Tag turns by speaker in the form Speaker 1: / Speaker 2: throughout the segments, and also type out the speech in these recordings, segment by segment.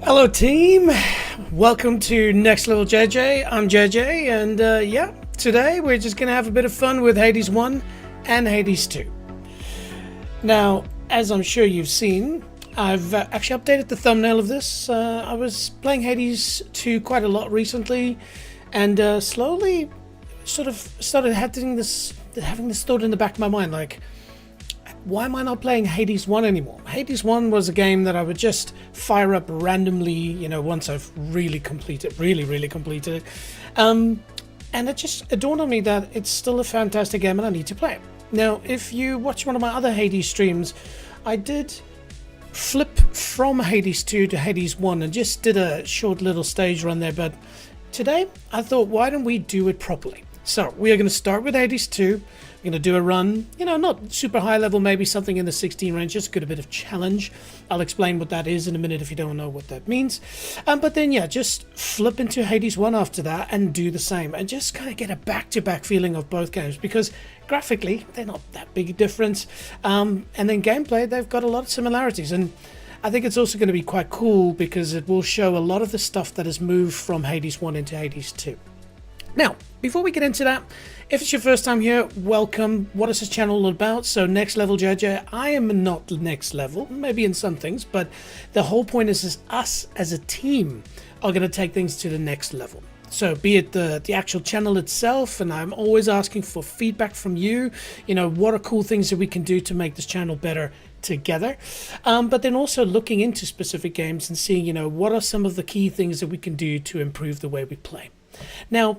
Speaker 1: Hello team, welcome to Next Level JJ. I'm JJ and yeah, today we're just gonna have a bit of fun with Hades 1 and Hades 2. Now, as I'm sure you've seen, I've actually updated the thumbnail of this. I was playing Hades 2 quite a lot recently and slowly sort of started having this thought in the back of my mind, like, why am I not playing Hades 1 anymore? Hades 1 was a game that I would just fire up randomly, once I've really completed it. And it just dawned on me that it's still a fantastic game and I need to play it. Now, if you watch one of my other Hades streams, I did flip from Hades 2 to Hades 1 and just did a short little stage run there, but today I thought, why don't we do it properly? So we are going to start with Hades 2. We're going to do a run, not super high level, maybe something in the 16 range, just a bit of challenge. I'll explain what that is in a minute if you don't know what that means. But then, yeah, just flip into Hades 1 after that and do the same. And just kind of get a back-to-back feeling of both games, because graphically, they're not that big a difference. And then gameplay, they've got a lot of similarities. And I think it's also going to be quite cool because it will show a lot of the stuff that has moved from Hades 1 into Hades 2. Now, before we get into that, if it's your first time here, welcome. What is this channel all about? So Next Level JJ, I am not next level, maybe in some things, but the whole point is us as a team are going to take things to the next level. So be it the actual channel itself, and I'm always asking for feedback from you, what are cool things that we can do to make this channel better together, but then also looking into specific games and seeing, what are some of the key things that we can do to improve the way we play. Now,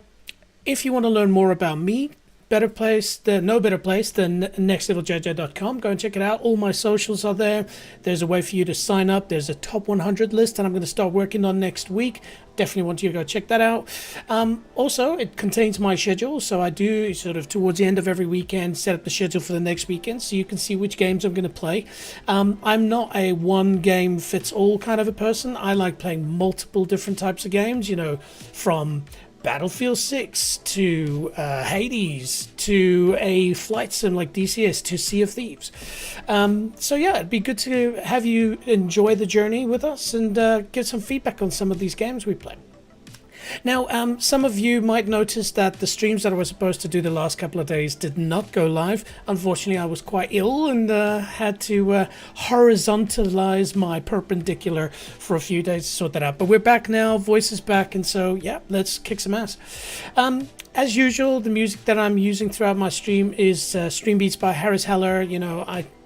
Speaker 1: if you want to learn more about me, no better place than nextleveljj.com. Go and check it out. All my socials are there. There's a way for you to sign up. There's a top 100 list that I'm going to start working on next week. Definitely want you to go check that out. Also, it contains my schedule, so I do sort of towards the end of every weekend set up the schedule for the next weekend, so you can see which games I'm going to play. I'm not a one game fits all kind of a person. I like playing multiple different types of games, from Battlefield 6 to Hades to a flight sim like DCS to Sea of Thieves. So yeah, it'd be good to have you enjoy the journey with us and get some feedback on some of these games we play. Now, some of you might notice that the streams that I was supposed to do the last couple of days did not go live. Unfortunately, I was quite ill and had to horizontalize my perpendicular for a few days to sort that out. But we're back now, voice is back, and so, yeah, let's kick some ass. As usual, the music that I'm using throughout my stream is Stream Beats by Harris Heller.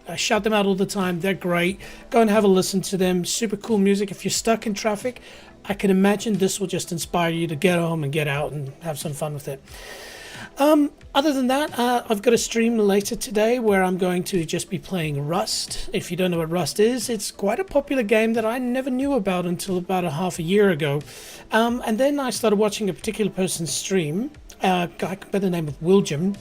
Speaker 1: I shout them out all the time. They're great. Go and have a listen to them. Super cool music. If you're stuck in traffic, I can imagine this will just inspire you to get home and get out and have some fun with it. Other than that, I've got a stream later today where I'm going to just be playing Rust. If you don't know what Rust is, it's quite a popular game that I never knew about until about half a year ago. And then I started watching a particular person's stream, a guy by the name of William,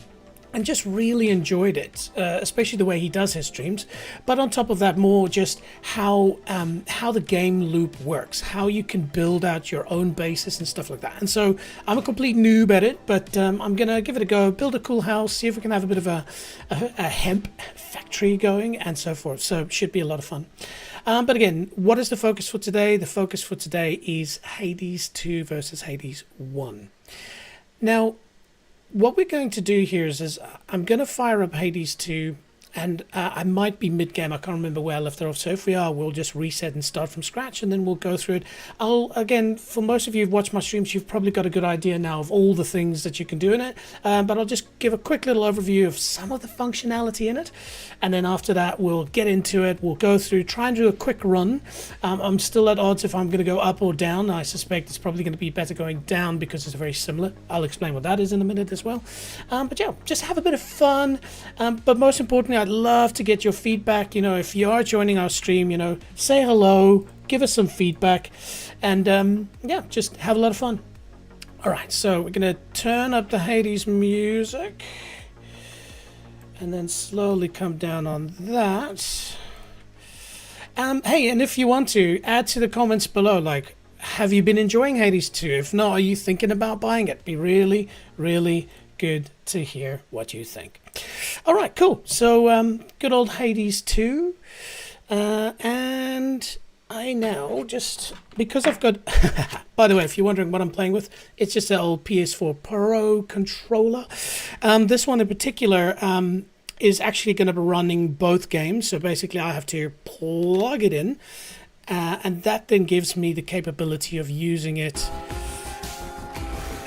Speaker 1: and just really enjoyed it, especially the way he does his streams. But on top of that, more just how the game loop works, how you can build out your own bases and stuff like that. And so I'm a complete noob at it, but I'm gonna give it a go, build a cool house, see if we can have a bit of a hemp factory going and so forth. So it should be a lot of fun. But again, what is the focus for today? The focus for today is Hades 2 versus Hades 1. Now, what we're going to do here is I'm going to fire up Hades 2, and I might be mid-game. I can't remember where I left it off. So if we are, we'll just reset and start from scratch, and then we'll go through it. Again, for most of you who've watched my streams, you've probably got a good idea now of all the things that you can do in it. But I'll just give a quick little overview of some of the functionality in it. And then after that, we'll get into it. We'll go through, try and do a quick run. I'm still at odds if I'm going to go up or down. I suspect it's probably going to be better going down because it's very similar. I'll explain what that is in a minute as well. But yeah, just have a bit of fun. But most importantly, I'd love to get your feedback. If you are joining our stream, say hello, give us some feedback, and yeah, just have a lot of fun. All right, so we're going to turn up the Hades music and then slowly come down on that. Hey, and if you want to, add to the comments below, like, have you been enjoying Hades 2? If not, are you thinking about buying it? Be really, really good to hear what you think. All right, cool. So good old Hades 2, and I play now, just because I've got... By the way, if you're wondering what I'm playing with, it's just an old PS4 Pro controller. This one in particular is actually going to be running both games. So basically I have to plug it in. And that then gives me the capability of using it...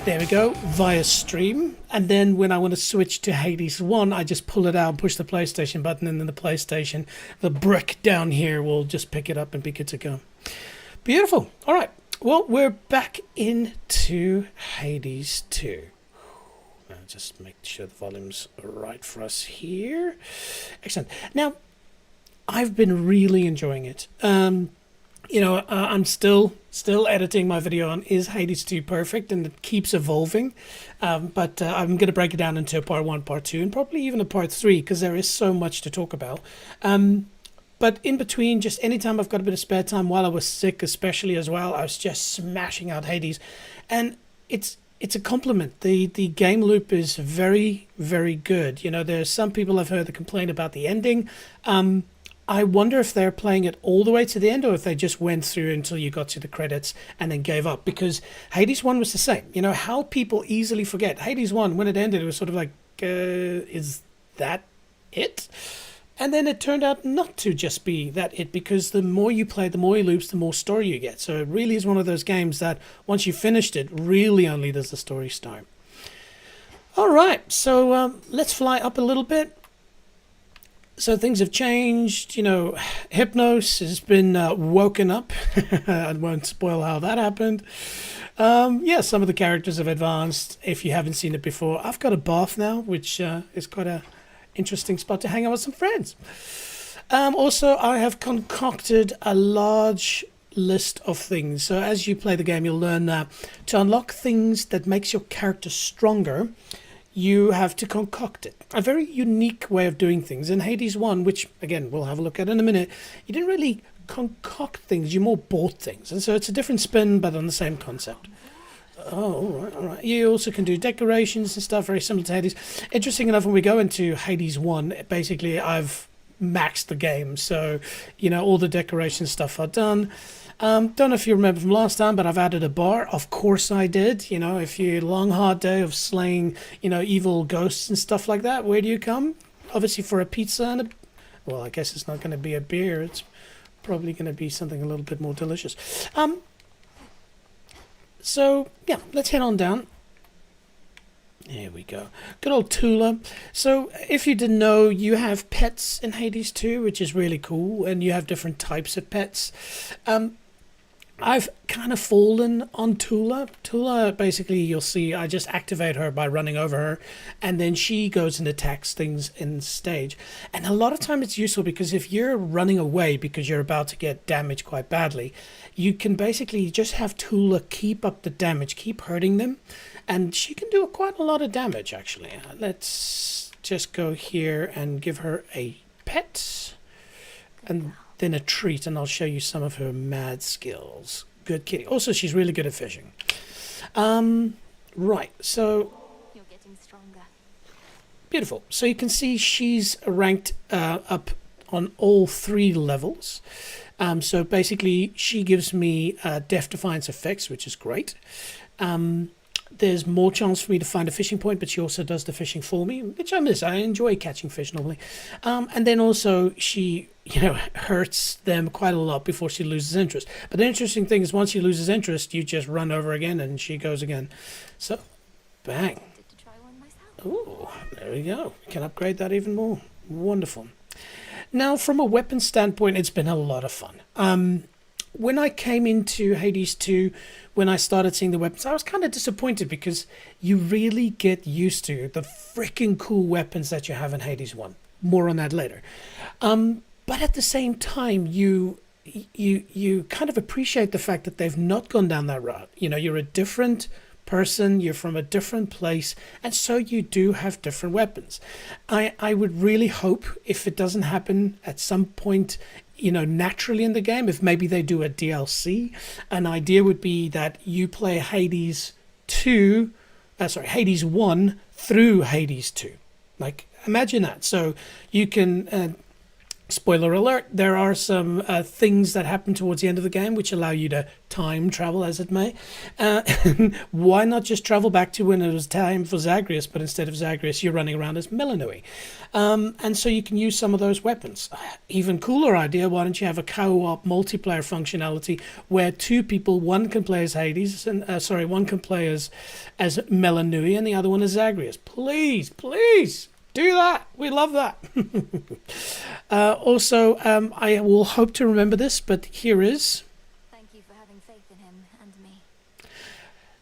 Speaker 1: There we go, via stream. And then when I want to switch to Hades 1, I just pull it out and push the PlayStation button, and then the PlayStation, the brick down here, will just pick it up and be good to go. Beautiful. All right. Well, we're back into Hades 2. Now, just make sure the volume's right for us here. Excellent. Now, I've been really enjoying it. You know, I'm still editing my video on is Hades 2 perfect, and it keeps evolving. But I'm going to break it down into a part 1, part 2, and probably even a part 3, because there is so much to talk about. But in between, just anytime I've got a bit of spare time, while I was sick especially as well, I was just smashing out Hades. And it's a compliment. The game loop is very, very good. You know, there's some people I've heard that complain about the ending. I wonder if they're playing it all the way to the end, or if they just went through until you got to the credits and then gave up. Because Hades 1 was the same. You know, how people easily forget. Hades 1, when it ended, it was sort of like, is that it? And then it turned out not to just be that it, because the more you play, the more you loops, the more story you get. So it really is one of those games that once you finished it, really only does the story start. All right, so let's fly up a little bit. So things have changed, you know, Hypnos has been woken up. I won't spoil how that happened. Yeah, some of the characters have advanced. If you haven't seen it before, I've got a bath now, which is quite a interesting spot to hang out with some friends. Also, I have concocted a large list of things. So as you play the game, you'll learn to unlock things that makes your character stronger. You have to concoct it. A very unique way of doing things. In Hades 1, which, again, we'll have a look at in a minute, you didn't really concoct things, you more bought things. And so it's a different spin, but on the same concept. Oh, all right. You also can do decorations and stuff, very similar to Hades. Interesting enough, when we go into Hades 1, basically I've maxed the game. So, you know, all the decoration stuff are done. Don't know if you remember from last time, but I've added a bar. Of course I did. You know, if you long hard day of slaying, you know, evil ghosts and stuff like that, where do you come? Obviously for a pizza and a... Well, I guess it's not going to be a beer. It's probably going to be something a little bit more delicious. So, yeah, let's head on down. There we go. Good old Tula. So, if you didn't know, you have pets in Hades 2, which is really cool, and you have different types of pets. I've kind of fallen on Tula. Tula, basically, you'll see, I just activate her by running over her, and then she goes and attacks things in stage. And a lot of time it's useful because if you're running away because you're about to get damaged quite badly, you can basically just have Tula keep up the damage, keep hurting them, and she can do quite a lot of damage, actually. Let's just go here and give her a pet, and then a treat, and I'll show you some of her mad skills. Good kitty. Also, she's really good at fishing. Right, so... You're getting stronger. Beautiful. So you can see she's ranked up on all 3 levels. So basically, she gives me Death Defiance effects, which is great. There's more chance for me to find a fishing point, but she also does the fishing for me, which I miss. I enjoy catching fish normally. And then also she, you know, hurts them quite a lot before she loses interest. But the interesting thing is once she loses interest, you just run over again and she goes again. So, bang. Ooh, there we go. We can upgrade that even more. Wonderful. Now, from a weapon standpoint, it's been a lot of fun. When I came into Hades 2, when I started seeing the weapons, I was kind of disappointed because you really get used to the freaking cool weapons that you have in Hades 1. More on that later. But at the same time, you kind of appreciate the fact that they've not gone down that route. You know, you're a different person, you're from a different place, and so you do have different weapons. I would really hope, if it doesn't happen at some point, you know, naturally in the game, if maybe they do a DLC, an idea would be that you play Hades 1 through Hades 2. Like, imagine that. So you can Spoiler alert, there are some things that happen towards the end of the game which allow you to time travel, as it may. Why not just travel back to when it was time for Zagreus, but instead of Zagreus, you're running around as Melanui? And so you can use some of those weapons. Even cooler idea, why don't you have a co-op multiplayer functionality where two people, one can play as Hades, and one can play as Melanui, and the other one as Zagreus. Please, please. Do that. We love that. Also, I will hope to remember this, but here is
Speaker 2: Thank you for having faith in him and me.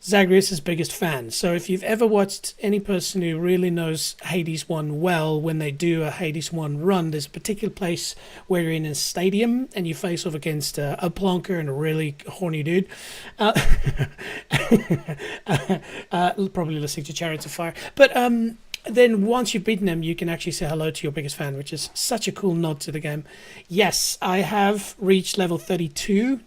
Speaker 1: Zagreus' biggest fan. So if you've ever watched any person who really knows Hades 1 well, when they do a Hades 1 run, there's a particular place where you're in a stadium and you face off against a plonker and a really horny dude. Probably listening to Chariots of Fire. But then once you've beaten them, you can actually say hello to your biggest fan, which is such a cool nod to the game. Yes, I have reached level 32.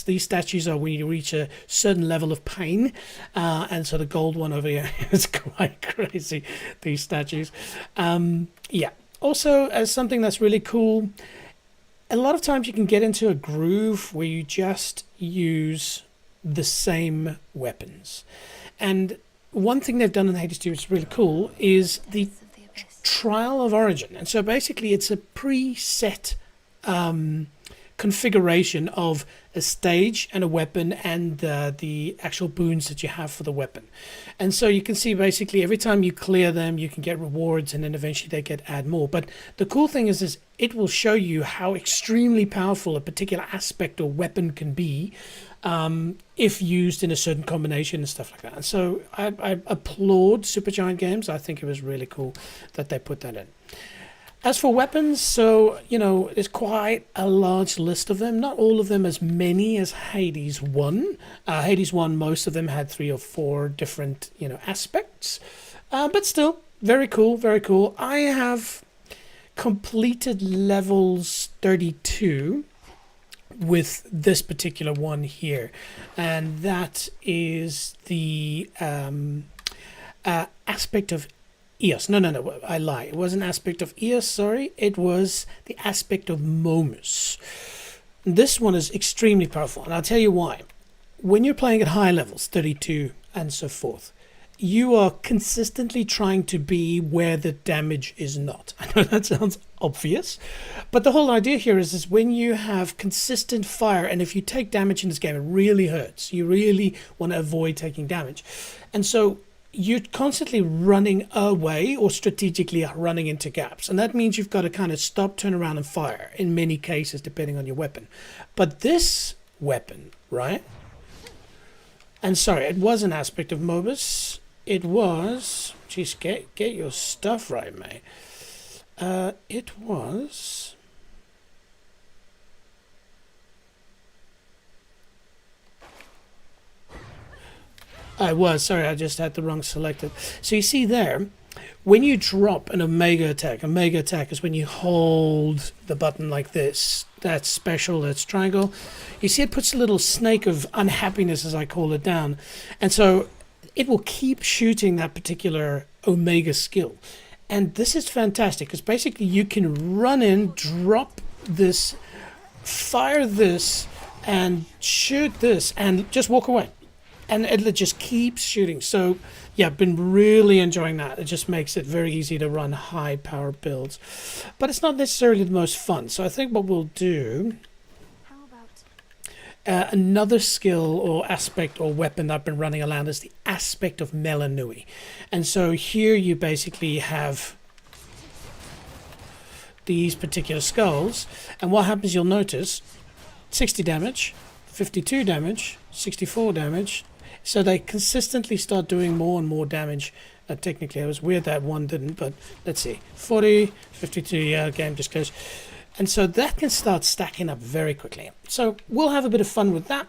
Speaker 1: These statues are when you reach a certain level of pain. And so the gold one over here is quite crazy, these statues. Yeah. Also, as something that's really cool, a lot of times you can get into a groove where you just use the same weapons. And one thing they've done in Hades 2 which is really cool is the trial of origin. And so basically it's a preset configuration of a stage and a weapon and the actual boons that you have for the weapon. And so you can see basically every time you clear them, you can get rewards, and then eventually they add more. But the cool thing is it will show you how extremely powerful a particular aspect or weapon can be if used in a certain combination and stuff like that. And so I applaud Supergiant Games. I think it was really cool that they put that in. As for weapons, so, there's quite a large list of them. Not all of them as many as Hades 1. Hades 1, most of them had 3 or 4 different, aspects. But still, very cool, very cool. I have completed levels 32 with this particular one here, and that is the aspect of Eos. No, I lie. It was an aspect of Eos, sorry. It was the aspect of Momus. This one is extremely powerful, and I'll tell you why. When you're playing at high levels, 32 and so forth, you are consistently trying to be where the damage is not. I know that sounds obvious, but the whole idea here is when you have consistent fire, and if you take damage in this game, it really hurts. You really want to avoid taking damage. And so you're constantly running away or strategically running into gaps. And that means you've got to kind of stop, turn around and fire in many cases, depending on your weapon. But this weapon, right? And sorry, it was an aspect of Mobus. It was, geez, get your stuff right, mate. It was, sorry, I just had the wrong selected. So you see there, when you drop an Omega attack is when you hold the button like this. That's special, that's triangle. You see it puts a little snake of unhappiness, as I call it, down. And so it will keep shooting that particular Omega skill. And this is fantastic, because basically you can run in, drop this, fire this, and shoot this, and just walk away. And it just keeps shooting. So, yeah, I've been really enjoying that. It just makes it very easy to run high power builds. But it's not necessarily the most fun. So I think what we'll do, another skill or aspect or weapon that I've been running around is the aspect of Melanui. And so here you basically have these particular skulls. And what happens, you'll notice, 60 damage, 52 damage, 64 damage. So they consistently start doing more and more damage. Technically, it was weird that one didn't, but let's see. 40, 52, yeah, game just closed. And so that can start stacking up very quickly. So we'll have a bit of fun with that.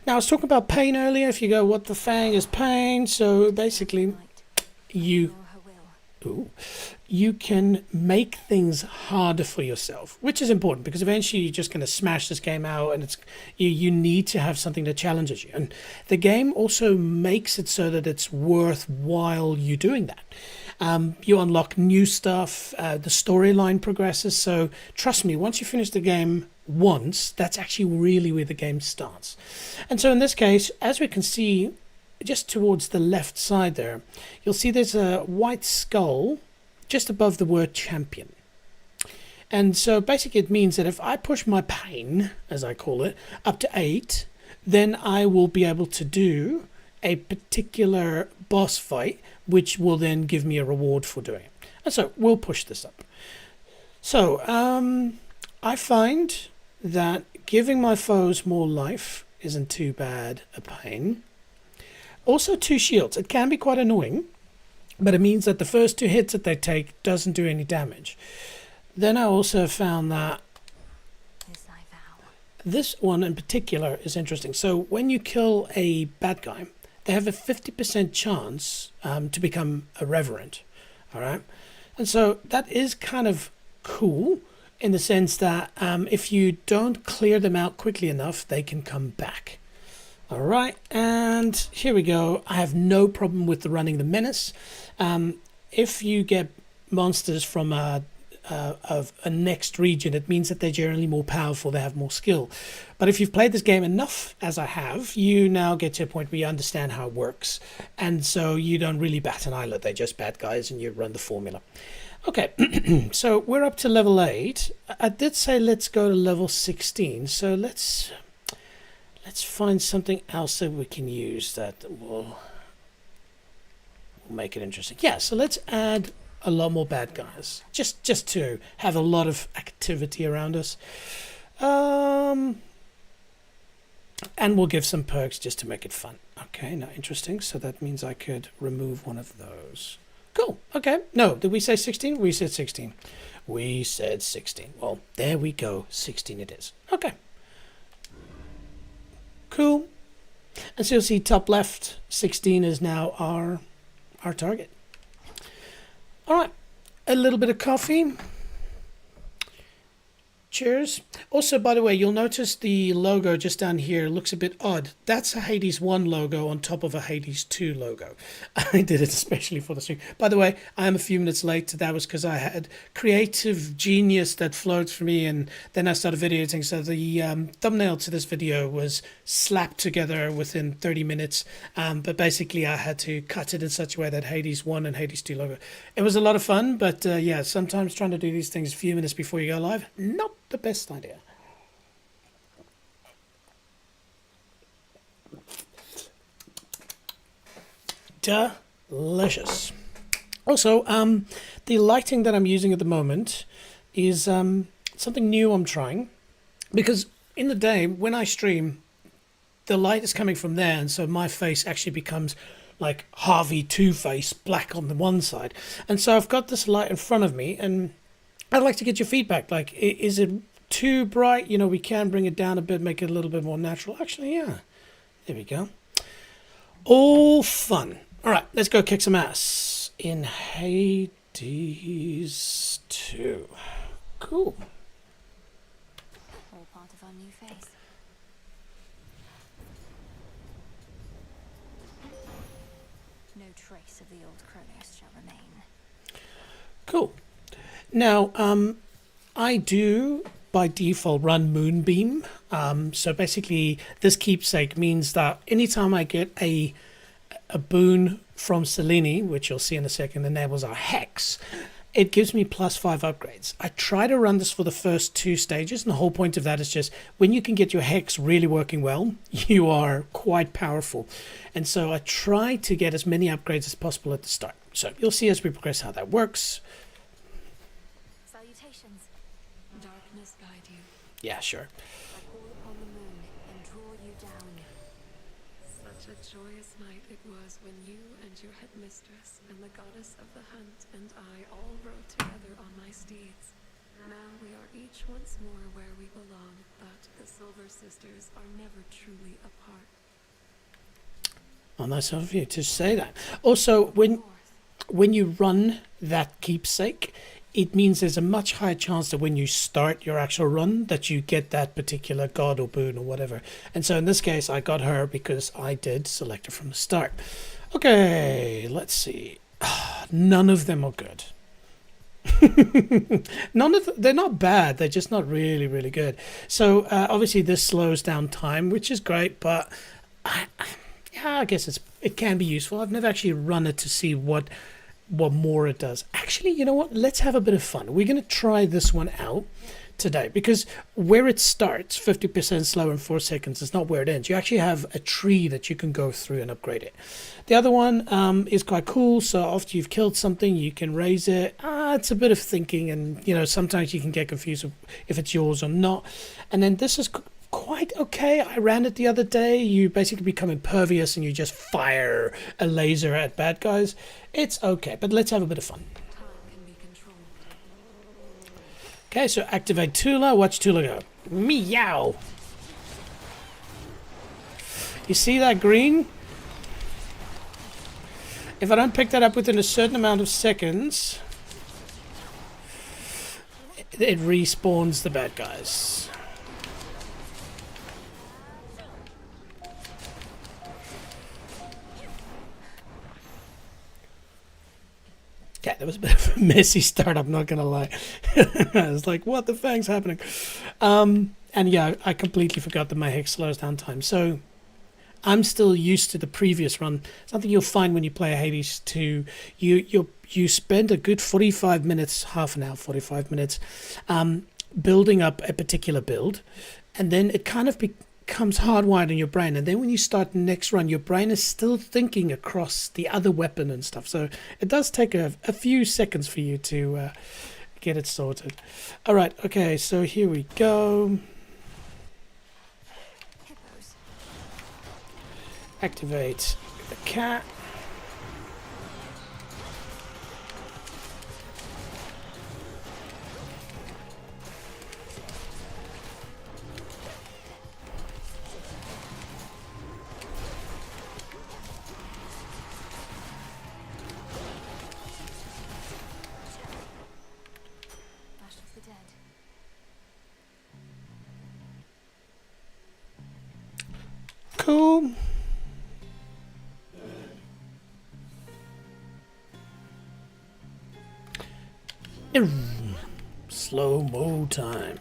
Speaker 1: Now, I was talking about pain earlier. If you go, what the fang is pain? So basically, you can make things harder for yourself, which is important, because eventually you're just going to smash this game out, and you need to have something that challenges you. And the game also makes it so that it's worthwhile you doing that. You unlock new stuff. The storyline progresses. So trust me, once you finish the game once, that's actually really where the game starts. And so in this case, as we can see, just towards the left side there, you'll see there's a white skull just above the word champion. And so basically it means that if I push my pain, as I call it, up to 8, then I will be able to do a particular boss fight, which will then give me a reward for doing it. And so we'll push this up. So I find that giving my foes more life isn't too bad a pain. Also 2 shields. It can be quite annoying, but it means that the first 2 hits that they take doesn't do any damage. Then I also found that this one in particular is interesting. So when you kill a bad guy, they have a 50% chance to become a reverend. All right. And so that is kind of cool in the sense that if you don't clear them out quickly enough, they can come back. All right. And here we go. I have no problem with the running the menace. If you get monsters from of a next region, it means that they're generally more powerful, they have more skill. But if you've played this game enough, as I have, you now get to a point where you understand how it works, and so you don't really bat an eyelid. They're just bad guys and you run the formula. Okay, so we're up to level 8. I did say let's go to level 16, so let's find something else that we can use that will make it interesting. Yeah, so let's add a lot more bad guys, just to have a lot of activity around us, and we'll give some perks just to make it fun. Okay, now interesting. So that means I could remove one of those. Cool. Okay. No, did we say 16? We said 16. We said 16. Well, there we go. 16 it is. Okay. Cool. And so you'll see top left, 16 is now our target. All right, a little bit of coffee. Cheers. Also, by the way, you'll notice the logo just down here looks a bit odd. That's a Hades 1 logo on top of a Hades 2 logo. I did it especially for the stream. By the way, I am a few minutes late. That was because I had creative genius that flowed for me, and then I started video editing. So the thumbnail to this video was slapped together within 30 minutes. But basically, I had to cut it in such a way that Hades 1 and Hades 2 logo. It was a lot of fun, but yeah, sometimes trying to do these things a few minutes before you go live, nope. The best idea. Delicious. Also, the lighting that I'm using at the moment is something new I'm trying, because in the day when I stream, the light is coming from there, and so my face actually becomes like Harvey Two-Face, black on the one side, and so I've got this light in front of me, and I'd like to get your feedback. Like, is it too bright? You know, we can bring it down a bit, make it a little bit more natural. Actually, yeah. There we go. All fun. All right, let's go kick some ass in Hades 2. Cool.
Speaker 2: All part of our new face. No trace of the old Kronos shall remain.
Speaker 1: Cool. Now, I do by default run Moonbeam. So basically, this keepsake means that anytime I get a boon from Selene, which you'll see in a second, enables our hex, it gives me +5 upgrades. I try to run this for the first 2 stages, and the whole point of that is just when you can get your hex really working well, you are quite powerful. And so I try to get as many upgrades as possible at the start. So you'll see as we progress how that works.
Speaker 2: Salutations.
Speaker 3: Darkness guide you.
Speaker 1: Yeah, sure.
Speaker 2: I call upon the moon and draw you down.
Speaker 3: Such a joyous night it was when you and your headmistress and the goddess of the hunt and I all rode together on my steeds. Now we are each once more where we belong, but the Silver Sisters are never truly apart.
Speaker 1: Oh, nice of you to say that. Also, when you run that keepsake, it means there's a much higher chance that when you start your actual run that you get that particular god or boon or whatever. And so in this case, I got her because I did select her from the start. Okay, let's see. None of them are good. They're not bad. They're just not really, really good. So obviously this slows down time, which is great. But yeah, I guess it can be useful. I've never actually run it to see what more it does. Actually, you know what? Let's have a bit of fun. We're going to try this one out today, because where it starts, 50% slower in 4 seconds, is not where it ends. You actually have a tree that you can go through and upgrade it. The other one is quite cool. So after you've killed something, you can raise it. It's a bit of thinking, and you know, sometimes you can get confused if it's yours or not. And then this is quite okay. I ran it the other day. You basically become impervious and you just fire a laser at bad guys. It's okay, but let's have a bit of fun. Okay, so activate Tula. Watch Tula go. Meow. You see that green? If I don't pick that up within a certain amount of seconds, it respawns the bad guys. Yeah, that was a bit of a messy start, I'm not gonna lie. I was like, what the fuck's happening? And yeah, I completely forgot that my hex slows down time. So I'm still used to the previous run. Something you'll find when you play Hades 2, you spend a good 45 minutes, half an hour, 45 minutes, building up a particular build, and then it kind of becomes hardwired in your brain, and then when you start the next run, your brain is still thinking across the other weapon and stuff. So it does take a few seconds for you to get it sorted. All right, okay, so here we go. Activate the cat. Cool. Slow-mo time.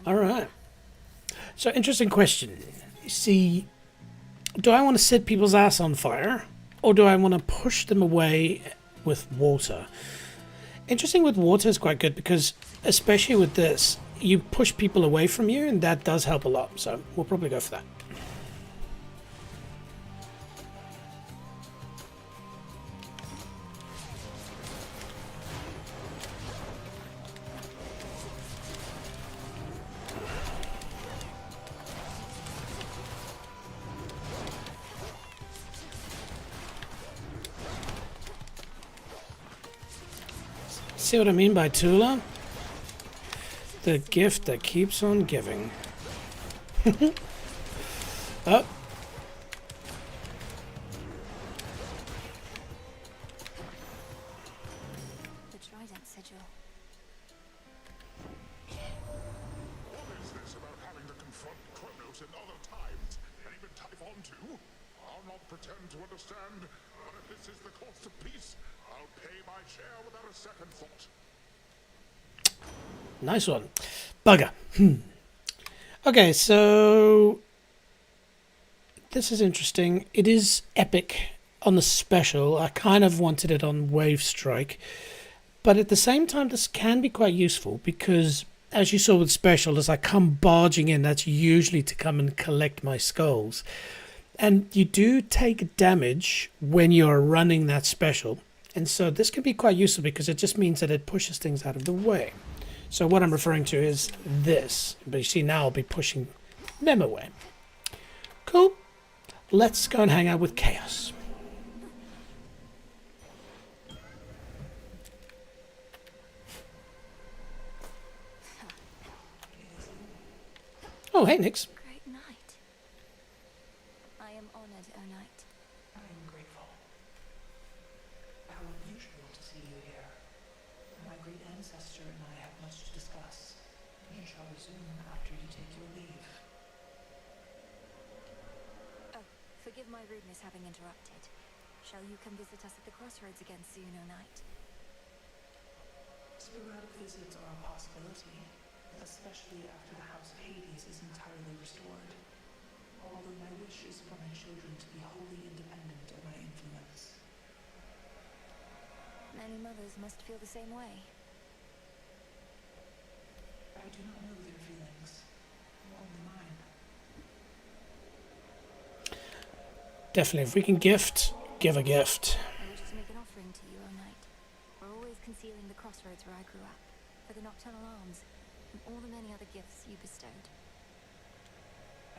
Speaker 1: All right. So, interesting question. You see, do I want to set people's ass on fire, or do I want to push them away with water? Interesting with water is quite good, because especially with this, you push people away from you, and that does help a lot. So we'll probably go for that. See what I mean by Tula? The gift that keeps on giving. Oh.
Speaker 2: The Trident sigil.
Speaker 4: What is this about having to confront Kronos in other times, and even Typhon too? I'll not pretend to understand, but if this is the cost of peace, I'll pay my share without a second thought.
Speaker 1: Nice one. Bugger. Okay, so this is interesting. It is epic on the special. I kind of wanted it on Wave Strike, but at the same time, this can be quite useful, because as you saw with special, as I come barging in, that's usually to come and collect my skulls. And you do take damage when you're running that special. And so this can be quite useful, because it just means that it pushes things out of the way. So what I'm referring to is this. But you see, now I'll be pushing them away. Cool. Let's go and hang out with Chaos. Oh, hey, Nix.
Speaker 2: Great night. I am honored, O Knight.
Speaker 5: I am grateful. How unusual to see you here. My great ancestor and I have much to discuss. You should shall resume after you take your leave.
Speaker 2: Oh, forgive my rudeness having interrupted. Shall you come visit us at the crossroads again soon, O knight?
Speaker 5: Sporadic visits are a possibility, especially after the House of Hades is entirely restored. Although my wish is for my children to be wholly independent of my influence.
Speaker 2: Many mothers must feel the same way.
Speaker 5: I do not know their feelings, only mine.
Speaker 1: Definitely, if we can gift, give a gift.
Speaker 2: I wish to make an offering to you, O knight. For always concealing the crossroads where I grew up, for the nocturnal arms, and all the many other gifts you bestowed.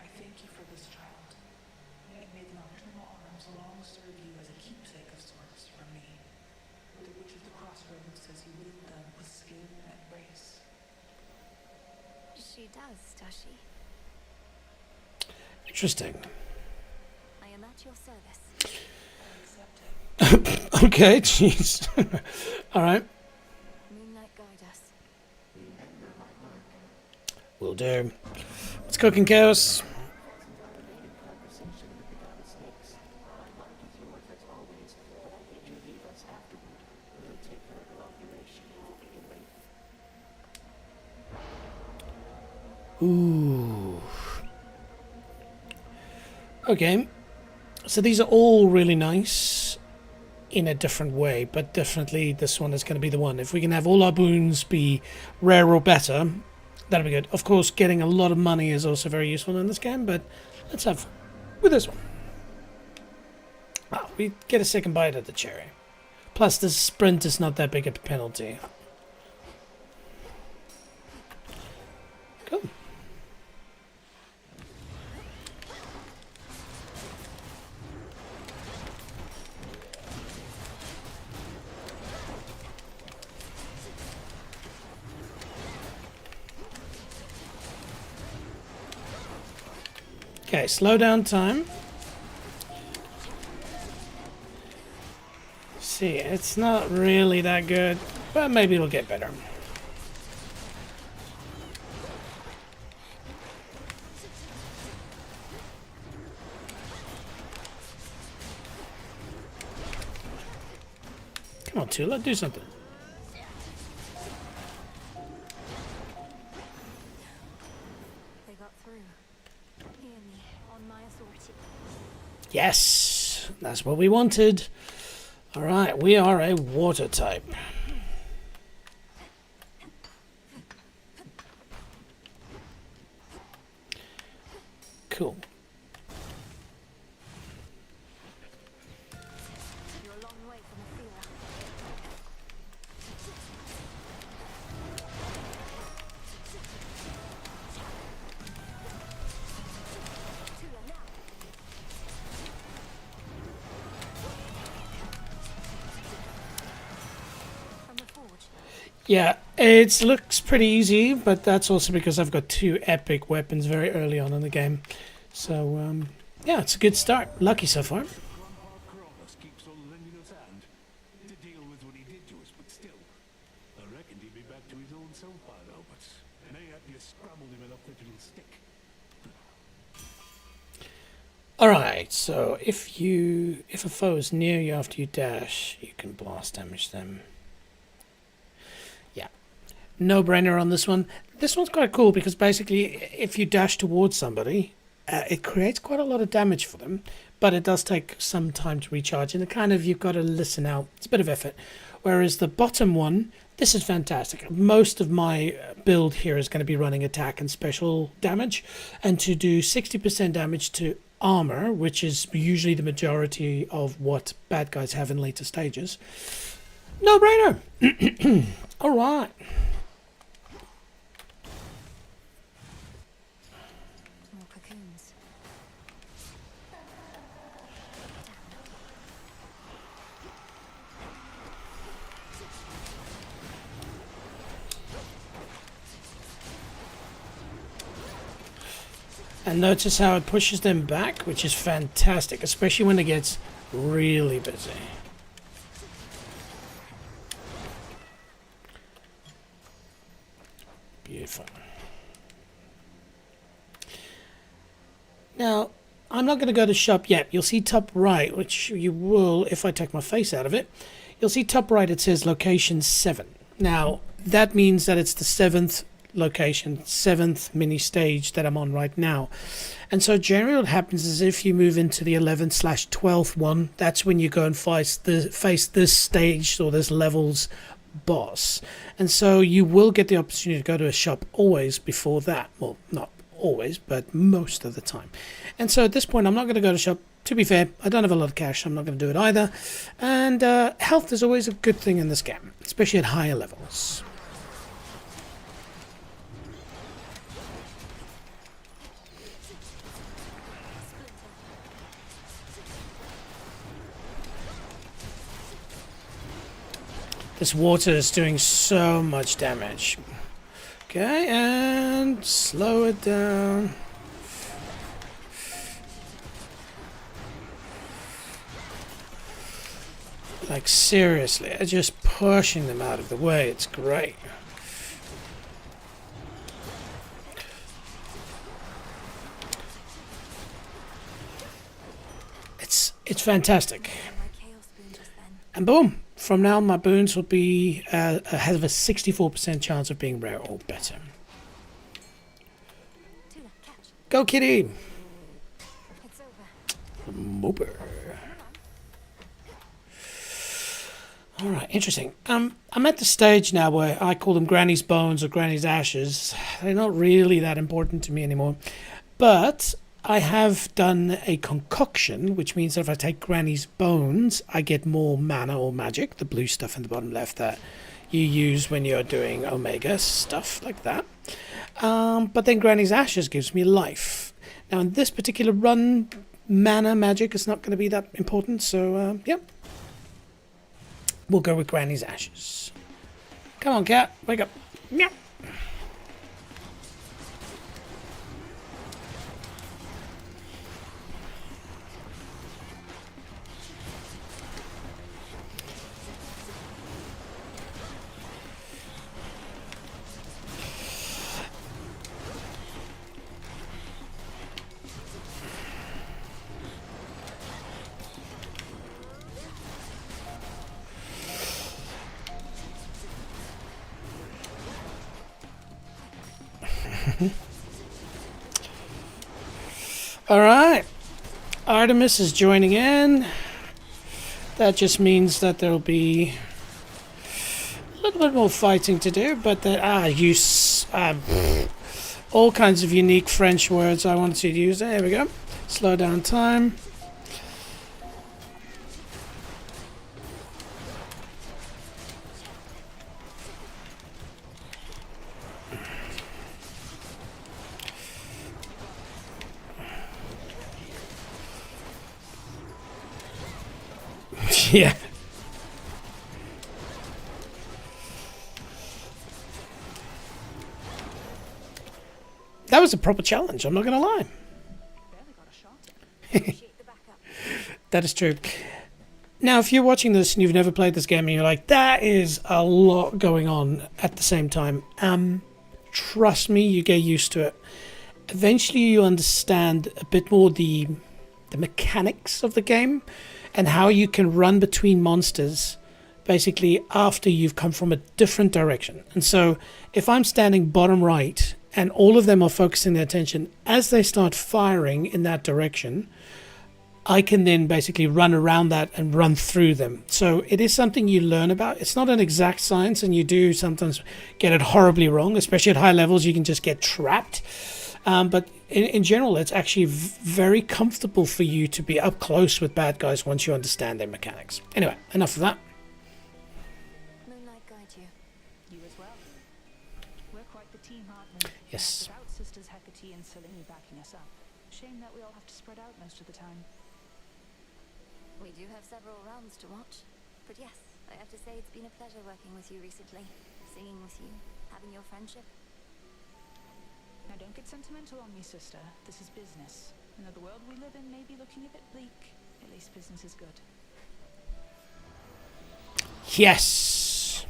Speaker 5: I thank you for this, child. And may the nocturnal arms long serve you as a keepsake of sorts from me. For the Witch of the Crossroads says you wield them with skill and grace.
Speaker 2: She does she?
Speaker 1: Interesting.
Speaker 2: I am at your service.
Speaker 5: I accept it.
Speaker 1: Okay, jeez. All right,
Speaker 2: Moonlight guide us.
Speaker 1: will do. Let's cook in chaos. Ooh. Okay. So these are all really nice in a different way, but definitely this one is going to be the one. If we can have all our boons be rare or better, that'll be good. Of course, getting a lot of money is also very useful in this game, but let's have fun with this one. Oh, we get a second bite at the cherry. Plus, the sprint is not that big a penalty. Cool. Okay, slow down time. See, it's not really that good, but maybe it'll get better. Come on, Tula, do something.
Speaker 2: They got through. Hear me on my authority.
Speaker 1: Yes, that's what we wanted. All right, we are a water type. Cool.
Speaker 2: You're a long way from the fear. Tula now. From the forge.
Speaker 1: Yeah, it looks pretty easy, but that's also because I've got two epic weapons very early on in the game. So, yeah, it's a good start. Lucky so far.
Speaker 6: Cronus keeps on lending us hand to deal with what he did to us, but still, I reckon he'd be back to his own self by now, but mayhap you scrambled him enough that it'll stick.
Speaker 1: Alright, so if a foe is near you after you dash, you can blast damage them. Yeah. No brainer on this one. This one's quite cool because basically if you dash towards somebody, it creates quite a lot of damage for them, but it does take some time to recharge, and you've got to listen out. It's a bit of effort. Whereas the bottom one, this is fantastic. Most of my build here is going to be running attack and special damage, and to do 60% damage to armor, which is usually the majority of what bad guys have in later stages. No brainer. All right.
Speaker 2: More cocoons.
Speaker 1: And notice how it pushes them back, which is fantastic, especially when it gets really busy. Beautiful. Now, I'm not going to go to shop yet. You'll see top right, which you will if I take my face out of it. You'll see top right, it says location 7. Now, that means that it's the 7th location, 7th mini stage that I'm on right now. And so generally what happens is if you move into the 11/12th one, that's when you go and face this stage or this level's boss. And so you will get the opportunity to go to a shop always before that. Well, not always, but most of the time. And so at this point, I'm not going to go to shop. To be fair, I don't have a lot of cash, so I'm not going to do it either. And health is always a good thing in this game, especially at higher levels. This water is doing so much damage. Okay, and slow it down. Like seriously, I'm just pushing them out of the way. It's great. It's fantastic. And boom! From now on, my boons will be have a 64% chance of being rare or better. Go, kitty!
Speaker 2: It's over.
Speaker 1: Mooper. Alright, interesting. I'm at the stage now where I call them Granny's bones or Granny's ashes. They're not really that important to me anymore. But I have done a concoction, which means that if I take Granny's bones, I get more mana or magic, the blue stuff in the bottom left that you use when you're doing Omega stuff like that. But then Granny's ashes gives me life. Now in this particular run, mana magic is not going to be that important, so yeah. We'll go with Granny's ashes. Come on, cat. Wake up. Meow. All right, Artemis is joining in. That just means that there'll be a little bit more fighting to do, but that use all kinds of unique French words I wanted to use. There we go. Slow down time. Yeah. That was a proper challenge, I'm not going to lie. That is true. Now, if you're watching this and you've never played this game and you're like, that is a lot going on at the same time, trust me, you get used to it. Eventually you understand a bit more the mechanics of the game and how you can run between monsters basically after you've come from a different direction. And so if I'm standing bottom right and all of them are focusing their attention as they start firing in that direction, I can then basically run around that and run through them. So it is something you learn about. It's not an exact science, and you do sometimes get it horribly wrong, especially at high levels. You can just get trapped. But in general, it's actually very comfortable for you to be up close with bad guys once you understand their mechanics. Anyway, enough of that.
Speaker 2: Moonlight guide you.
Speaker 5: You as well. We're quite the team, aren't we?
Speaker 1: Yes.
Speaker 5: Without Sisters Hecate and Selene backing us up. Shame that we all have to spread out most of the time.
Speaker 2: We do have several rounds to watch. But yes, I have to say it's been a pleasure working with you recently. Singing with you, having your friendship.
Speaker 5: Now don't get sentimental on me, sister. This is business. And though the world we live in may be looking a bit bleak, at least business is good.
Speaker 1: Yes.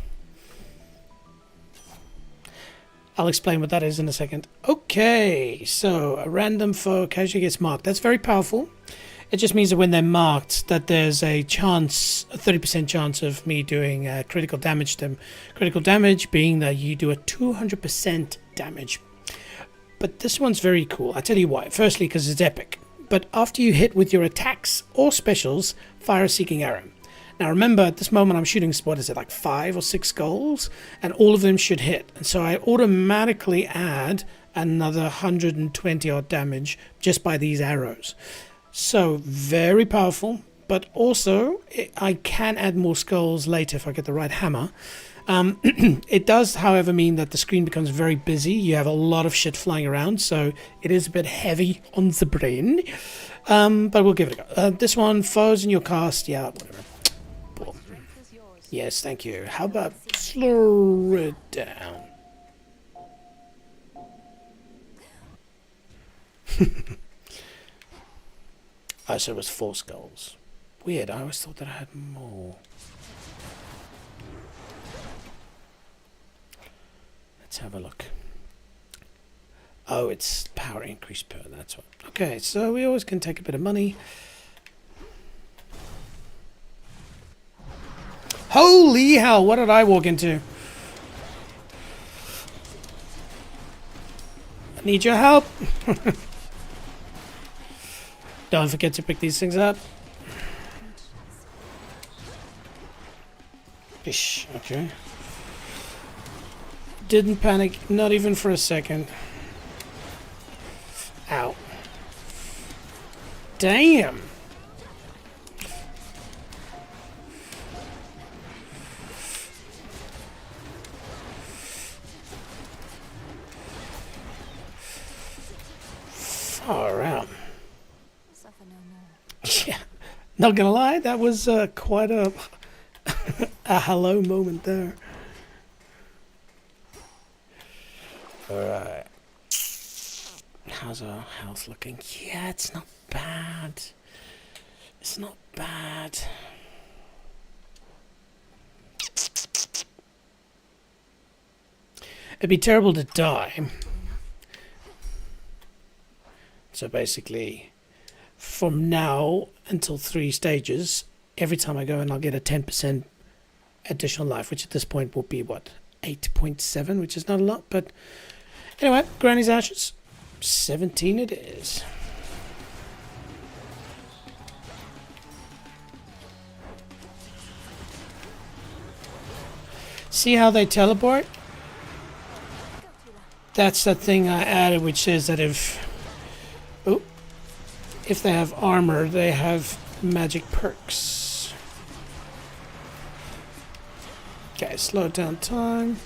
Speaker 1: I'll explain what that is in a second. Okay, so a random foe occasionally gets marked. That's very powerful. It just means that when they're marked, that there's a chance, a 30% chance of me doing critical damage to them. Critical damage being that you do a 200% damage. But this one's very cool. I'll tell you why. Firstly, because it's epic. But after you hit with your attacks or specials, fire a seeking arrow. Now remember, at this moment I'm shooting, what is it, like 5 or 6 skulls? And all of them should hit. And so I automatically add another 120 odd damage just by these arrows. So very powerful, but also I can add more skulls later if I get the right hammer. It does, however, mean that the screen becomes very busy. You have a lot of shit flying around, so it is a bit heavy on the brain. But we'll give it a go. This one, foes in your cast, yeah, whatever. Cool. Yes, thank you. How about slow it down? Oh, so it was 4 skulls. Weird, I always thought that I had more. Let's have a look. Oh, it's power increase per, that's what. Okay, so we always can take a bit of money. Holy hell, what did I walk into? I need your help. Don't forget to pick these things up. Ish, okay. Didn't panic, not even for a second. Ow. Damn. Far out.
Speaker 2: Suffer no more.
Speaker 1: Yeah, not gonna lie, that was quite a a hello moment there. Alright. How's our health looking? Yeah, it's not bad. It's not bad. It'd be terrible to die. So basically, from now until 3 stages, every time I go in, I'll get a 10% additional life, which at this point will be, what, 8.7, which is not a lot, but anyway, Granny's Ashes, 17 it is. See how they teleport? That's that thing I added, which says that if they have armor, they have magic perks. Okay, slow down time.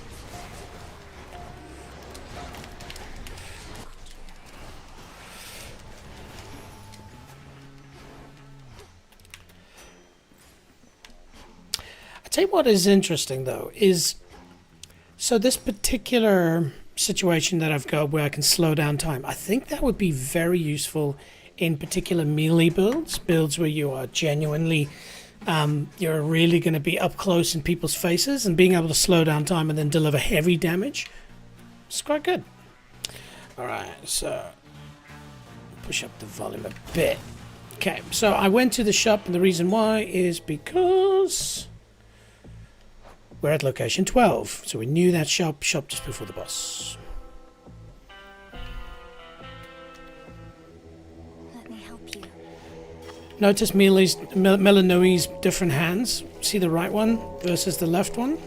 Speaker 1: I tell you what is interesting though is, so this particular situation that I've got where I can slow down time, I think that would be very useful in particular melee builds where you are genuinely you're really going to be up close in people's faces, and being able to slow down time and then deliver heavy damage, it's quite good. Alright, so push up the volume a bit. Okay, so I went to the shop, and the reason why is because we're at location 12, so we knew that shop just before the boss.
Speaker 2: Let me help you.
Speaker 1: Notice Melanoe's different hands. See the right one versus the left one?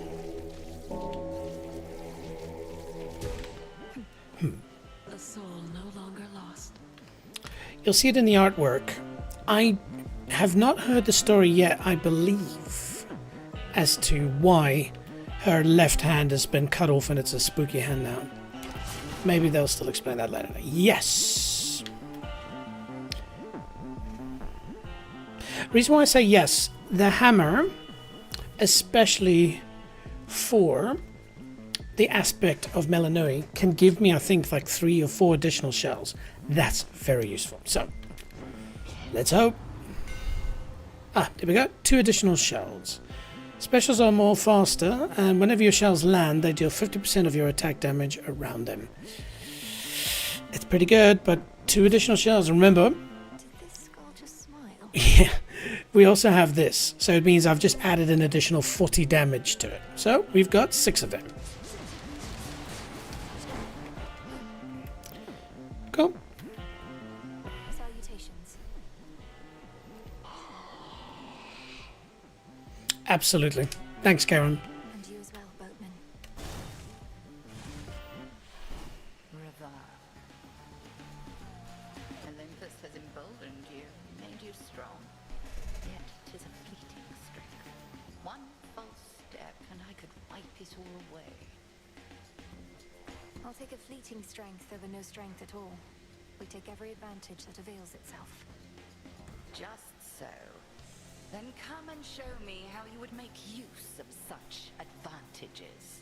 Speaker 3: A soul no longer lost.
Speaker 1: You'll see it in the artwork. I have not heard the story yet, I believe, as to why her left hand has been cut off and it's a spooky hand now. Maybe they'll still explain that later. Yes! Reason why I say yes, the hammer, especially for the aspect of Melanoe, can give me, I think, like 3 or 4 additional shells. That's very useful. So, let's hope. Ah, there we go. 2 additional shells. Specials are more faster, and whenever your shells land, they deal 50% of your attack damage around them. It's pretty good, but 2 additional shells. Remember,
Speaker 2: Did this skull just smile?
Speaker 1: yeah, we also have this, so it means I've just added an additional 40 damage to it. So we've got 6 of them. Cool.
Speaker 2: Salutations.
Speaker 1: Absolutely. Thanks, Karen.
Speaker 2: And you as well, boatman.
Speaker 7: Revive. Olympus has emboldened you, made you strong. Yet 'tis a fleeting strength. One false step, and I could wipe it all away.
Speaker 2: I'll take a fleeting strength over no strength at all. We take every advantage that avails itself.
Speaker 7: Just so. Then come and show me how you would make use of such advantages.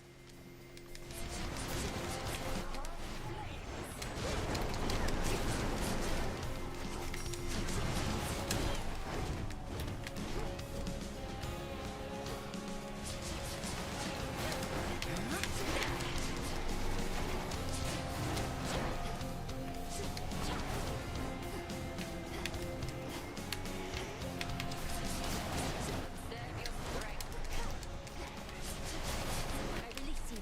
Speaker 2: I release you.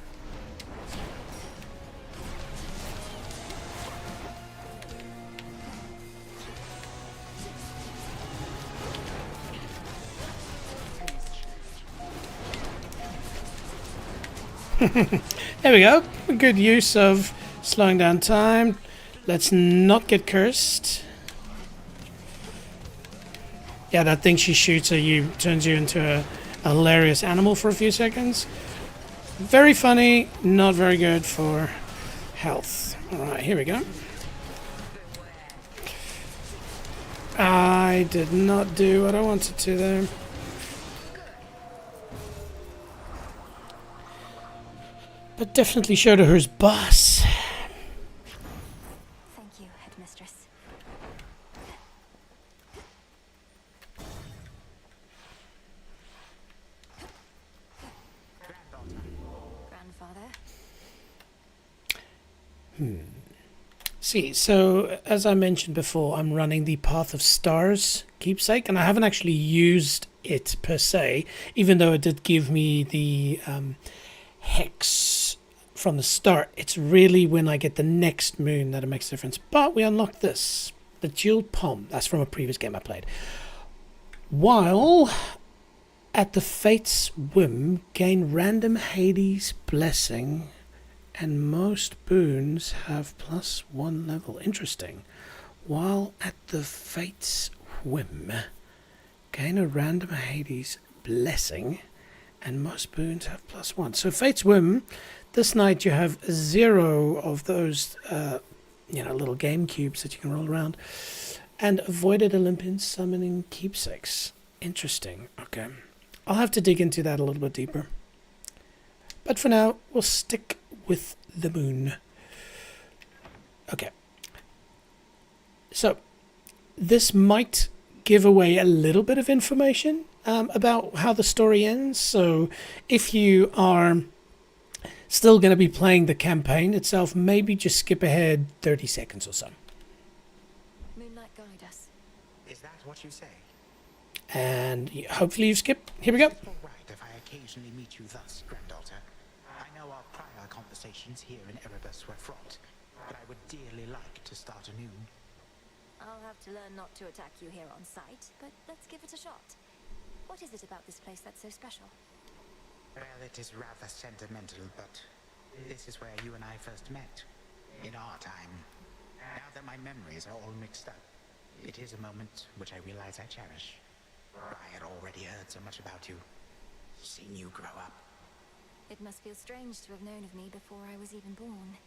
Speaker 1: There we go. A good use of slowing down time. Let's not get cursed. Yeah, that thing she shoots at you turns you into a hilarious animal for a few seconds. Very funny, not very good for health. Alright, here we go. I did not do what I wanted to there. But definitely showed her who's boss.
Speaker 2: Thank you, headmistress. Grandfather?
Speaker 1: See, so as I mentioned before, I'm running the Path of Stars keepsake, and I haven't actually used it per se, even though it did give me the hex from the start. It's really when I get the next moon that it makes a difference. But we unlocked this, the Jeweled Palm. That's from a previous game I played. While at the Fate's Whim, gain random Hades blessing, and most boons have +1 level. Interesting. While at the Fate's Whim, gain a random Hades blessing, and most boons have +1. So Fate's Whim, this night you have 0 of those, little game cubes that you can roll around, and avoided Olympian summoning keepsakes. Interesting. Okay. I'll have to dig into that a little bit deeper. But for now, we'll stick with the moon. Okay. So, this might give away a little bit of information about how the story ends. So, if you are still going to be playing the campaign itself, maybe just skip ahead 30 seconds or so.
Speaker 2: Moonlight guide us.
Speaker 8: Is that what you say?
Speaker 1: And hopefully you skip. Here we go.
Speaker 8: Is it all right if I occasionally meet you thus, granddaughter? I know our prior conversations here in Erebus were fraught, but I would dearly like to start anew.
Speaker 2: I'll have to learn not to attack you here on sight, but let's give it a shot. What is it about this place that's so special?
Speaker 8: Well, it is rather sentimental, but this is where you and I first met. In our time. Now that my memories are all mixed up, it is a moment which I realize I cherish. I had already heard so much about you, seen you grow up.
Speaker 2: It must feel strange to have known of me before I was even born.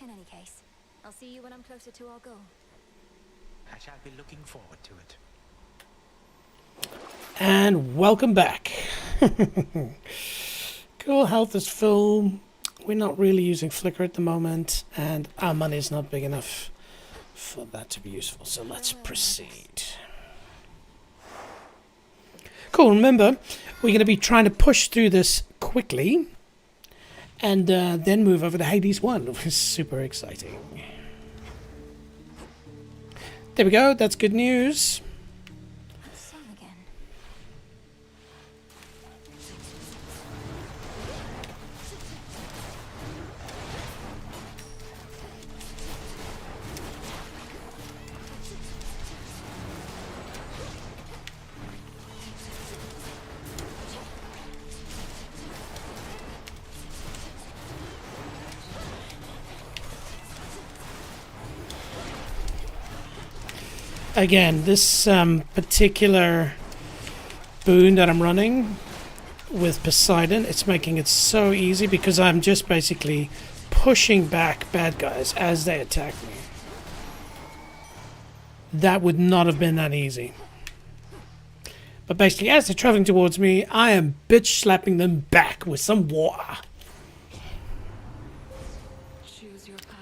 Speaker 2: In any case, I'll see you when I'm closer to our goal.
Speaker 8: I shall be looking forward to it.
Speaker 1: And welcome back. Cool, health is full. We're not really using Flicker at the moment, and our money is not big enough for that to be useful. So let's proceed. Cool. Remember, we're going to be trying to push through this quickly and then move over to Hades 1, which is super exciting. There we go. That's good news.
Speaker 2: That song again.
Speaker 1: Again, this particular boon that I'm running with Poseidon, it's making it so easy because I'm just basically pushing back bad guys as they attack me. That would not have been that easy. But basically, as they're traveling towards me, I am bitch slapping them back with some water.
Speaker 3: Choose your path.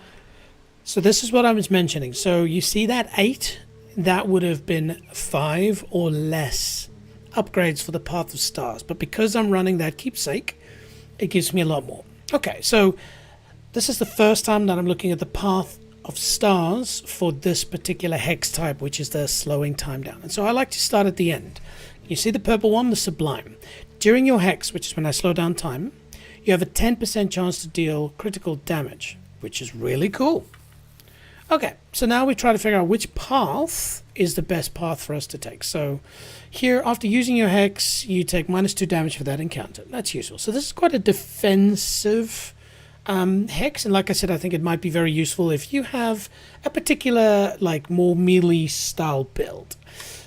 Speaker 1: So this is what I was mentioning. So you see that 8? That would have been 5 or less upgrades for the Path of Stars. But because I'm running that keepsake, it gives me a lot more. Okay, so this is the first time that I'm looking at the Path of Stars for this particular hex type, which is the slowing time down. And so I like to start at the end. You see the purple one, the Sublime. During your hex, which is when I slow down time, you have a 10% chance to deal critical damage, which is really cool. Okay, so now we try to figure out which path is the best path for us to take. So here, after using your hex, you take -2 damage for that encounter. That's useful. So this is quite a defensive hex, and like I said, I think it might be very useful if you have a particular, like, more melee style build.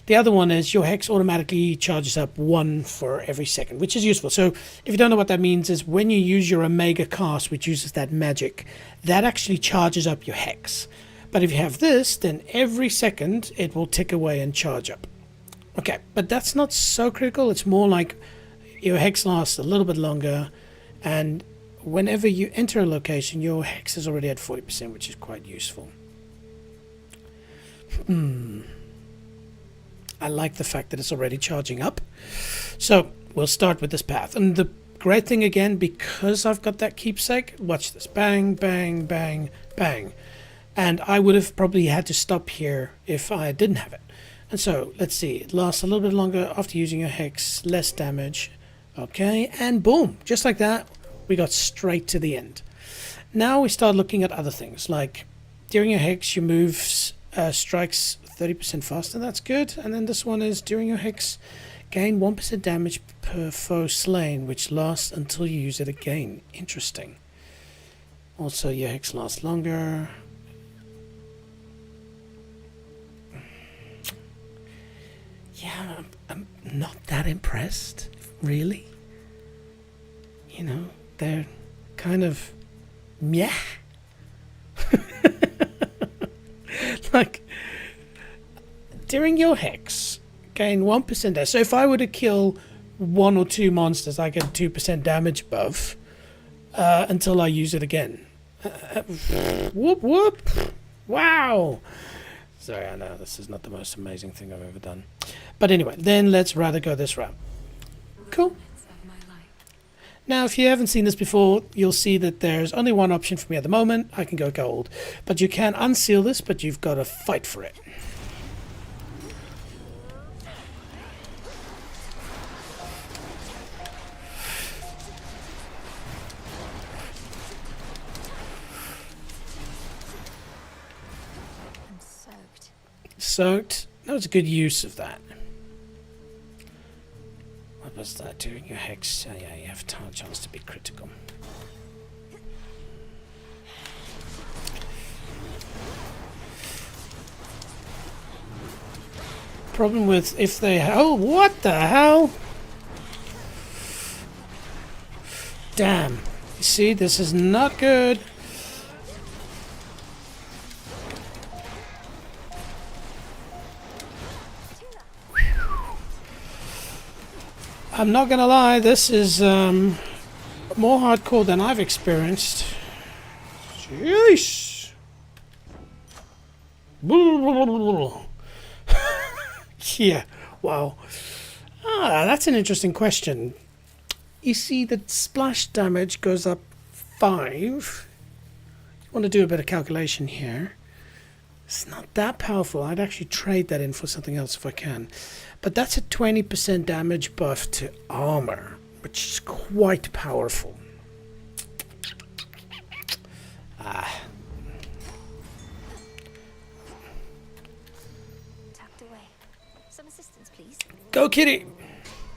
Speaker 1: The other one is your hex automatically charges up 1 for every second, which is useful. So if you don't know what that means, is when you use your Omega cast, which uses that magic, that actually charges up your hex. But if you have this, then every second it will tick away and charge up. Okay, but that's not so critical. It's more like your hex lasts a little bit longer, and whenever you enter a location, your hex is already at 40%, which is quite useful. I like the fact that it's already charging up. So we'll start with this path. And the great thing again, because I've got that keepsake, watch this. Bang, bang, bang, bang. And I would have probably had to stop here if I didn't have it. And so, let's see. It lasts a little bit longer after using a hex. Less damage. Okay, and boom. Just like that, we got straight to the end. Now we start looking at other things. Like, during a hex, your moves strikes 30% faster. That's good. And then this one is, during your hex, gain 1% damage per foe slain, which lasts until you use it again. Interesting. Also, your hex lasts longer. Yeah, I'm not that impressed, really. You know, they're kind of meh. Like, during your hex, gain 1% damage. So if I were to kill 1 or 2 monsters, I get 2% damage buff until I use it again. Whoop, whoop. Wow. Sorry, I know this is not the most amazing thing I've ever done. But anyway, then let's rather go this route. Cool. Now, if you haven't seen this before, you'll see that there's only one option for me at the moment. I can go gold. But you can unseal this, but you've got to fight for it.
Speaker 2: I'm soaked.
Speaker 1: Soaked. That was a good use of that. What was that? During your hex? Oh, yeah, you have a chance to be critical. Problem with if they... Oh, what the hell? Damn. You see, this is not good. I'm not gonna lie, this is more hardcore than I've experienced. Jeez. Yeah, wow. Ah, that's an interesting question. You see, the splash damage goes up 5. I want to do a bit of calculation here. It's not that powerful. I'd actually trade that in for something else if I can. But that's a 20% damage buff to armor, which is quite powerful. Ah.
Speaker 2: Tucked away. Some assistance, please.
Speaker 1: Go, kitty!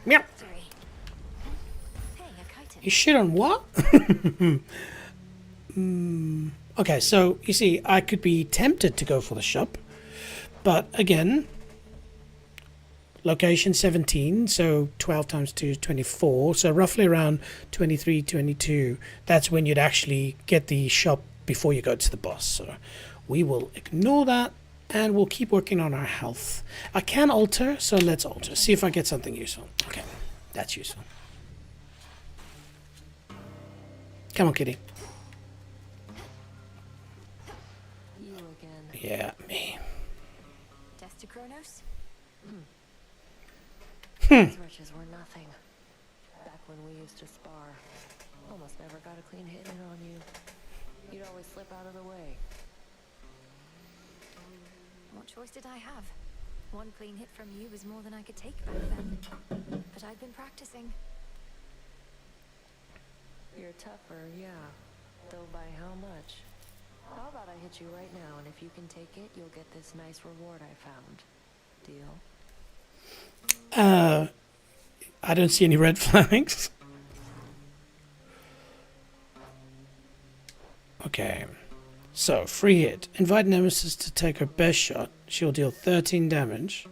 Speaker 1: Meow.
Speaker 2: Sorry. Hey, a chitin.
Speaker 1: You shit on what? Okay, so you see, I could be tempted to go for the shop, but again, location 17, so 12 times 2 is 24, so roughly around 23, 22. That's when you'd actually get the shop before you go to the boss. So we will ignore that and we'll keep working on our health. I can alter, so let's alter. See if I get something useful. Okay, that's useful. Come on, kitty.
Speaker 3: You again.
Speaker 1: Yeah, me.
Speaker 2: Death to Kronos?
Speaker 3: These wretches were nothing. Back when we used to spar, almost never got a clean hit in on you. You'd always slip out of the way.
Speaker 2: What choice did I have? One clean hit from you was more than I could take back then. But I'd been practicing.
Speaker 3: You're tougher, yeah. Though by how much? How about I hit you right now, and if you can take it, you'll get this nice reward I found. Deal?
Speaker 1: I don't see any red flags. Okay. So, free hit. Invite Nemesis to take her best shot. She'll deal 13 damage.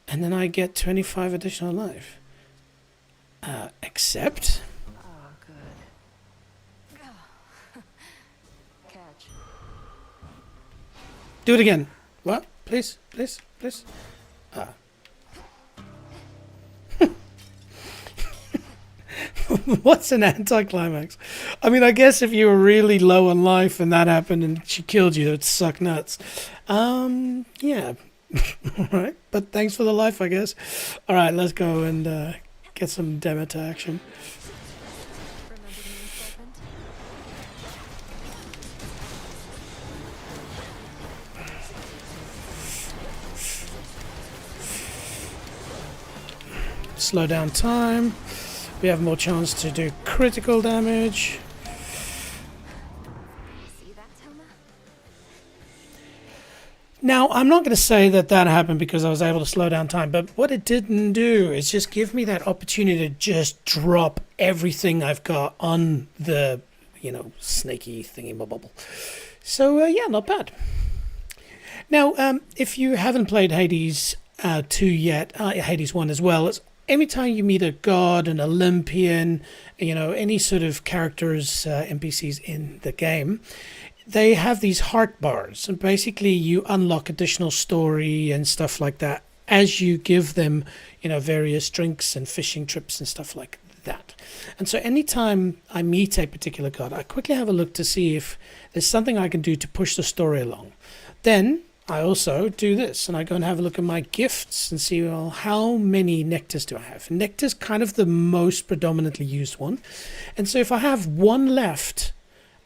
Speaker 1: And then I get 25 additional life. Accept?
Speaker 3: Ah, good. Catch.
Speaker 1: Do it again. What? Please, please, please. What's an anticlimax? I mean, I guess if you were really low on life and that happened and she killed you, it'd suck nuts. Yeah. Alright, but thanks for the life, I guess. Alright, let's go and get some Demeter action.
Speaker 2: Remember the moon serpent?
Speaker 1: Slow down time. We have more chance to do critical damage.
Speaker 2: See that, Thelma?
Speaker 1: Now, I'm not going to say that that happened because I was able to slow down time, but what it didn't do is just give me that opportunity to just drop everything I've got on the, you know, snaky thingy bubble. So, yeah, not bad. Now, if you haven't played Hades 2 yet, Hades 1 as well, it's every time you meet a god, an Olympian, you know, any sort of characters, NPCs in the game, they have these heart bars. And basically you unlock additional story and stuff like that as you give them, you know, various drinks and fishing trips and stuff like that. And so anytime I meet a particular god, I quickly have a look to see if there's something I can do to push the story along. Then I also do this, and I go and have a look at my gifts and see, well, how many nectars do I have? Nectar's kind of the most predominantly used one. And so if I have one left,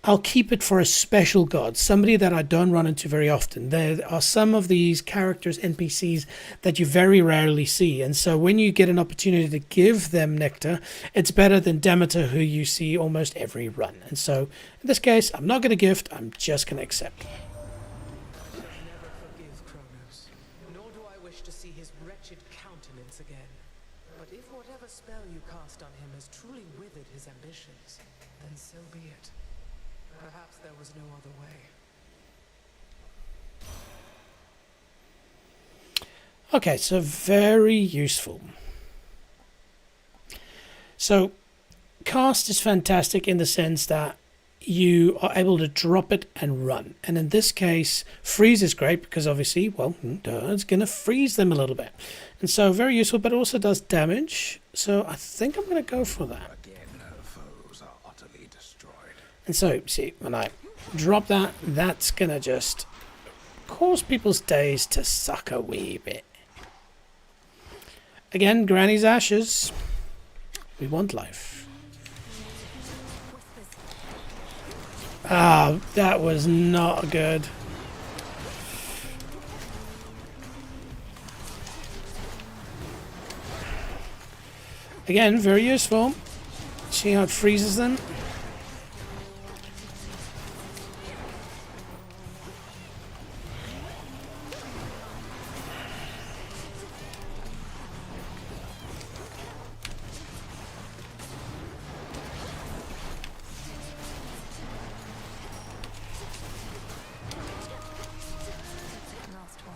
Speaker 1: I'll keep it for a special god, somebody that I don't run into very often. There are some of these characters, NPCs, that you very rarely see. And so when you get an opportunity to give them nectar, it's better than Demeter, who you see almost every run. And so in this case, I'm not going to gift, I'm just going to accept.
Speaker 5: Never forgive Kronos, nor do I wish to see his wretched countenance again. But if whatever spell you cast on him has truly withered his ambitions, then so be it. Perhaps there was no other way.
Speaker 1: Okay, so very useful. So cast is fantastic in the sense that you are able to drop it and run. And in this case, freeze is great because obviously, well, it's going to freeze them a little bit. And so very useful, but also does damage. So I think I'm going to go for that.
Speaker 4: Again, her foes are utterly destroyed.
Speaker 1: And so, see, when I drop that, that's going to just cause people's days to suck a wee bit. Again, Granny's ashes. We want life. Ah, that was not good. Again, very useful. See how it freezes them?
Speaker 2: Last one.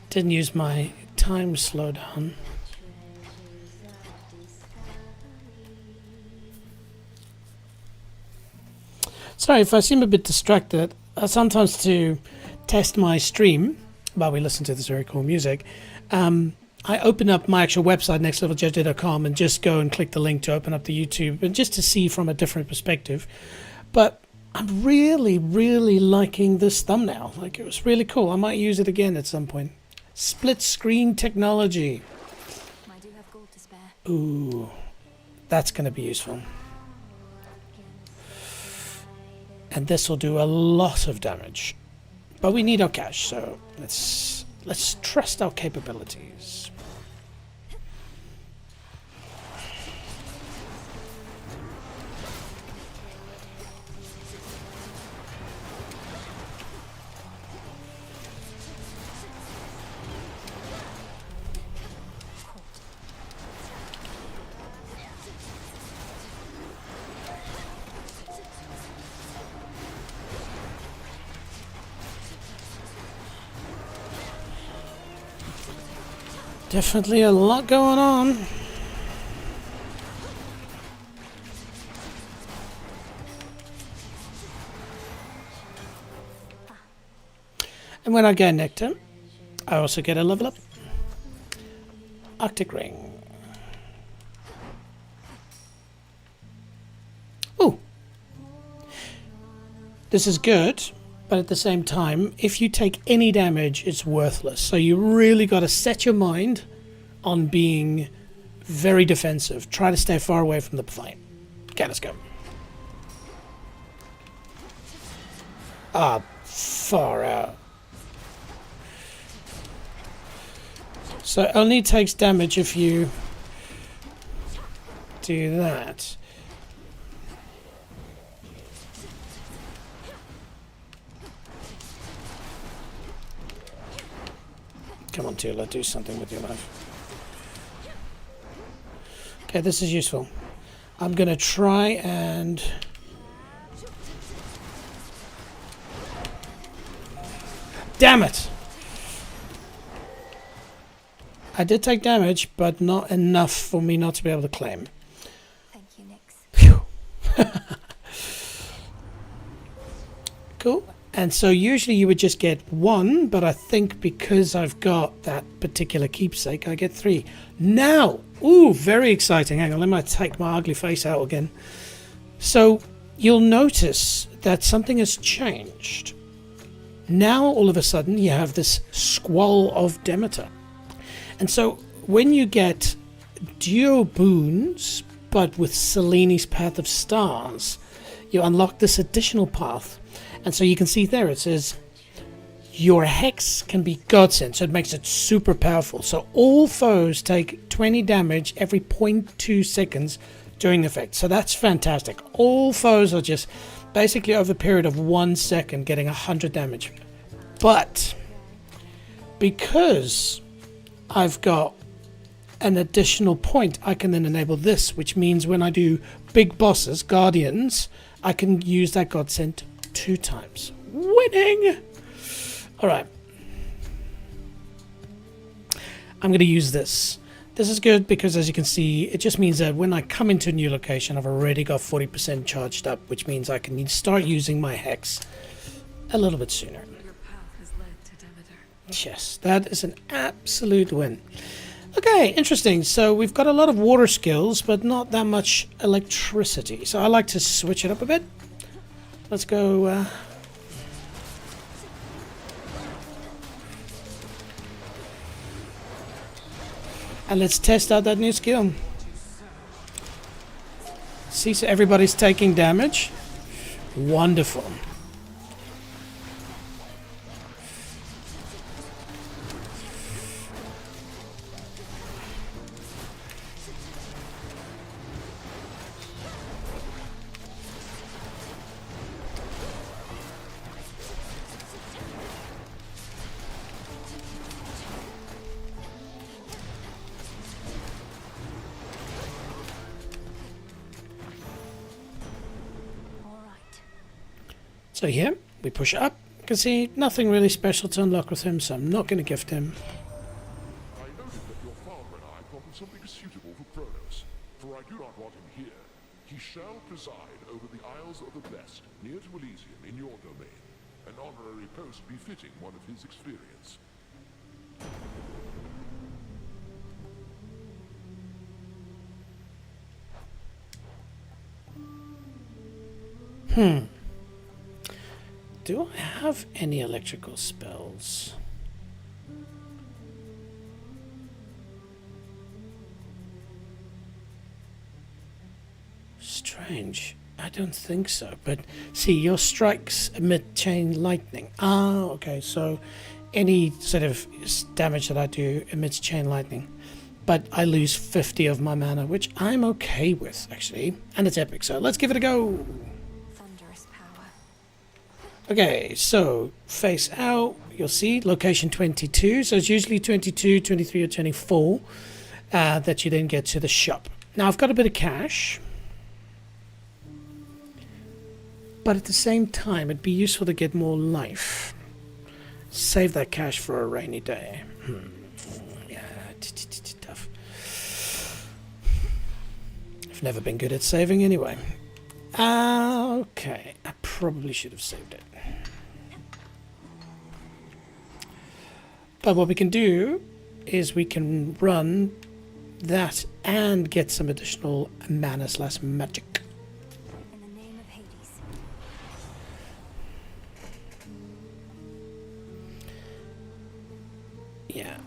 Speaker 1: Didn't use my time slowdown. Sorry if I seem a bit distracted. Sometimes to test my stream while we listen to this very cool music, I open up my actual website, nextleveljj.com, and just go and click the link to open up the YouTube, and just to see from a different perspective. But I'm really, really liking this thumbnail. Like, it was really cool. I might use it again at some point. Split screen technology.
Speaker 2: I do have gold to spare.
Speaker 1: Ooh, that's going to be useful. And this will do a lot of damage. But we need our cash, so let's trust our capabilities. Definitely a lot going on. And when I get nectar, I also get a level up. Arctic ring. Ooh. This is good. But at the same time, if you take any damage, it's worthless. So you really got to set your mind on being very defensive. Try to stay far away from the fight. Okay, let's go. Ah, far out. So it only takes damage if you do that. Come on, Tila, do something with your life. Okay, this is useful. I'm going to try and... Damn it! I did take damage, but not enough for me not to be able to claim.
Speaker 2: Thank you, Nix.
Speaker 1: Phew. Cool. And so usually you would just get one, but I think because I've got that particular keepsake, I get 3. Now, ooh, very exciting. Hang on, let me take my ugly face out again. So you'll notice that something has changed. Now, all of a sudden, you have this Squall of Demeter. And so when you get duo boons, but with Seleni's Path of Stars, you unlock this additional path. And so you can see there it says your hex can be godsend, so it makes it super powerful. So all foes take 20 damage every 0.2 seconds during the effect. So that's fantastic. All foes are just basically over a period of 1 second getting 100 damage. But because I've got an additional point, I can then enable this, which means when I do big bosses, guardians, I can use that godsend 2 times. Winning! Alright. I'm going to use this. This is good because, as you can see, it just means that when I come into a new location, I've already got 40% charged up, which means I can start using my hex a little bit sooner.
Speaker 3: Your path has led to Demeter.
Speaker 1: Yes, that is an absolute win. Okay, interesting. So we've got a lot of water skills, but not that much electricity. So I like to switch it up a bit. Let's go. And let's test out that new skill. See, so everybody's taking damage. Wonderful. So here, we push up. You can see nothing really special to unlock with him, so I'm not going to gift him.
Speaker 4: I noted that your father and I thought of something suitable for Kronos, for I do not want him here. He shall preside over the Isles of the Blessed, near to Elysium, in your domain. An honorary post befitting one of his experience.
Speaker 1: Do I have any electrical spells? Strange. I don't think so. But see, your strikes emit chain lightning. Ah, okay. So any sort of damage that I do emits chain lightning. But I lose 50 of my mana, which I'm okay with, actually. And it's epic, so let's give it a go. Okay, so face out, you'll see location 22. So it's usually 22, 23, or 24 that you then get to the shop. Now I've got a bit of cash, but at the same time, it'd be useful to get more life. Save that cash for a rainy day. Yeah, tough. I've never been good at saving anyway. Okay, I probably should have saved it. But what we can do is we can run that and get some additional mana / magic.
Speaker 2: In the name of Hades.
Speaker 1: Yeah,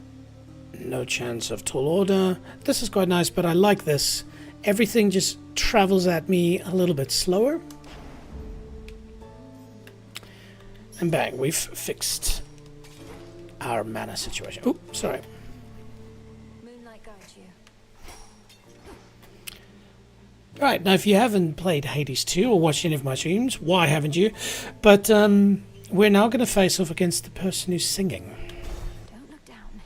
Speaker 1: no chance of tall order. This is quite nice, but I like this. Everything just travels at me a little bit slower. And bang, we've fixed our mana situation. Oh, sorry.
Speaker 2: Moonlight guides you.
Speaker 1: Right, now if you haven't played Hades 2 or watched any of my streams, why haven't you? But we're now going to face off against the person who's singing.
Speaker 2: Don't look down.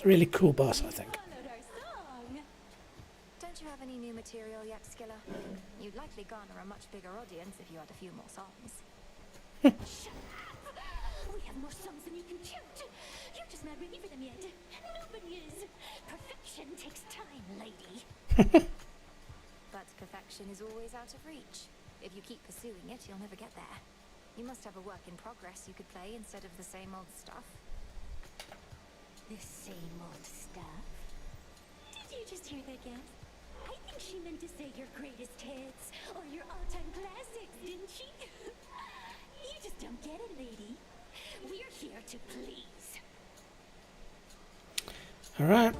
Speaker 1: Really cool boss, I think.
Speaker 2: Don't you have any new material yet, Skiller? You'd likely garner a much bigger audience if you had a few more songs.
Speaker 9: We have more songs than you can count. You're just not ready for them yet. Nobody is. Perfection takes time, lady.
Speaker 2: But perfection is always out of reach. If you keep pursuing it, you'll never get there. You must have a work in progress you could play instead of the same old stuff.
Speaker 9: The same old stuff? Did you just hear that, Gaz? I think she meant to say your greatest hits or your all-time classics, didn't she? You just don't get it, lady. We're here to please.
Speaker 1: All right.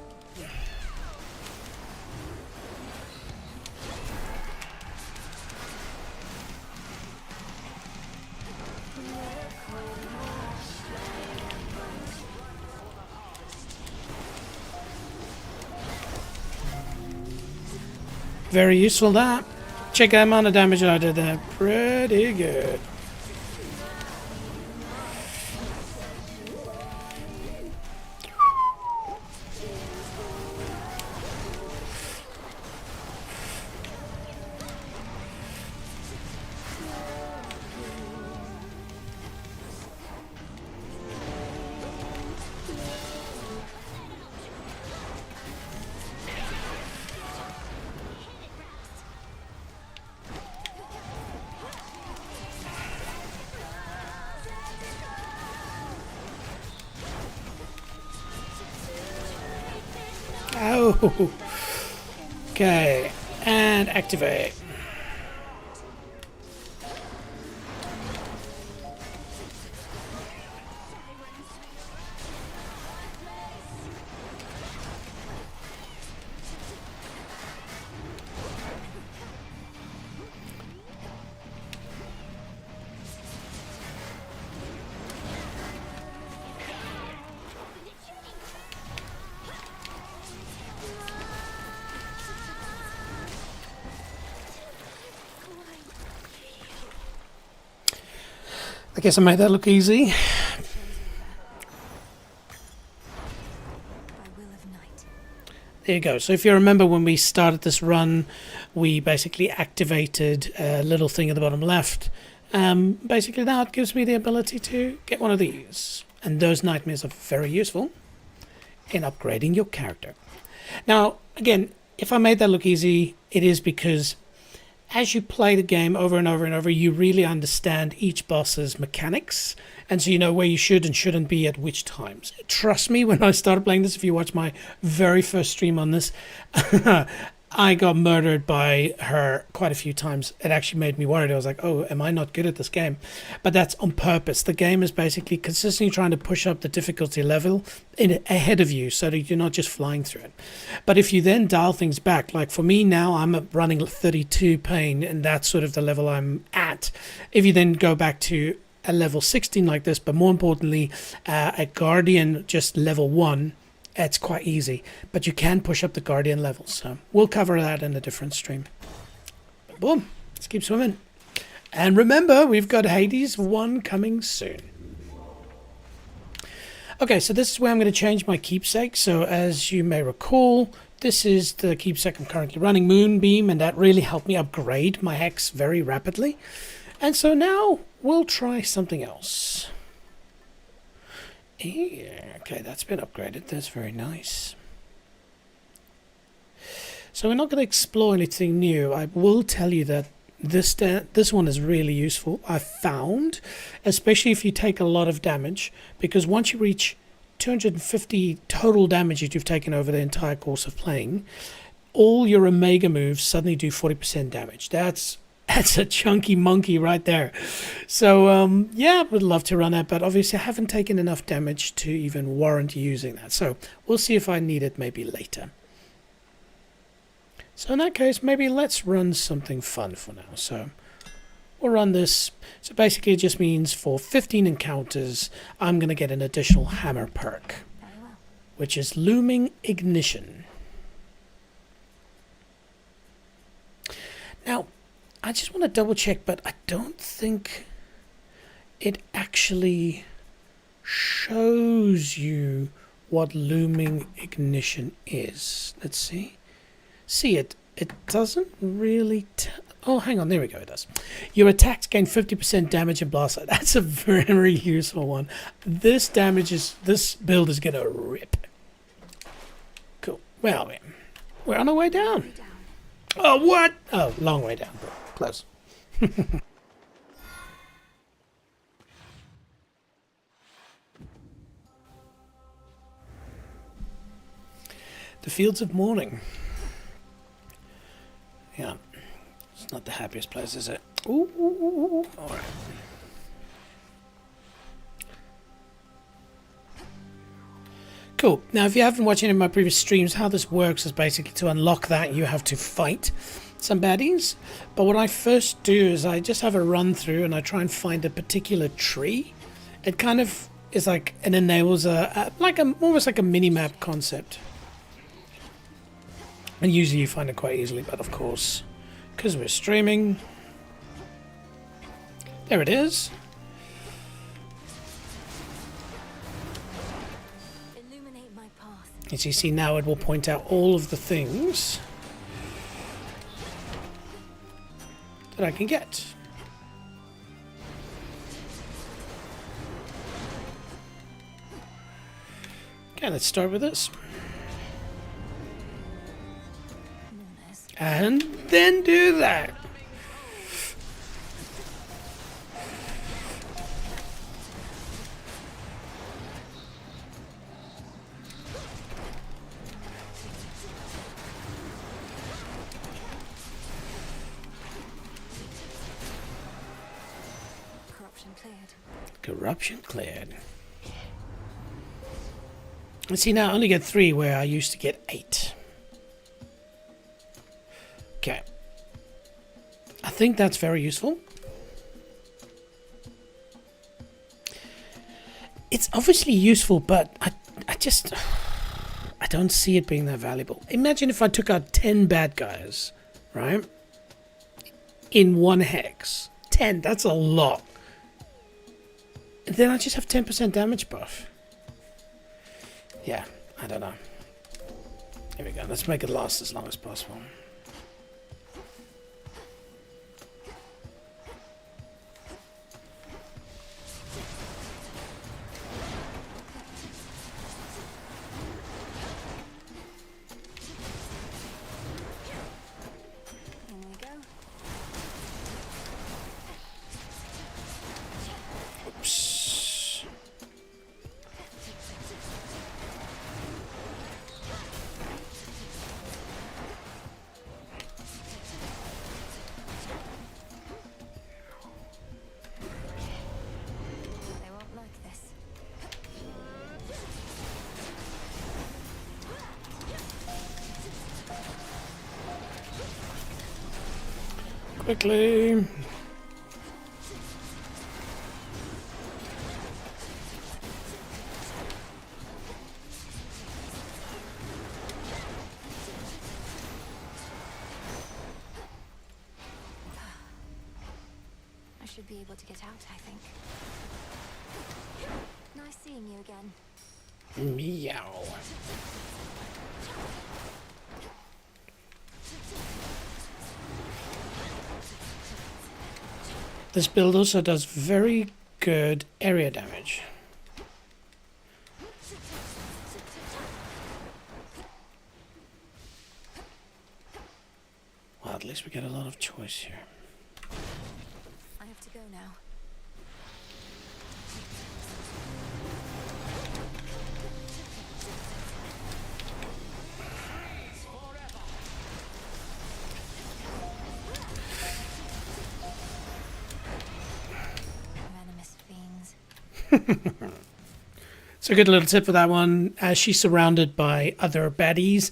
Speaker 1: Very useful that. Check the amount of damage I did there. Pretty good. Oh, okay, and activate. I guess I made that look easy.
Speaker 2: By will of night.
Speaker 1: There you go. So if you remember when we started this run, we basically activated a little thing at the bottom left. Basically now it gives me the ability to get one of these. And those nightmares are very useful in upgrading your character. Now, again, if I made that look easy, it is because as you play the game over and over and over, you really understand each boss's mechanics. And so you know where you should and shouldn't be at which times. Trust me, when I started playing this, if you watch my very first stream on this, I got murdered by her quite a few times. It actually made me worried. I was like, oh, am I not good at this game? But that's on purpose. The game is basically consistently trying to push up the difficulty level ahead of you so that you're not just flying through it. But if you then dial things back, like for me now, I'm running 32 pain, and that's sort of the level I'm at. If you then go back to a level 16 like this, but more importantly, a Guardian just level 1, it's quite easy, but you can push up the Guardian levels. So we'll cover that in a different stream. Boom. Let's keep swimming. And remember, we've got Hades 1 coming soon. Okay, so this is where I'm going to change my keepsake. So as you may recall, this is the keepsake I'm currently running, Moonbeam, and that really helped me upgrade my hex very rapidly. And so now we'll try something else. Yeah, okay, that's been upgraded. That's very nice. So we're not going to explore anything new. I will tell you that this one is really useful. I found, especially if you take a lot of damage, because once you reach 250 total damage that you've taken over the entire course of playing, all your Omega moves suddenly do 40% damage. That's a chunky monkey right there. So, yeah, would love to run that, but obviously I haven't taken enough damage to even warrant using that. So we'll see if I need it maybe later. So in that case, maybe let's run something fun for now. So we'll run this. So basically it just means for 15 encounters, I'm going to get an additional hammer perk, which is Looming Ignition. Now, I just want to double check, but I don't think it actually shows you what Looming Ignition is. Let's see. See, it doesn't really... Oh, hang on. There we go. It does. Your attacks gain 50% damage and blast. That's a very useful one. This build is going to rip. Cool. Well, we're on our way down. Oh, what? Oh, long way down. Close. The Fields of Morning. Yeah, it's not the happiest place, is it? Ooh, all right. Cool. Now, if you haven't watched any of my previous streams, how this works is basically to unlock that, you have to fight some baddies. But what I first do is I just have a run through and I try and find a particular tree. It kind of is like, it enables almost like a mini-map concept. And usually you find it quite easily, but of course, because we're streaming, there it is.
Speaker 2: Illuminate my path.
Speaker 1: As you see now, it will point out all of the things that I can get. Okay, let's start with this. And then do that.
Speaker 2: Corruption cleared.
Speaker 1: Corruption cleared. Let's see now, I only get 3 where I used to get 8. Okay. I think that's very useful. It's obviously useful, but I don't see it being that valuable. Imagine if I took out 10 bad guys, right? In one hex. 10, that's a lot. then I just have 10% damage buff. Yeah, I don't know. Here we go. Let's make it last as long as possible. Oops.
Speaker 2: They won't like this.
Speaker 1: Quickly.
Speaker 2: I should be able to get out, I think. Nice seeing you again.
Speaker 1: Meow. This build also does very good area damage. Well, at least we get a lot of choice here.
Speaker 2: I have to go now. Venomous fiends.
Speaker 1: So a good little tip for that one. As she's surrounded by other baddies,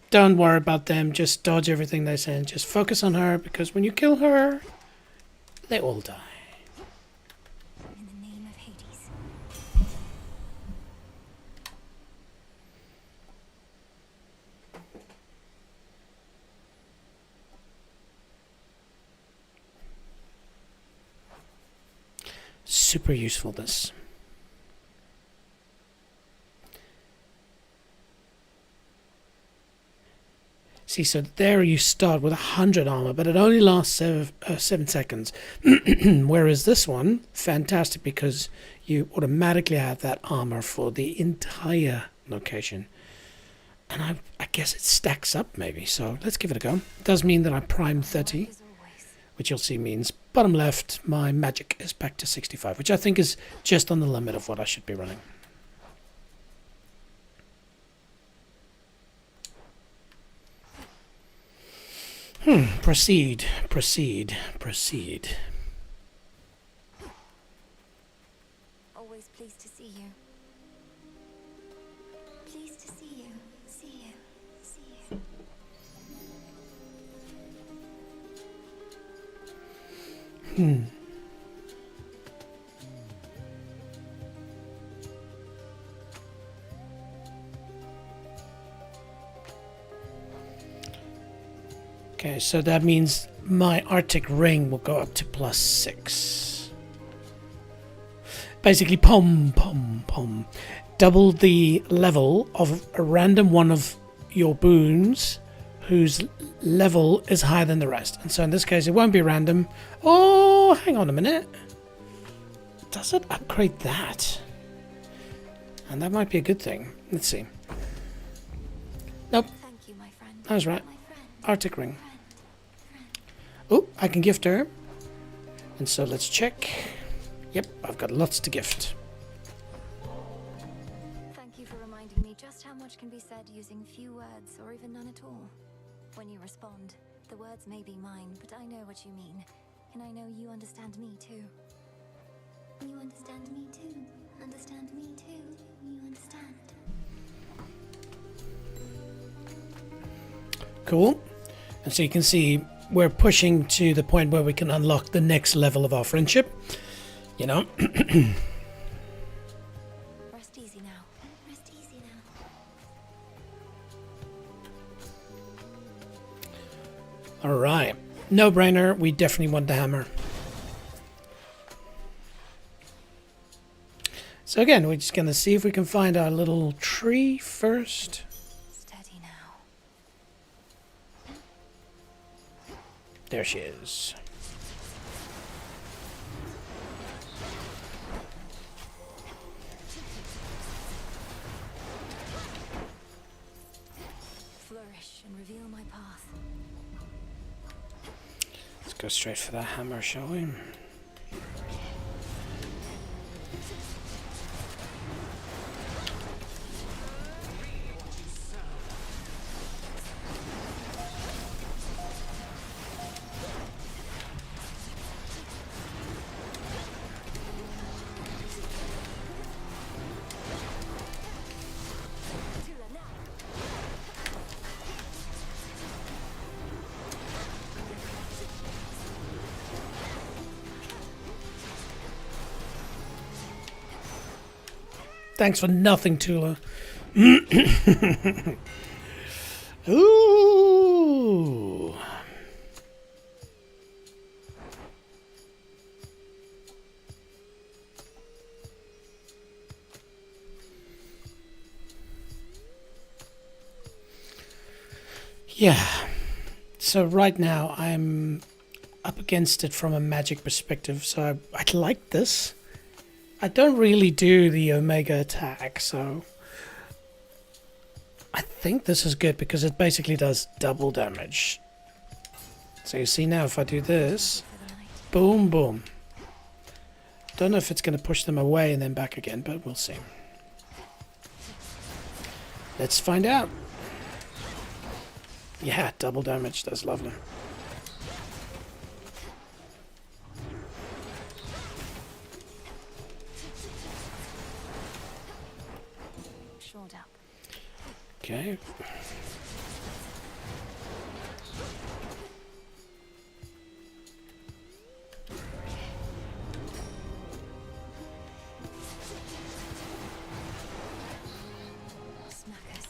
Speaker 1: don't worry about them. Just dodge everything they send. Just focus on her, because when you kill her, they all die.
Speaker 2: In the name of Hades.
Speaker 1: Super useful, this. See, so there you start with 100 armor, but it only lasts 7 seconds. Whereas this one, fantastic, because you automatically have that armor for the entire location. And I guess it stacks up maybe, so let's give it a go. It does mean that I prime 30,
Speaker 2: As always.
Speaker 1: which you'll see means bottom left, my magic is back to 65, which I think is just on the limit of what I should be running. Proceed, proceed, proceed.
Speaker 2: Always pleased to see you. Pleased to see you. See you. See you.
Speaker 1: Okay, so that means my Arctic ring will go up to +6. Basically, pom, pom, pom. Double the level of a random one of your boons whose level is higher than the rest. And so in this case, it won't be random. Oh, hang on a minute. Does it upgrade that? And that might be a good thing. Let's see. Nope,
Speaker 2: Thank you, my friend.
Speaker 1: I was right.
Speaker 2: My friend.
Speaker 1: Arctic ring.
Speaker 2: Friend.
Speaker 1: Oh, I can gift her. And so let's check. Yep, I've got lots to gift.
Speaker 2: Thank you for reminding me just how much can be said using few words or even none at all. When you respond, the words may be mine, but I know what you mean. And I know you understand me too. You understand me too. Understand me too. You understand.
Speaker 1: Cool. And so you can see we're pushing to the point where we can unlock the next level of our friendship. You know?
Speaker 2: Rest easy now. Rest easy now.
Speaker 1: Alright. No brainer. We definitely want the hammer. So again, we're just going to see if we can find our little tree first.
Speaker 2: Steady now.
Speaker 1: There she is.
Speaker 2: Flourish and reveal my path.
Speaker 1: Let's go straight for that hammer, shall we? Thanks for nothing, Tula. Ooh. Yeah. So right now I'm up against it from a magic perspective. So I like this. I don't really do the Omega attack, so I think this is good because it basically does double damage. So you see now if I do this, boom, boom. Don't know if it's going to push them away and then back again, but we'll see. Let's find out. Yeah, double damage. That's lovely.
Speaker 2: Shored up.
Speaker 1: Okay.
Speaker 2: Smackers.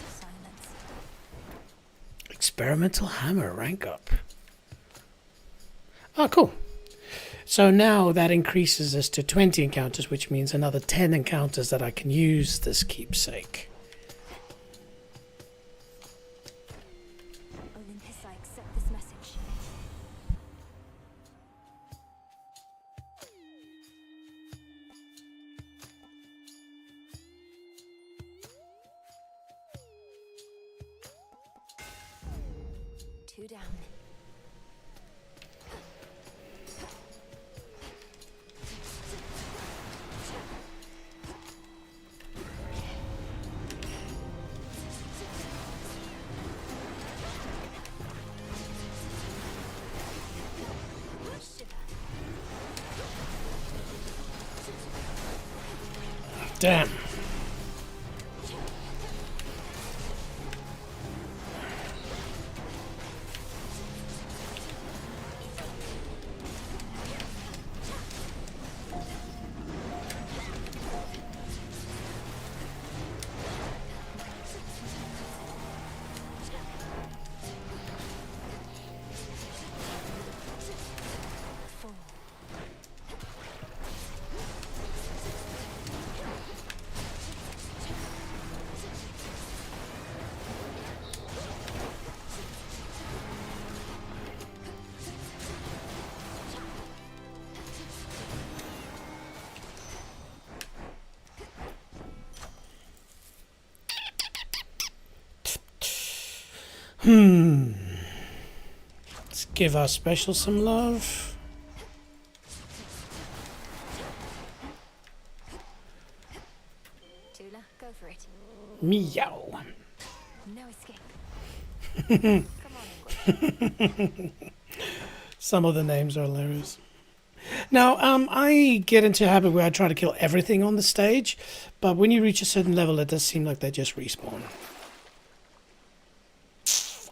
Speaker 2: Silence.
Speaker 1: Experimental hammer, rank up. Oh, cool. So now that increases us to 20 encounters, which means another 10 encounters that I can use this keepsake.
Speaker 2: Olympus, I accept this message. Two down.
Speaker 1: Damn. Let's give our special some love.
Speaker 2: Tula, go for it.
Speaker 1: Meow.
Speaker 2: No escape. Come on, English.
Speaker 1: Some of the names are hilarious. Now, I get into a habit where I try to kill everything on the stage, but when you reach a certain level, it does seem like they just respawn.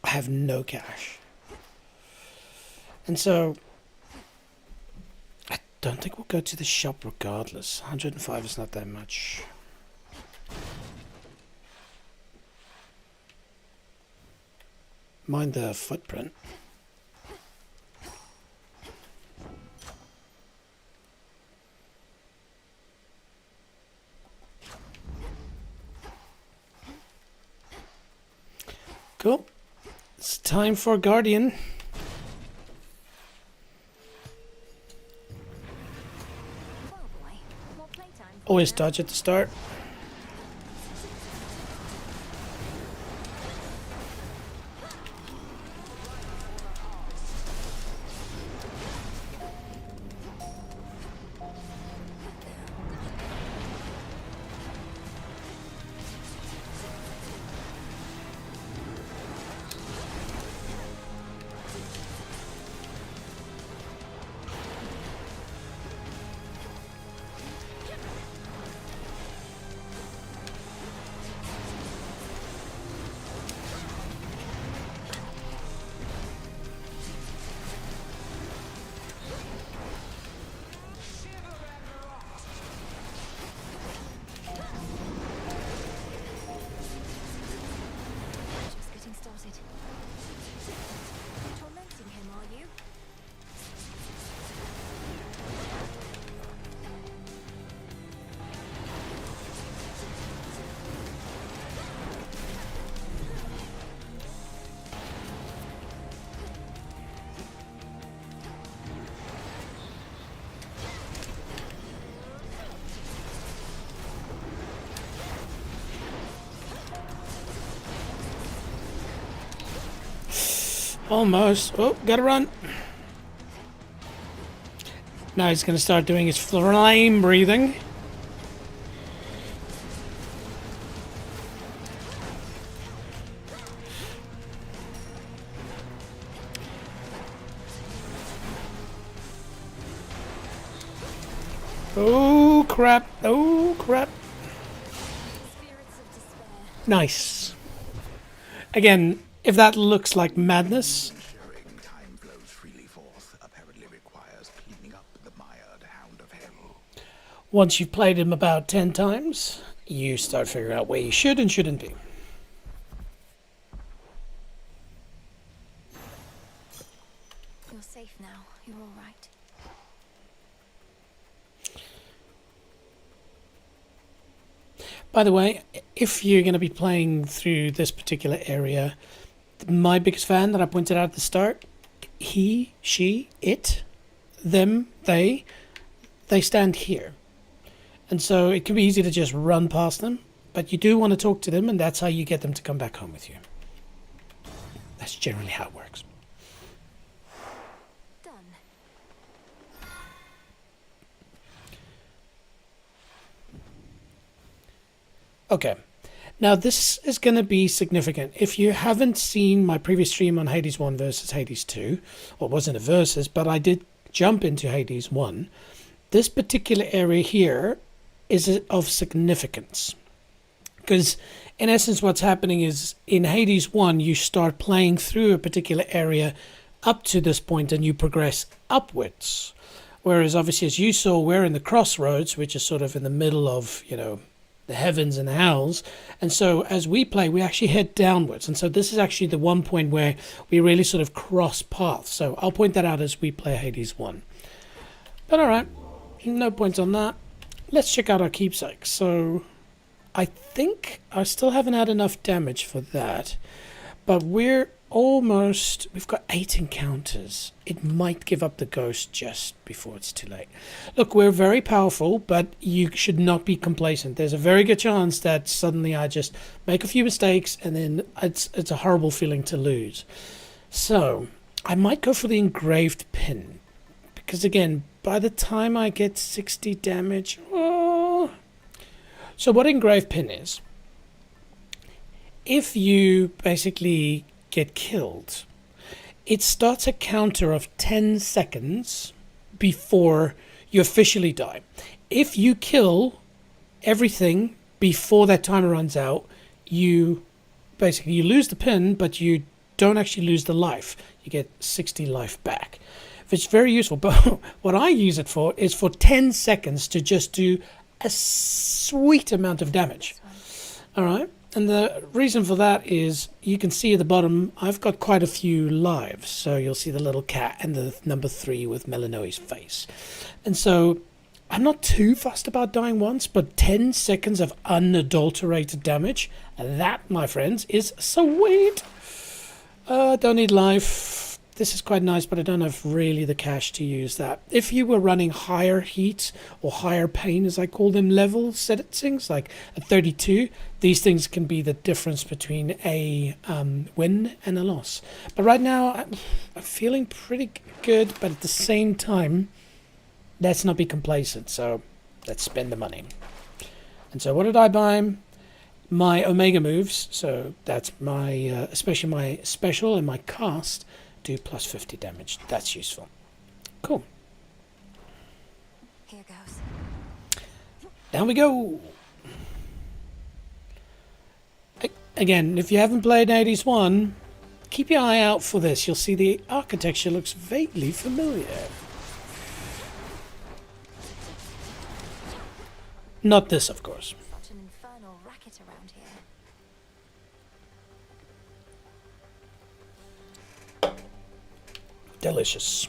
Speaker 1: I have no cash. And so, I don't think we'll go to the shop regardless. 105 is not that much. Mind the footprint. Cool. It's time for Guardian.
Speaker 2: Well, boy, more playtime.
Speaker 1: Always dodge at the start.
Speaker 2: Just getting started. Tormenting him, are you?
Speaker 1: Almost. Oh, gotta run. Now he's gonna start doing his flame breathing. Oh crap. Oh crap.
Speaker 2: Spirits of despair.
Speaker 1: Nice. Again, if that looks like madness,
Speaker 4: Ensuring time flows freely forth apparently requires cleaning up the mired hound of hell.
Speaker 1: once you've played him about 10 times, you start figuring out where you should and shouldn't be.
Speaker 2: You're safe now. You're all right.
Speaker 1: By the way, if you're going to be playing through this particular area, my biggest fan that I pointed out at the start, he, she, it, them, they stand here. And so it can be easy to just run past them, but you do want to talk to them, and that's how you get them to come back home with you. That's generally how it works.
Speaker 2: Done.
Speaker 1: Okay, now this is going to be significant. If you haven't seen my previous stream on Hades 1 versus Hades 2, well, it wasn't a versus, but I did jump into Hades 1. This particular area here is of significance. Because in essence what's happening is in Hades 1 you start playing through a particular area up to this point and you progress upwards. Whereas obviously as you saw we're in the crossroads, which is sort of in the middle of, you know, the heavens and the hells, and so as we play we actually head downwards, and so this is actually the one point where we really sort of cross paths. So I'll point that out as we play Hades 1. But alright, no points on that. Let's check out our keepsakes. So I think I still haven't had enough damage for that, but we've got 8 encounters. It might give up the ghost just before it's too late. Look, we're very powerful, but you should not be complacent. There's a very good chance that suddenly I just make a few mistakes and then it's a horrible feeling to lose. So I might go for the engraved pin, because again, by the time I get 60 damage, so what engraved pin is, if you basically get killed, it starts a counter of 10 seconds before you officially die. If you kill everything before that timer runs out, you lose the pin, but you don't actually lose the life. You get 60 life back. It's very useful, but what I use it for is for 10 seconds to just do a sweet amount of damage. All right, and the reason for that is you can see at the bottom I've got quite a few lives, so you'll see the little cat and the number 3 with Melanoe's face. And so I'm not too fussed about dying once, but 10 seconds of unadulterated damage, that, my friends, is sweet. Don't need life. This is quite nice, but I don't have really the cash to use that. If you were running higher heat or higher pain, as I call them, level settings, like a 32, these things can be the difference between a win and a loss. But right now, I'm feeling pretty good, but at the same time, let's not be complacent. So let's spend the money. And so what did I buy? My Omega moves. So that's my, especially my special and my cast, do plus 50 damage. That's useful. Cool.
Speaker 2: Here goes.
Speaker 1: Down we go. Again, if you haven't played 81, keep your eye out for this. You'll see the architecture looks vaguely familiar. Not this, of course.
Speaker 2: Such an infernal racket around here.
Speaker 1: Delicious.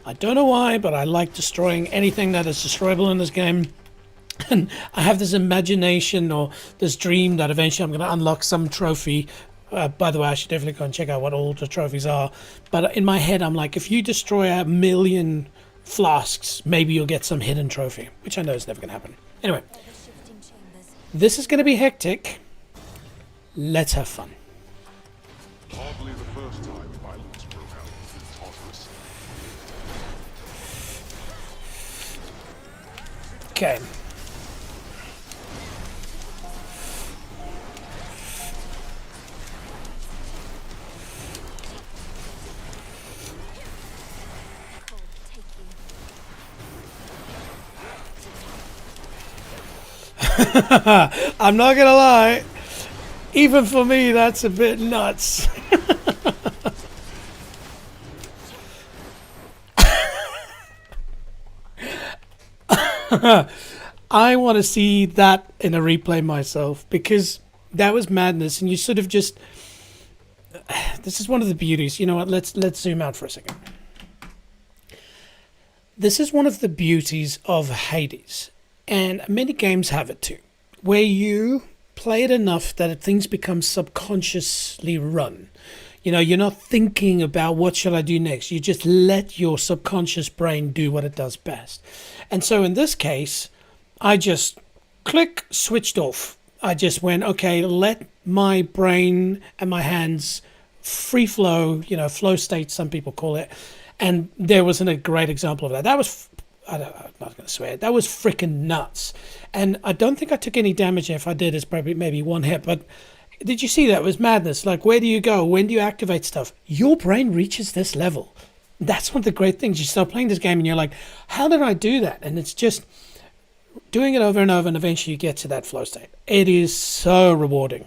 Speaker 1: I don't know why, but I like destroying anything that is destroyable in this game. And I have this imagination or this dream that eventually I'm going to unlock some trophy. By the way, I should definitely go and check out what all the trophies are. But in my head, I'm like, if you destroy 1,000,000 flasks, maybe you'll get some hidden trophy, which I know is never going to happen. Anyway, this is going to be hectic. Let's have fun.
Speaker 4: Hardly the first time violence broke out in Tartarus.
Speaker 1: Okay. I'm not gonna lie, even for me that's a bit nuts. I want to see that in a replay myself, because that was madness. And you sort of just, this is one of the beauties. You know what, let's zoom out for a second. This is one of the beauties of Hades, and many games have it too, where you play it enough that things become subconsciously run. You know, you're not thinking about what should I do next. You just let your subconscious brain do what it does best. And so in this case, I just click, switched off. I just went, okay, let my brain and my hands free flow, you know, flow state, some people call it. And there wasn't a great example of that. That was, I'm not going to swear, that was freaking nuts. And I don't think I took any damage. If I did, it's probably maybe one hit. But did you see that? It was madness. Like, where do you go? When do you activate stuff? Your brain reaches this level. That's one of the great things. You start playing this game and you're like, how did I do that? And it's just doing it over and over, and eventually you get to that flow state. It is so rewarding.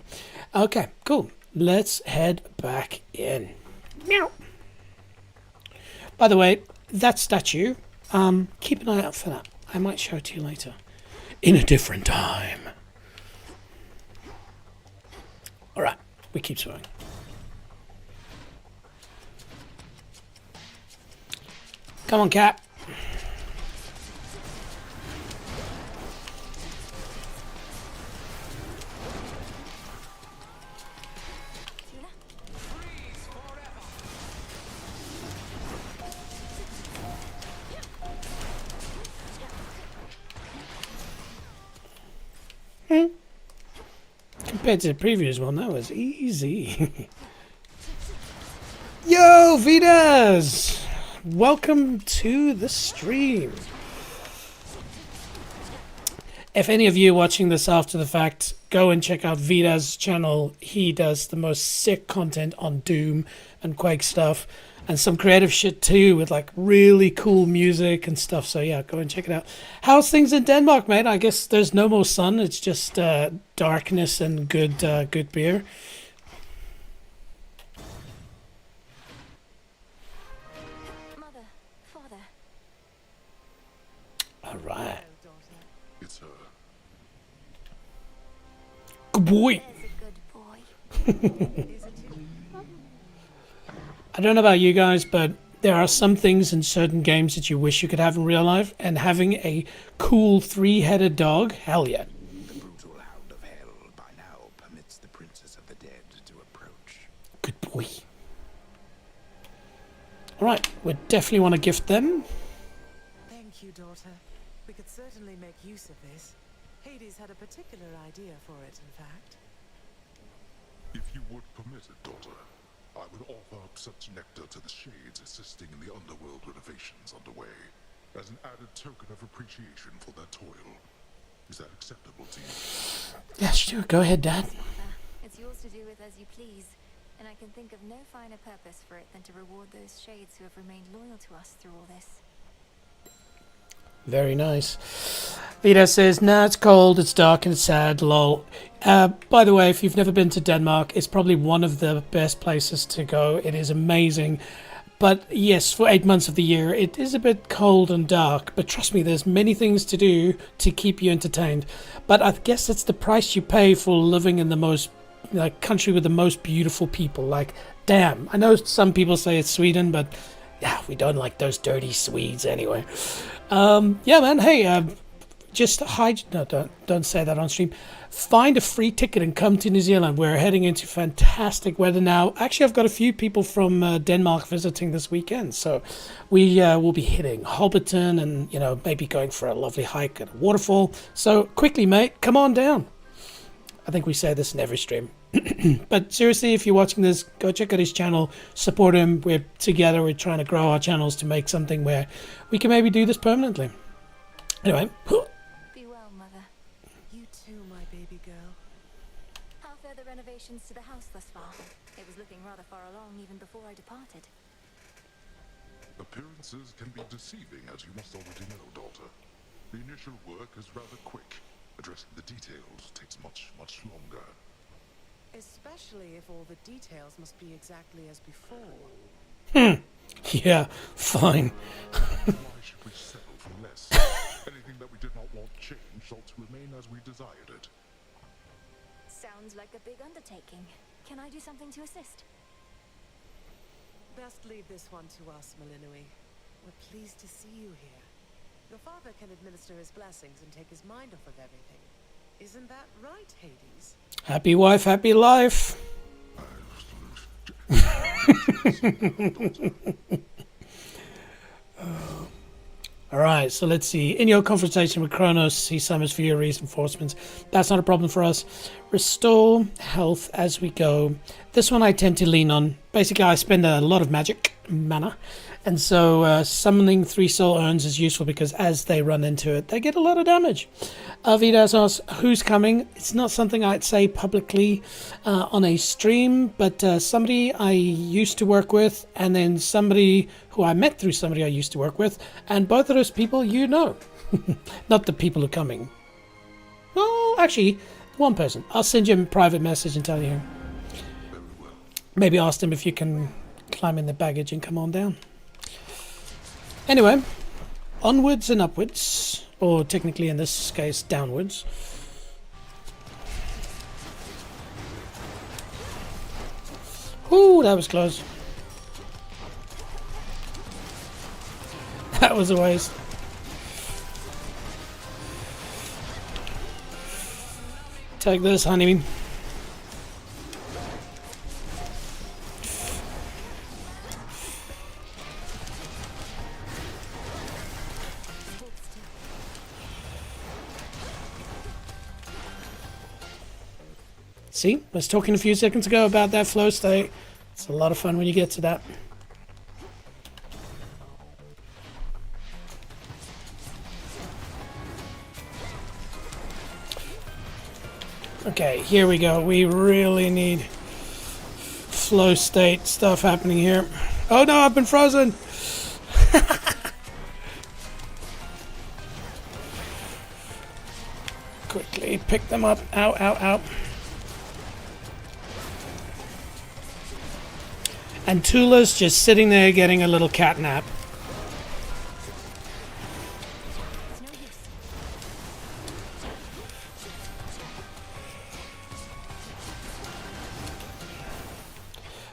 Speaker 1: Okay, cool. Let's head back in. Meow. By the way, that statue, keep an eye out for that. I might show it to you later. In a different time. Alright, we keep swimming. Come on, cat. Compared to the previous one, that was easy. Yo, Vidas! Welcome to the stream. If any of you watching this after the fact, go and check out Vida's channel. He does the most sick content on Doom and Quake stuff, and some creative shit too, with like really cool music and stuff. So yeah, go and check it out. How's things in Denmark, mate? I guess there's no more sun. It's just darkness and good beer.
Speaker 2: Mother, father.
Speaker 1: All right.
Speaker 4: It's her.
Speaker 1: Good boy.
Speaker 2: There's a good boy.
Speaker 1: I don't know about you guys, but there are some things in certain games that you wish you could have in real life, and having a cool three-headed dog, hell yeah.
Speaker 8: The brutal hound of hell by now permits the princess of the dead to approach.
Speaker 1: Good boy. Alright, we definitely want to gift them.
Speaker 10: Thank you, daughter. We could certainly make use of this. Hades had a particular idea for it, in fact.
Speaker 4: If you would permit it, daughter, I would offer up such nectar to the shades assisting in the underworld renovations underway, as an added token of appreciation for their toil. Is that acceptable to you?
Speaker 1: Yeah, sure. Go ahead, Dad.
Speaker 2: It's yours to do with as you please, and I can think of no finer purpose for it than to reward those shades who have remained loyal to us through all this.
Speaker 1: Very nice. Vida says, nah, it's cold, it's dark, and it's sad, lol. By the way, if you've never been to Denmark, it's probably one of the best places to go. It is amazing. But yes, for 8 months of the year, it is a bit cold and dark. But trust me, there's many things to do to keep you entertained. But I guess it's the price you pay for living in the most, like, country with the most beautiful people. Like, damn. I know some people say it's Sweden, but yeah, we don't like those dirty Swedes anyway. Yeah, man. Hey, just hide. No, don't say that on stream. Find a free ticket and come to New Zealand. We're heading into fantastic weather now. Actually, I've got a few people from Denmark visiting this weekend, so we will be hitting Hobbiton and maybe going for a lovely hike at a waterfall. So quickly, mate, come on down. I think we say this in every stream. But seriously, if you're watching this, go check out his channel, support him. We're together, we're trying to grow our channels to make something where we can maybe do this permanently. Anyway.
Speaker 2: Be well, Mother.
Speaker 10: You too, my baby girl.
Speaker 2: How fare the renovations to the house thus far? It was looking rather far along even before I departed.
Speaker 4: Appearances can be deceiving, as you must already know, daughter. The initial work is rather quick. Addressing the details takes much, much longer.
Speaker 10: Especially if all the details must be exactly as before.
Speaker 1: Yeah, fine.
Speaker 4: Why should we settle for less? Anything that we did not want changed ought to remain as we desired it.
Speaker 2: Sounds like a big undertaking. Can I do something to assist?
Speaker 10: Best leave this one to us, Malinui. We're pleased to see you here. Your father can administer his blessings and take his mind off of everything. Isn't that right, Hades?
Speaker 1: Happy wife, happy life. Alright, so let's see. In your confrontation with Kronos, he summons Fury's reinforcements. That's not a problem for us. Restore health as we go. This one I tend to lean on. Basically, I spend a lot of magic mana. And so summoning 3 soul urns is useful because as they run into it, they get a lot of damage. Vidas asks, who's coming? It's not something I'd say publicly on a stream, but somebody I used to work with, and then somebody who I met through somebody I used to work with, and both of those people you know. Not the people who are coming. Oh, actually, one person. I'll send you a private message and tell you. Maybe ask them if you can climb in the baggage and come on down. Anyway, onwards and upwards, or technically in this case, downwards. Ooh, that was close. That was a waste. Take this, honey. See, I was talking a few seconds ago about that flow state. It's a lot of fun when you get to that. Okay, here we go. We really need flow state stuff happening here. Oh no, I've been frozen! Quickly pick them up. Ow, ow, ow. And Tula's just sitting there getting a little cat nap.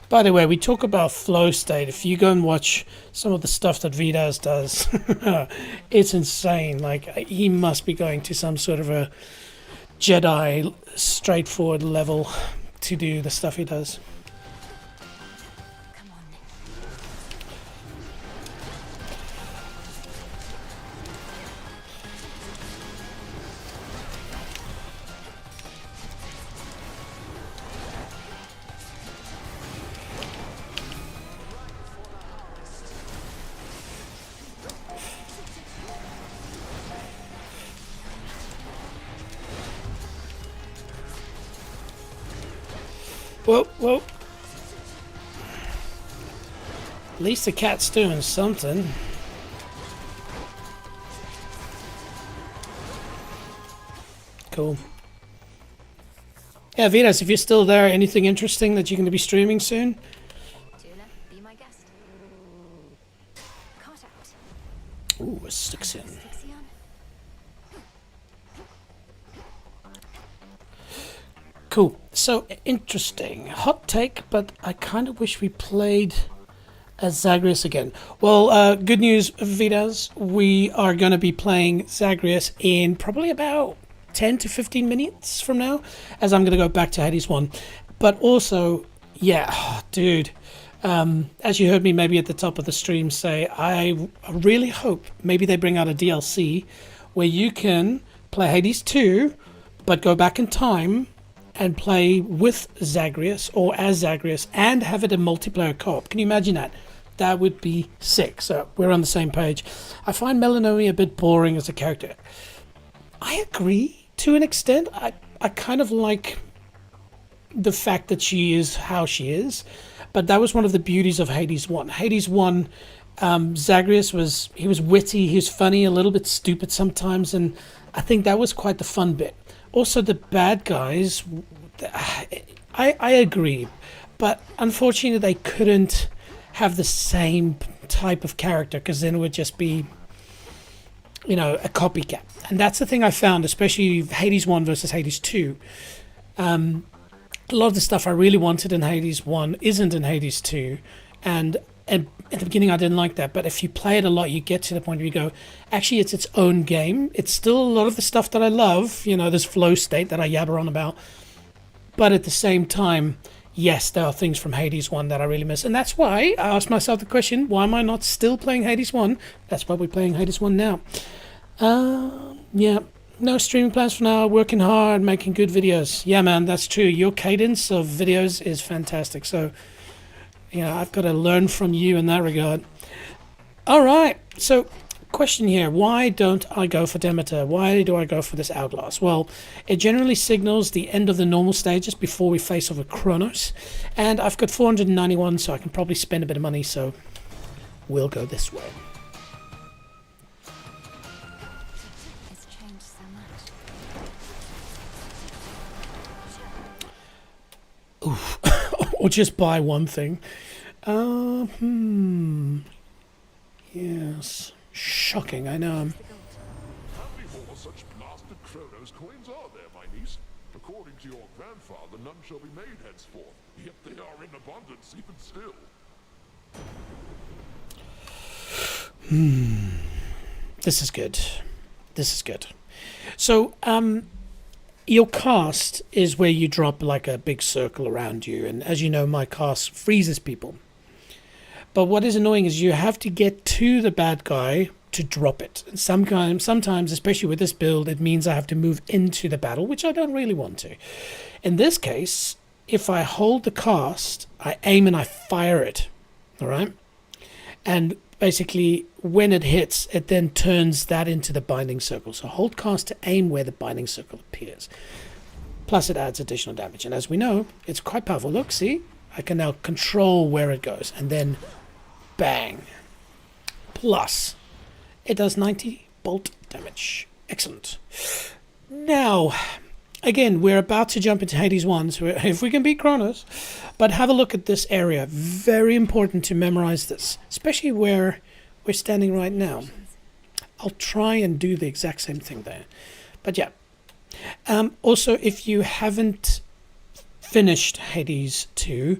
Speaker 1: By the way, we talk about flow state. If you go and watch some of the stuff that Vidas does, it's insane. Like, he must be going to some sort of a Jedi straightforward level to do the stuff he does.
Speaker 2: Come on.
Speaker 1: Whoa, whoa. At least the cat's doing something. Cool. Yeah, Vidas, if you're still there, anything interesting that you're going to be streaming soon?
Speaker 2: Tula, be my guest. Caught out.
Speaker 1: Ooh, a Styxian.
Speaker 2: Styxian?
Speaker 1: Cool. So, interesting. Hot take, but I kind of wish we played as Zagreus again. Well, good news, Vidas. We are going to be playing Zagreus in probably about 10 to 15 minutes from now, as I'm going to go back to Hades 1. But also, yeah, dude, as you heard me maybe at the top of the stream say, I really hope maybe they bring out a DLC where you can play Hades 2, but go back in time and play with Zagreus or as Zagreus and have it a multiplayer co-op. Can you imagine that? That would be sick. So we're on the same page. I find Melanomi a bit boring as a character. I agree to an extent. I kind of like the fact that she is how she is, but that was one of the beauties of Hades 1. Hades 1, Zagreus was witty, he was funny, a little bit stupid sometimes, and I think that was quite the fun bit. Also, the bad guys, I agree, but unfortunately they couldn't have the same type of character, because then it would just be, you know, a copycat. And that's the thing I found, especially Hades 1 versus Hades 2. A lot of the stuff I really wanted in Hades 1 isn't in Hades 2, and at the beginning I didn't like that, but if you play it a lot, you get to the point where you go, actually it's its own game. It's still a lot of the stuff that I love, you know, this flow state that I yabber on about, but at the same time, yes, there are things from Hades 1 that I really miss, and that's why I asked myself the question, why am I not still playing Hades 1? That's why we're playing Hades 1 now. Yeah, no streaming plans for now, working hard, making good videos. Yeah, man, that's true. Your cadence of videos is fantastic, so you know, I've got to learn from you in that regard. All right, so question here. Why don't I go for Demeter? Why do I go for this Outlast? Well, it generally signals the end of the normal stages before we face off with Kronos. And I've got 491, so I can probably spend a bit of money, so we'll go this way.
Speaker 2: It's changed so much.
Speaker 1: Oof. Or just buy one thing. Yes. Shocking, I know.
Speaker 4: How many more such blasted Kronos coins are there, my niece? According to your grandfather, none shall be made henceforth, yet they are in abundance even still.
Speaker 1: This is good. This is good. So, your cast is where you drop like a big circle around you, and as you know, my cast freezes people. But what is annoying is you have to get to the bad guy to drop it. And sometimes, especially with this build, it means I have to move into the battle, which I don't really want to. In this case, if I hold the cast, I aim and I fire it. All right? And basically, when it hits, it then turns that into the binding circle. So hold cast to aim where the binding circle appears. Plus it adds additional damage. And as we know, it's quite powerful. Look, see? I can now control where it goes. And then bang. Plus it does 90 bolt damage. Excellent. Now, again, we're about to jump into Hades 1, so if we can beat Kronos. But have a look at this area. Very important to memorize this, especially where we're standing right now. I'll try and do the exact same thing there. But yeah. Also, if you haven't finished Hades 2,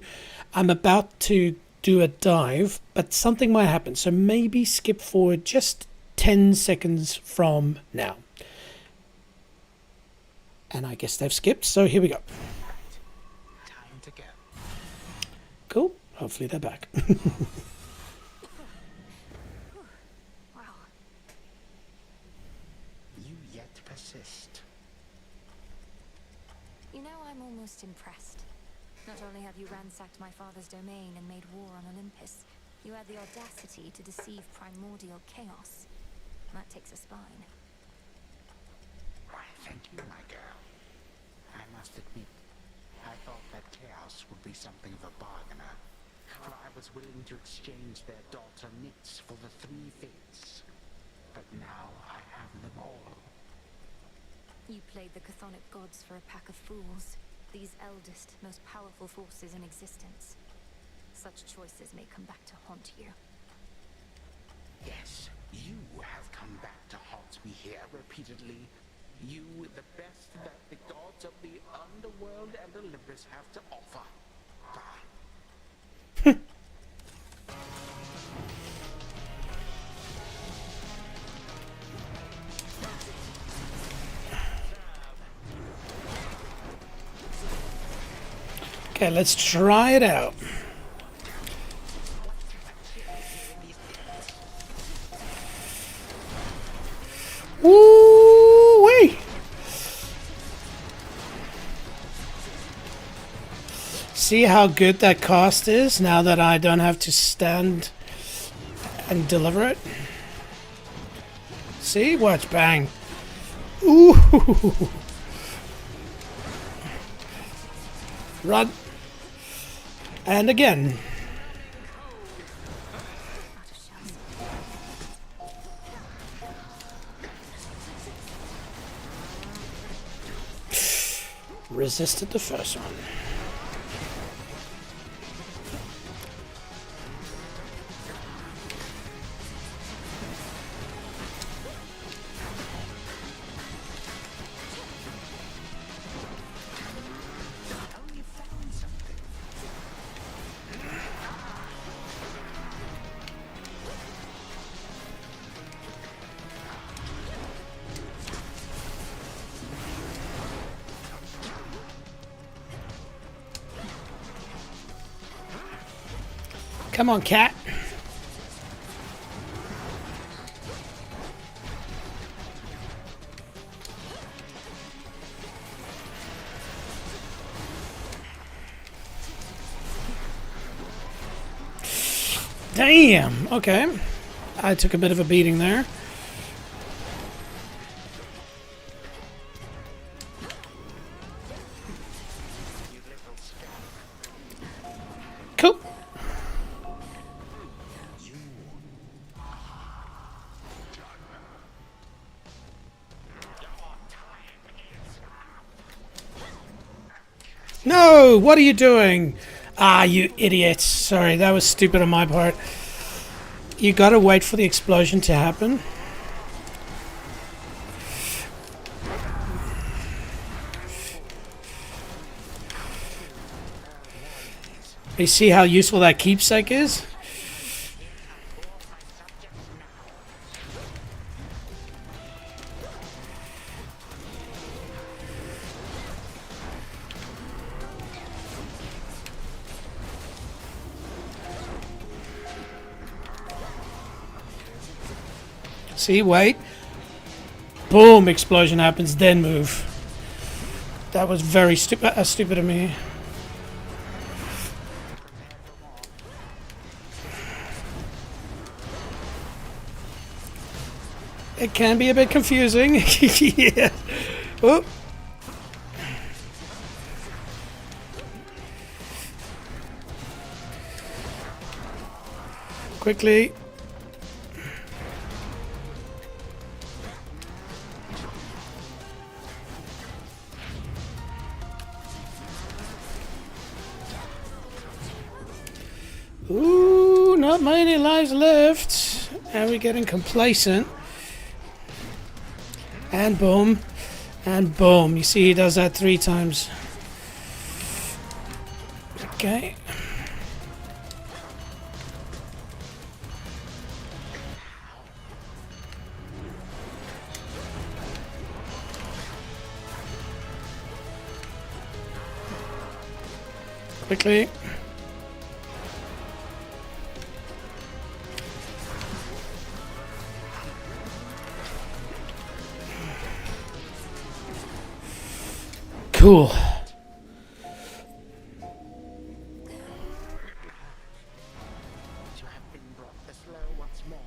Speaker 1: I'm about to do a dive, but something might happen. So maybe skip forward just 10 seconds from now. And I guess they've skipped, so here we go.
Speaker 8: Time to go.
Speaker 1: Cool. Hopefully they're back.
Speaker 2: Wow.
Speaker 8: You yet persist.
Speaker 2: You know, I'm almost impressed. Not only have you ransacked my father's domain and made war on Olympus, you had the audacity to deceive primordial chaos. That takes a spine.
Speaker 8: Why, thank you, my girl. I must admit, I thought that chaos would be something of a bargainer, for I was willing to exchange their daughter Nyx for the 3 fates. But now I have them all.
Speaker 2: You played the chthonic gods for a pack of fools, these eldest, most powerful forces in existence. Such choices may come back to haunt you.
Speaker 8: Yes, you have come back to haunt me here repeatedly. You, the best that the gods of the underworld and Olympus have to offer.
Speaker 1: Okay, let's try it out. Woo-wee! See how good that cost is now that I don't have to stand and deliver it? See? Watch, bang. Ooh! Run. And again. Resisted the first one. Come on, cat. Damn. Okay. I took a bit of a beating there. Cool. No, what are you doing? Ah, you idiot. Sorry, that was stupid on my part. You gotta wait for the explosion to happen. You see how useful that keepsake is? See, wait. Boom, explosion happens, then move. That was very stupid of me. It can be a bit confusing. Yeah. Oh. Quickly. Ooh, not many lives left. And we're getting complacent. And boom. And boom. You see he does that 3 times. Okay. Quickly. Cool.
Speaker 8: To have been brought this low once more.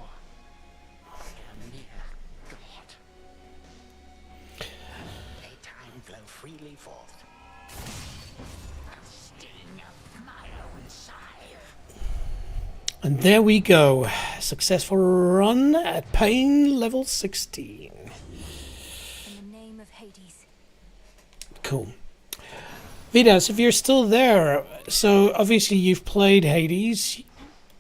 Speaker 8: I am near God. May time flow freely forth. A sting of my own scythe.
Speaker 1: And there we go. Successful run at pain level 16.
Speaker 2: In the name of Hades.
Speaker 1: Cool. Vidas, if you're still there, so obviously you've played Hades.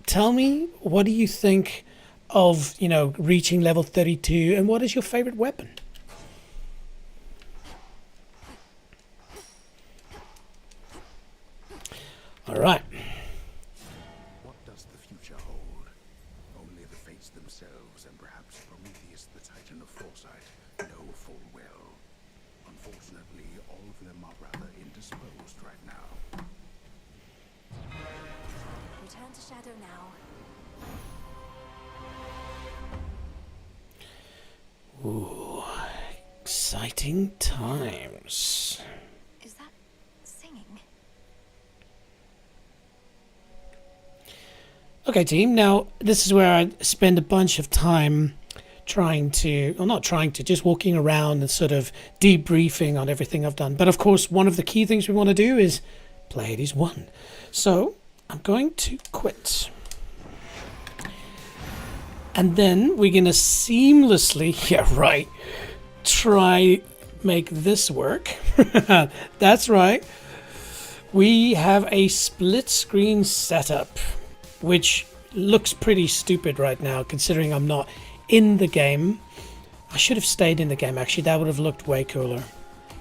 Speaker 1: Tell me, what do you think of, you know, reaching level 32, and what is your favorite weapon? All right.
Speaker 6: What does the future hold? Only the fates themselves and perhaps Prometheus, the Titan of foresight, know full well. Unfortunately, all of them are rather indisposed right now.
Speaker 2: Return to Shadow now.
Speaker 1: Ooh, exciting times.
Speaker 2: Is that singing?
Speaker 1: Okay, team. Now, this is where I spend a bunch of time trying to, well, not trying to, just walking around and sort of debriefing on everything I've done. But of course, one of the key things we want to do is play Hades 1. So, I'm going to quit. And then we're going to seamlessly, yeah, right, try make this work. That's right. We have a split screen setup, which looks pretty stupid right now, considering I'm not in the game. I should have stayed in the game, actually. That would have looked way cooler.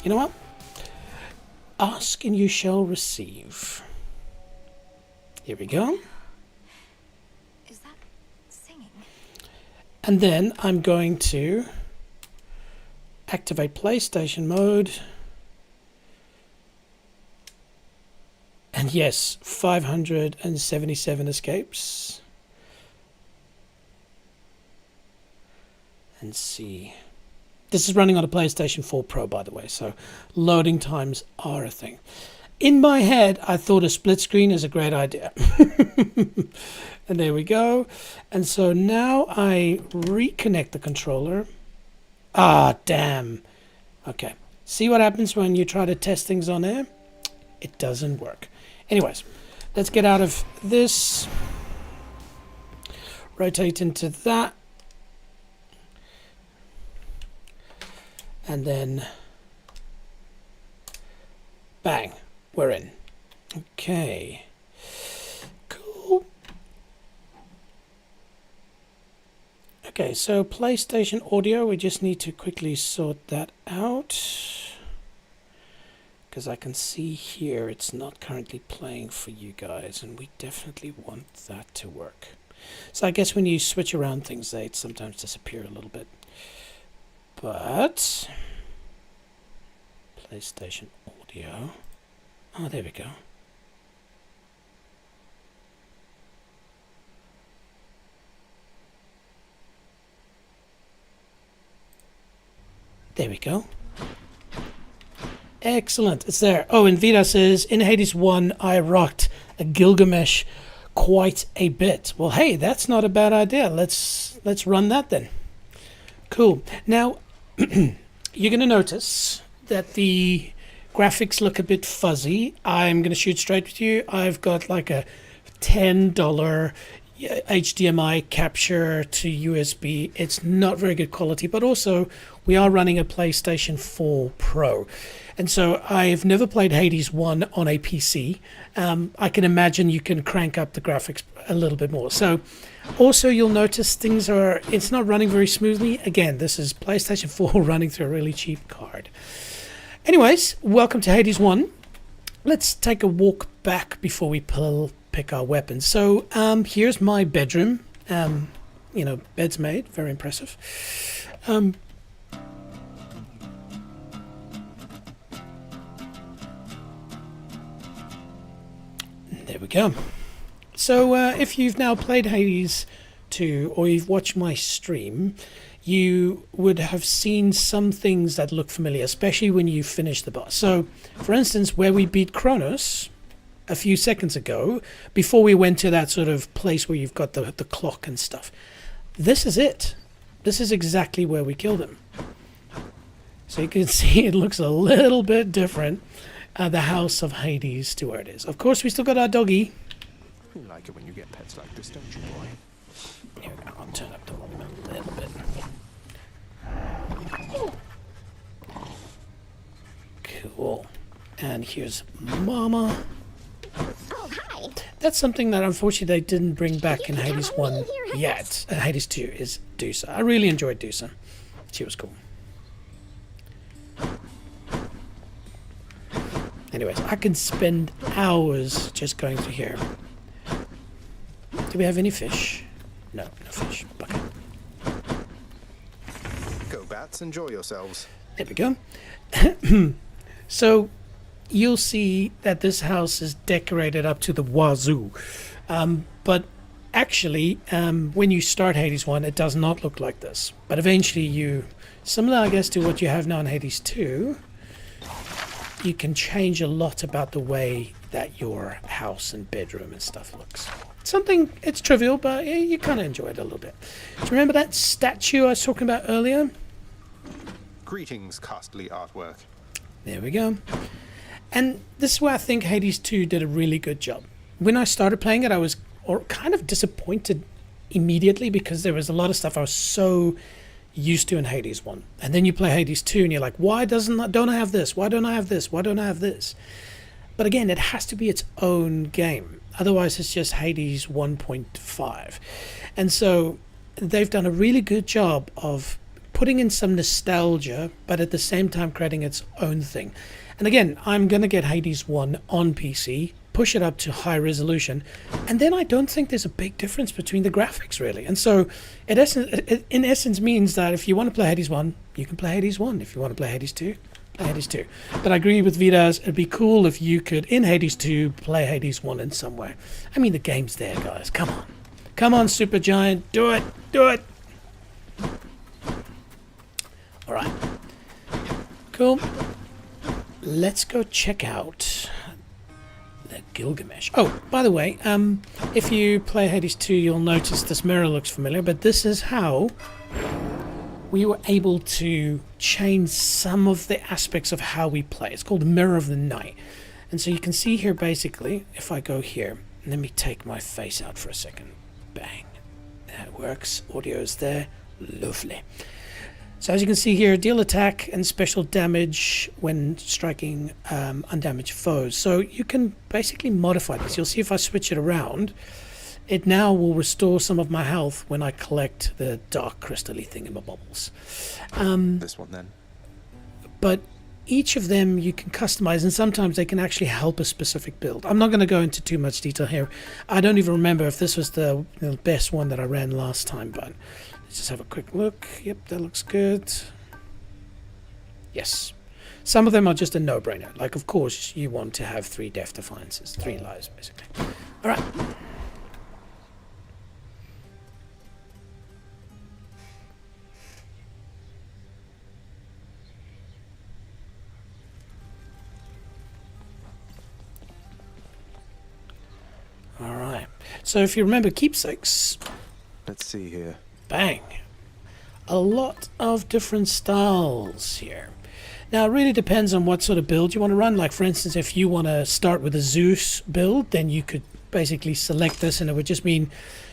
Speaker 1: You know what? Ask and you shall receive. Here we go.
Speaker 2: Is that singing?
Speaker 1: And then I'm going to activate PlayStation mode. And yes, 577 escapes. And see. This is running on a PlayStation 4 Pro, by the way, so loading times are a thing. In my head, I thought a split screen is a great idea. And there we go. And so now I reconnect the controller. Ah, damn. Okay. See what happens when you try to test things on air? It doesn't work. Anyways, let's get out of this. Rotate into that. And then bang, we're in. Okay. Cool. Okay, so PlayStation audio, we just need to quickly sort that out. Because I can see here it's not currently playing for you guys, and we definitely want that to work. So I guess when you switch around things, they sometimes disappear a little bit. But PlayStation audio. Oh, there we go. There we go. Excellent, it's there. Oh, and Vida says, in Hades 1, I rocked a Gilgamesh quite a bit. Well, hey, that's not a bad idea. Let's run that then. Cool. Now, you're going to notice that the graphics look a bit fuzzy. I'm going to shoot straight with you. I've got like a $10 HDMI capture to USB. It's not very good quality, but also we are running a PlayStation 4 Pro. And so I've never played Hades 1 on a PC. I can imagine you can crank up the graphics a little bit more. So also you'll notice it's not running very smoothly. Again, this is PlayStation 4 running through a really cheap card. Anyways, welcome to Hades 1. Let's take a walk back before we pick our weapons. So here's my bedroom. Bed's made, very impressive. There we go. So if you've now played Hades 2 or you've watched my stream, you would have seen some things that look familiar, especially when you finish the boss. So, for instance, where we beat Kronos a few seconds ago, before we went to that sort of place where you've got the clock and stuff, this is it. This is exactly where we killed him. So you can see it looks a little bit different. The House of Hades to where it is. Of course, we still got our doggy.
Speaker 6: You like it when you get pets like this, don't you, boy?
Speaker 1: Here, I'll turn up the volume a little bit. Cool. And here's Mama.
Speaker 9: Oh, hi.
Speaker 1: That's something that unfortunately they didn't bring back in Hades 1 yet. Hades 2 is Dusa. I really enjoyed Dusa. She was cool. Anyways, I can spend hours just going through here. Do we have any fish? No, no fish. Bucket.
Speaker 6: Go bats, enjoy yourselves.
Speaker 1: There we go. So you'll see that this house is decorated up to the wazoo. But actually, when you start Hades 1, it does not look like this. But eventually similar I guess to what you have now in Hades 2, you can change a lot about the way that your house and bedroom and stuff looks. It's trivial, but you kind of enjoy it a little bit. Do you remember that statue I was talking about earlier?
Speaker 6: Greetings, costly artwork.
Speaker 1: There we go. And this is where I think Hades 2 did a really good job. When I started playing it, I was kind of disappointed immediately because there was a lot of stuff I was so used to in Hades 1. And then you play Hades 2 and you're like, why don't I have this? Why don't I have this? Why don't I have this? But again, it has to be its own game. Otherwise, it's just Hades 1.5. And so they've done a really good job of putting in some nostalgia, but at the same time creating its own thing. And again, I'm going to get Hades 1 on PC, push it up to high resolution, and then I don't think there's a big difference between the graphics, really. And so it in essence means that if you want to play Hades 1, you can play Hades 1. If you want to play Hades 2, play Hades 2. But I agree with Vidas, it'd be cool if you could, in Hades 2, play Hades 1 in some way. I mean, the game's there, guys. Come on. Come on, Supergiant. Do it. Do it. All right. Cool. Let's go check out the Gilgamesh. Oh, by the way, if you play Hades 2, you'll notice this mirror looks familiar, but this is how we were able to change some of the aspects of how we play. It's called Mirror of the Night. And so you can see here, basically, if I go here, let me take my face out for a second. Bang. That works. Audio's there. Lovely. So as you can see here, deal attack and special damage when striking undamaged foes. So you can basically modify this. You'll see if I switch it around, it now will restore some of my health when I collect the dark crystal-y thingamabobbles.
Speaker 6: This one then.
Speaker 1: But each of them you can customize, and sometimes they can actually help a specific build. I'm not going to go into too much detail here. I don't even remember if this was the best one that I ran last time, but let's just have a quick look. Yep, that looks good. Yes. Some of them are just a no-brainer. Like, of course, you want to have 3 death defiances. 3 lives, basically. All right. All right. So if you remember keepsakes,
Speaker 6: Let's see here.
Speaker 1: bang, a lot of different styles here. Now it really depends on what sort of build you want to run. Like, for instance, if you want to start with a Zeus build, then you could basically select this, and it would just mean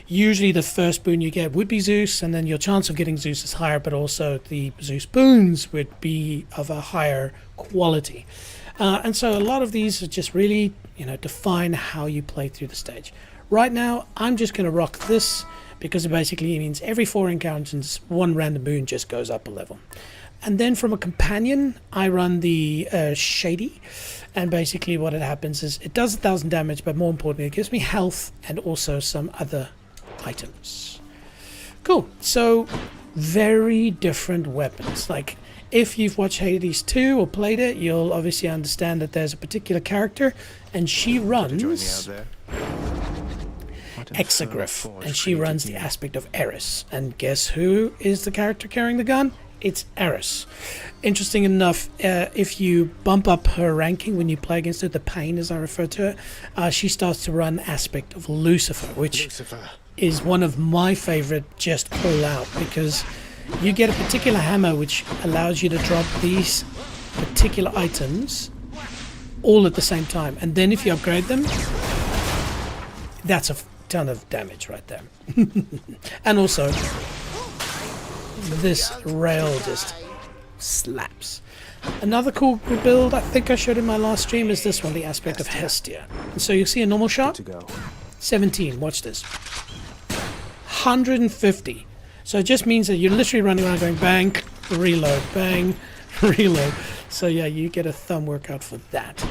Speaker 1: Usually the first boon you get would be Zeus, and then your chance of getting Zeus is higher, but also the Zeus boons would be of a higher quality. And so a lot of these are just really, define how you play through the stage. Right now, I'm just going to rock this because it basically means every 4 encounters, 1 random boon just goes up a level. And then from a companion, I run the Shady. And basically what it happens is it does 1,000 damage, but more importantly, it gives me health and also some other items. Cool. So very different weapons. Like, if you've watched Hades 2 or played it, you'll obviously understand that there's a particular character, and she runs Exagriff, and she runs the aspect of Eris. And guess who is the character carrying the gun? It's Eris. Interesting enough, if you bump up her ranking when you play against her, the Pain as I refer to her, she starts to run aspect of Lucifer, which is one of my favorite just call out, because you get a particular hammer which allows you to drop these particular items all at the same time, and then if you upgrade them, that's a ton of damage right there. And also this rail just slaps. Another cool build I think I showed in my last stream is this one, the aspect of Hestia. And so you see a normal shot, 17, watch this, 150. So it just means that you're literally running around going bang, reload, bang, reload. So yeah, you get a thumb workout for that.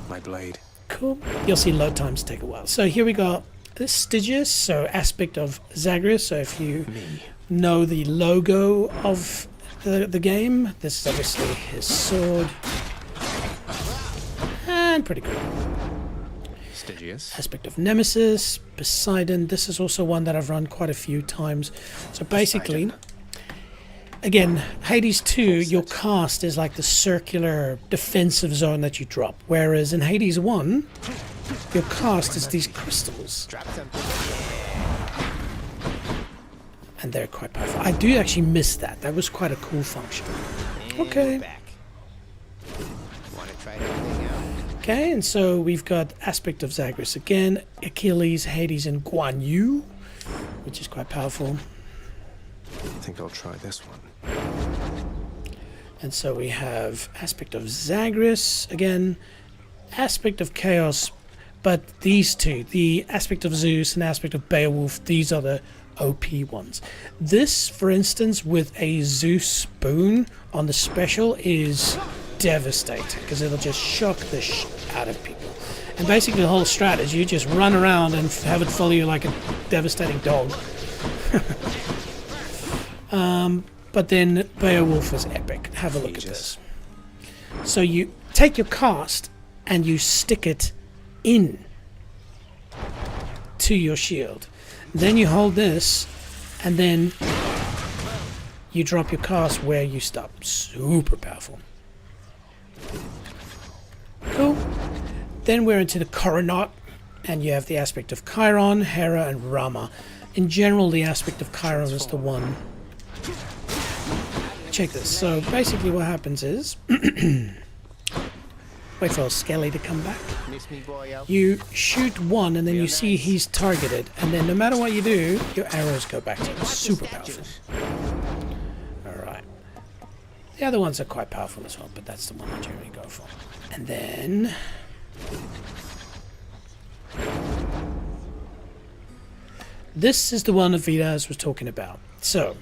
Speaker 11: My blade.
Speaker 1: Cool. You'll see load times take a while. So here we go. This Stygius, so aspect of Zagreus. So if you know the logo of the game, this is obviously his sword. And pretty cool.
Speaker 11: Stygius.
Speaker 1: Aspect of Nemesis, Poseidon. This is also one that I've run quite a few times. So basically, again, Hades 2, your cast is like the circular defensive zone that you drop. Whereas in Hades 1, your cast is these crystals. And they're quite powerful. I do actually miss that. That was quite a cool function. Okay. Okay, and so we've got aspect of Zagreus again, Achilles, Hades, and Guan Yu, which is quite powerful.
Speaker 11: I think I'll try this one.
Speaker 1: And so we have aspect of Zagreus again, aspect of Chaos, but these two, the aspect of Zeus and aspect of Beowulf, these are the OP ones. This, for instance, with a Zeus boon on the special is devastating because it'll just shock the out of people. And basically the whole strat is you just run around and have it follow you like a devastating dog. But then Beowulf is epic. Have a look at this. So you take your cast and you stick it in to your shield. Then you hold this and then you drop your cast where you stop. Super powerful. Cool. Then we're into the Coronaut, and you have the aspect of Chiron, Hera, and Rama. In general, the aspect of Chiron is the one. Check this. So basically what happens is wait for Skelly to come back. You shoot one and then you see he's targeted, and then no matter what you do, your arrows go back to him. Super powerful. Alright. The other ones are quite powerful as well, but that's the one I generally go for. And then this is the one that Vidas was talking about. So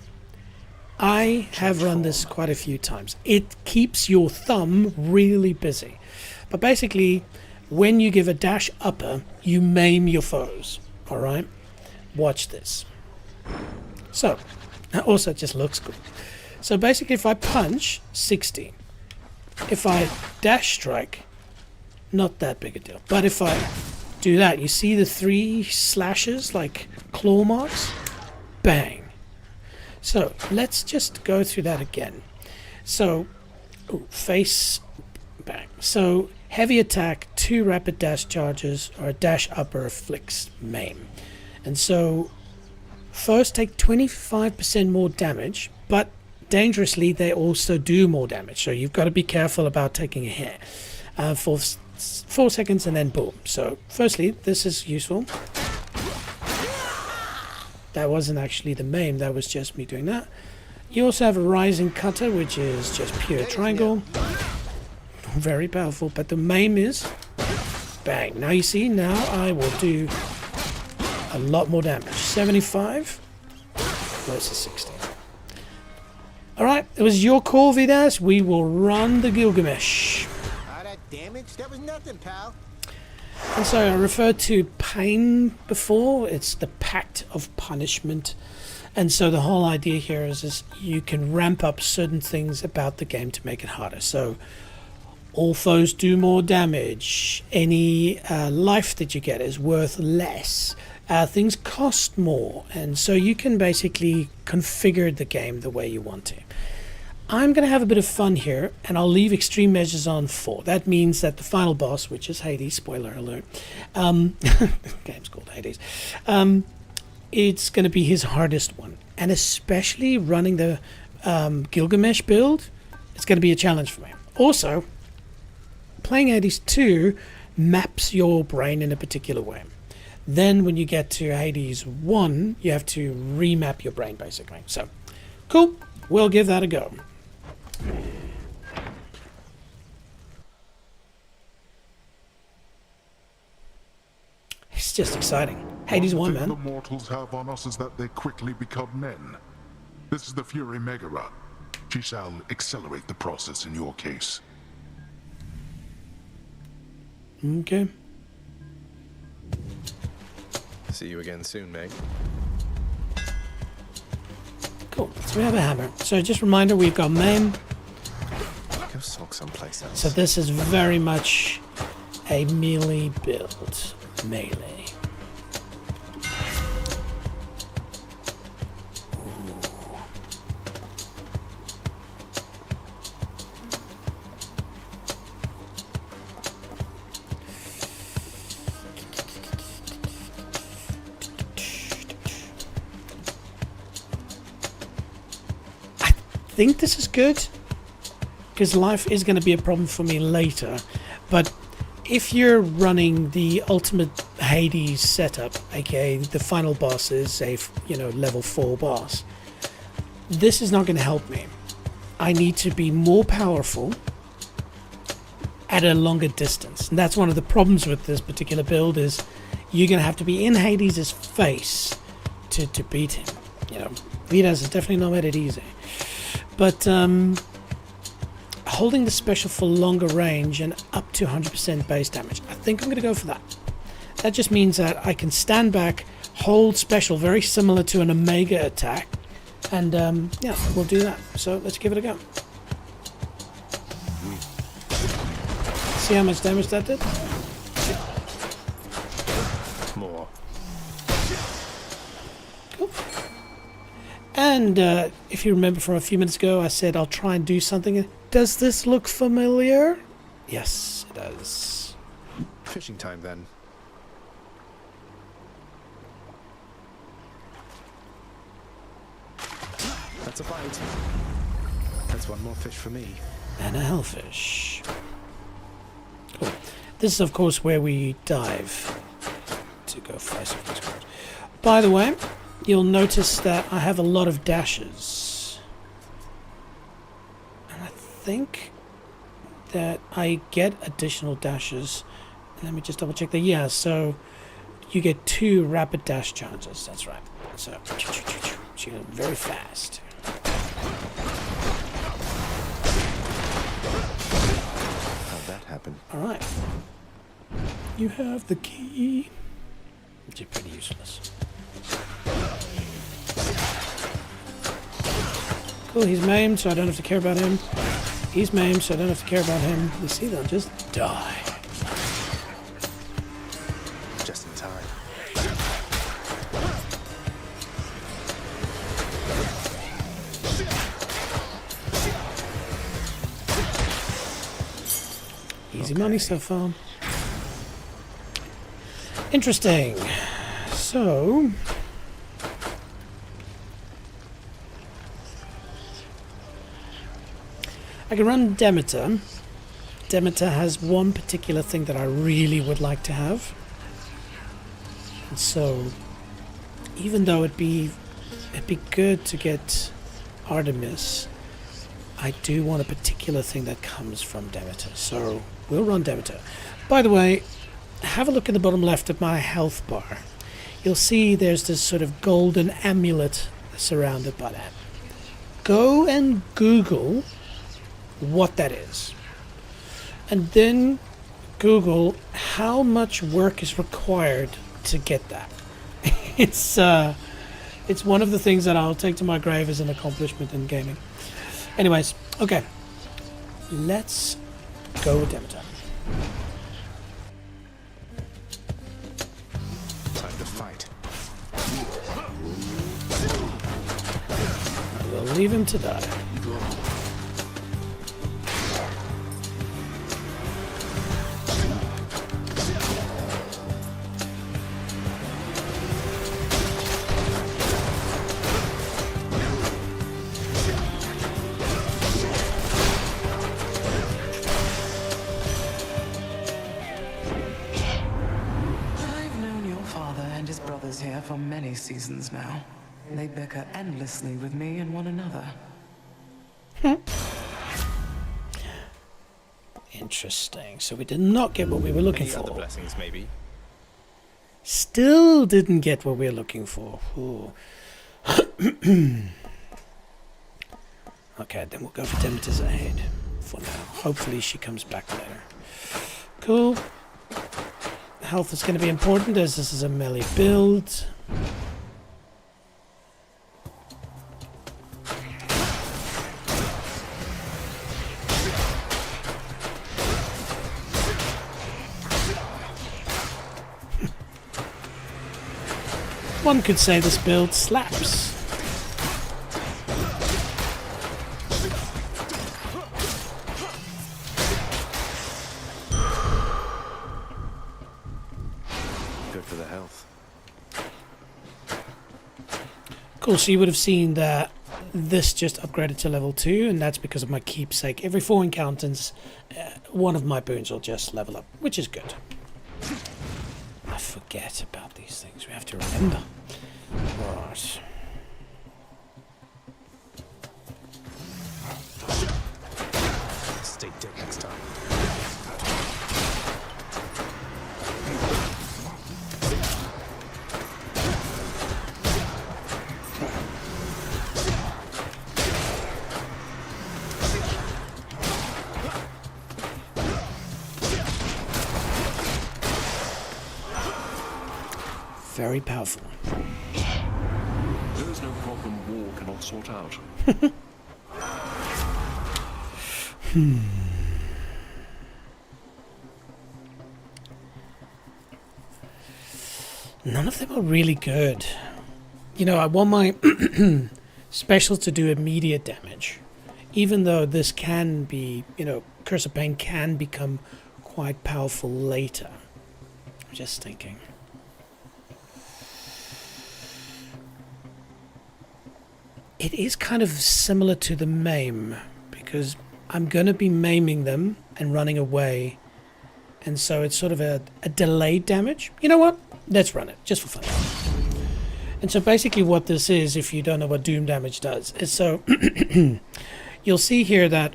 Speaker 1: I have run this quite a few times. It keeps your thumb really busy. But basically, when you give a dash upper, you maim your foes. Alright? Watch this. So, also it just looks cool. So basically, if I punch, 60. If I dash strike, not that big a deal. But if I do that, you see the 3 slashes, like claw marks? Bang. So let's just go through that again. So, face, bang. So heavy attack, 2 rapid dash charges, or a dash upper afflicts maim. And so foes take 25% more damage, but dangerously they also do more damage. So you've got to be careful about taking a hit. For 4 seconds and then boom. So firstly, this is useful. That wasn't actually the maim, that was just me doing that. You also have a rising cutter, which is just pure triangle. Very powerful, but the maim is bang. Now you see, now I will do a lot more damage. 75 versus 60. Alright, it was your call, Vidas. We will run the Gilgamesh.
Speaker 12: All that damage? That was nothing, pal.
Speaker 1: And so I referred to pain before. It's the pact of punishment. And so the whole idea here is you can ramp up certain things about the game to make it harder. So all foes do more damage. Any life that you get is worth less. Things cost more. And so you can basically configure the game the way you want to. I'm going to have a bit of fun here, and I'll leave extreme measures on 4. That means that the final boss, which is Hades, spoiler alert, the game's called Hades, it's going to be his hardest one. And especially running the Gilgamesh build, it's going to be a challenge for me. Also, playing Hades 2 maps your brain in a particular way. Then when you get to Hades 1, you have to remap your brain, basically. So, cool. We'll give that a go. It's just exciting. Hades 1, man.
Speaker 4: The mortals have on us is that they quickly become men. This is the Fury Megara. She shall accelerate the process in your case.
Speaker 1: Okay.
Speaker 11: See you again soon, Meg.
Speaker 1: Cool. So we have a hammer. So just a reminder, we've got maim.
Speaker 11: Go sulk someplace else.
Speaker 1: So this is very much a melee build. Melee. I think this is good because life is going to be a problem for me later, but if you're running the ultimate Hades setup, aka the final boss is a level 4 boss, this is not going to help me. I need to be more powerful at a longer distance, and that's one of the problems with this particular build is you're going to have to be in Hades' face to beat him. Vidas has definitely not made it easy. But holding the special for longer range and up to 100% base damage, I think I'm going to go for that. That just means that I can stand back, hold special, very similar to an Omega attack, and yeah, we'll do that. So let's give it a go. See how much damage that did?
Speaker 11: More.
Speaker 1: Cool. And if you remember from a few minutes ago, I said I'll try and do something. Does this look familiar? Yes, it does.
Speaker 11: Fishing time then. That's a bite. That's one more fish for me.
Speaker 1: And a hellfish. Cool. This is, of course, where we dive to go face off this card. By the way, you'll notice that I have a lot of dashes. And I think that I get additional dashes. Let me just double check that. Yeah, so you get 2 rapid dash charges. That's right. So, shoot them very fast.
Speaker 11: How'd that happen?
Speaker 1: Alright. You have the key. Which is pretty useless. Cool, he's maimed, so I don't have to care about him. He's maimed, so I don't have to care about him. You see, they'll just die.
Speaker 11: Just in time.
Speaker 1: Easy money so far. Interesting. So... I can run Demeter. Demeter has one particular thing that I really would like to have. And so even though it'd be good to get Artemis, I do want a particular thing that comes from Demeter. So we'll run Demeter. By the way, have a look at the bottom left of my health bar. You'll see there's this sort of golden amulet surrounded by that. Go and Google what that is. And then Google how much work is required to get that. It's one of the things that I'll take to my grave as an accomplishment in gaming. Anyways, okay. Let's go with Demeter.
Speaker 6: Time to fight.
Speaker 1: We'll leave him to die.
Speaker 5: I've known your father and his brothers here for many seasons now. They bicker endlessly with me and one another.
Speaker 1: Interesting. So we did not get what we were looking for.
Speaker 11: Other blessings, maybe.
Speaker 1: Still didn't get what we were looking for. Ooh. Okay, then we'll go for Demeter's aid for now. Hopefully she comes back later. Cool. Health is going to be important as this is a melee build. One could say this build slaps.
Speaker 11: Good for the health.
Speaker 1: Cool, so you would have seen that this just upgraded to level 2, and that's because of my keepsake. Every 4 encounters, one of my boons will just level up, which is good. I forget about these things. We have to remember. Right.
Speaker 11: Stay dead next time.
Speaker 1: Very powerful.
Speaker 13: There is no problem war cannot sort out.
Speaker 1: None of them are really good. You know, I want my special to do immediate damage. Even though this can be, you know, Curse of Pain can become quite powerful later. I'm just thinking. It is kind of similar to the maim, because I'm going to be maiming them and running away. And so it's sort of a delayed damage. You know what? Let's run it, just for fun. And so basically what this is, if you don't know what doom damage does, is so you'll see here that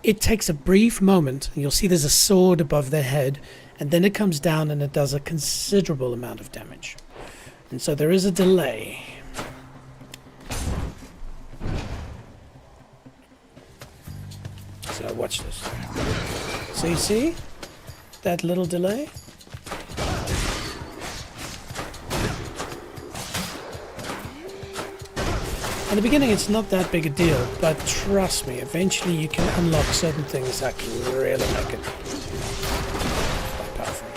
Speaker 1: it takes a brief moment, and you'll see there's a sword above their head, and then it comes down and it does a considerable amount of damage. And so there is a delay. So watch this. So you see that little delay? In the beginning it's not that big a deal, but trust me, eventually you can unlock certain things that can really make it quite powerful.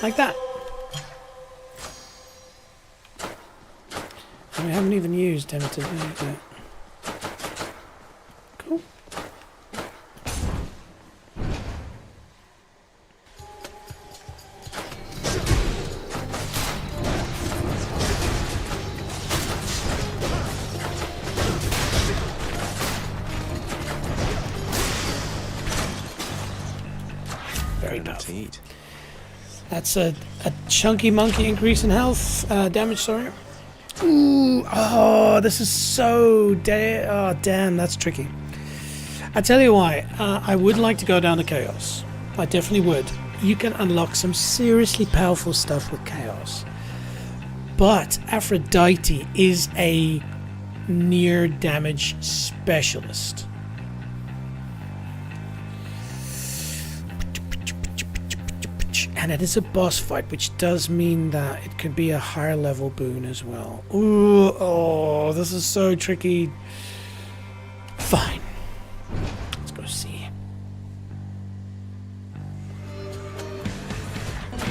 Speaker 1: Like that. And we haven't even used Demeter yet. Cool. health. That's a chunky monkey increase in health damage, sorry. Ooh, oh, this is so damn, that's tricky. I tell you why, I would like to go down to Chaos. I definitely would. You can unlock some seriously powerful stuff with Chaos. But Aphrodite is a near damage specialist. And it is a boss fight, which does mean that it could be a higher level boon as well. Ooh, oh, this is so tricky. Fine. Let's go see. And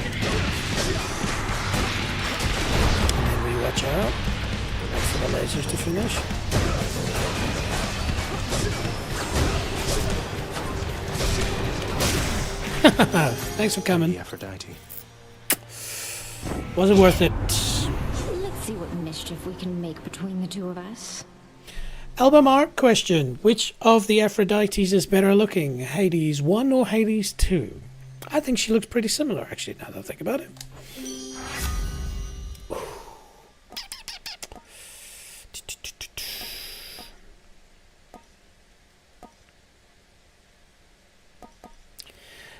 Speaker 1: then we watch out. Wait for the lasers to finish. Thanks for coming.
Speaker 11: The Aphrodite.
Speaker 1: Was it worth it?
Speaker 9: Let's see what mischief we can make between the two of us.
Speaker 1: Album art question. Which of the Aphrodites is better looking? Hades 1 or Hades 2? I think she looks pretty similar, actually, now that I think about it.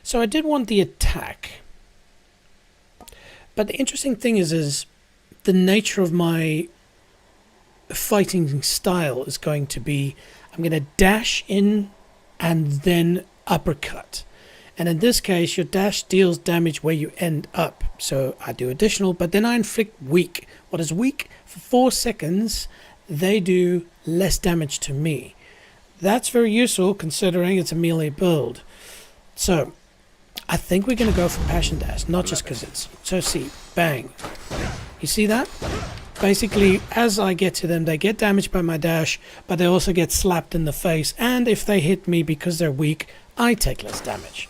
Speaker 1: So I did want the attack. But the interesting thing is the nature of my fighting style is going to be, I'm going to dash in and then uppercut. And in this case, your dash deals damage where you end up. So I do additional, but then I inflict weak. What is weak? For 4 seconds, they do less damage to me. That's very useful considering it's a melee build. So I think we're going to go for Passion Dash, not just because it's... So see, bang. You see that? Basically, as I get to them, they get damaged by my dash, but they also get slapped in the face. And if they hit me because they're weak, I take less damage.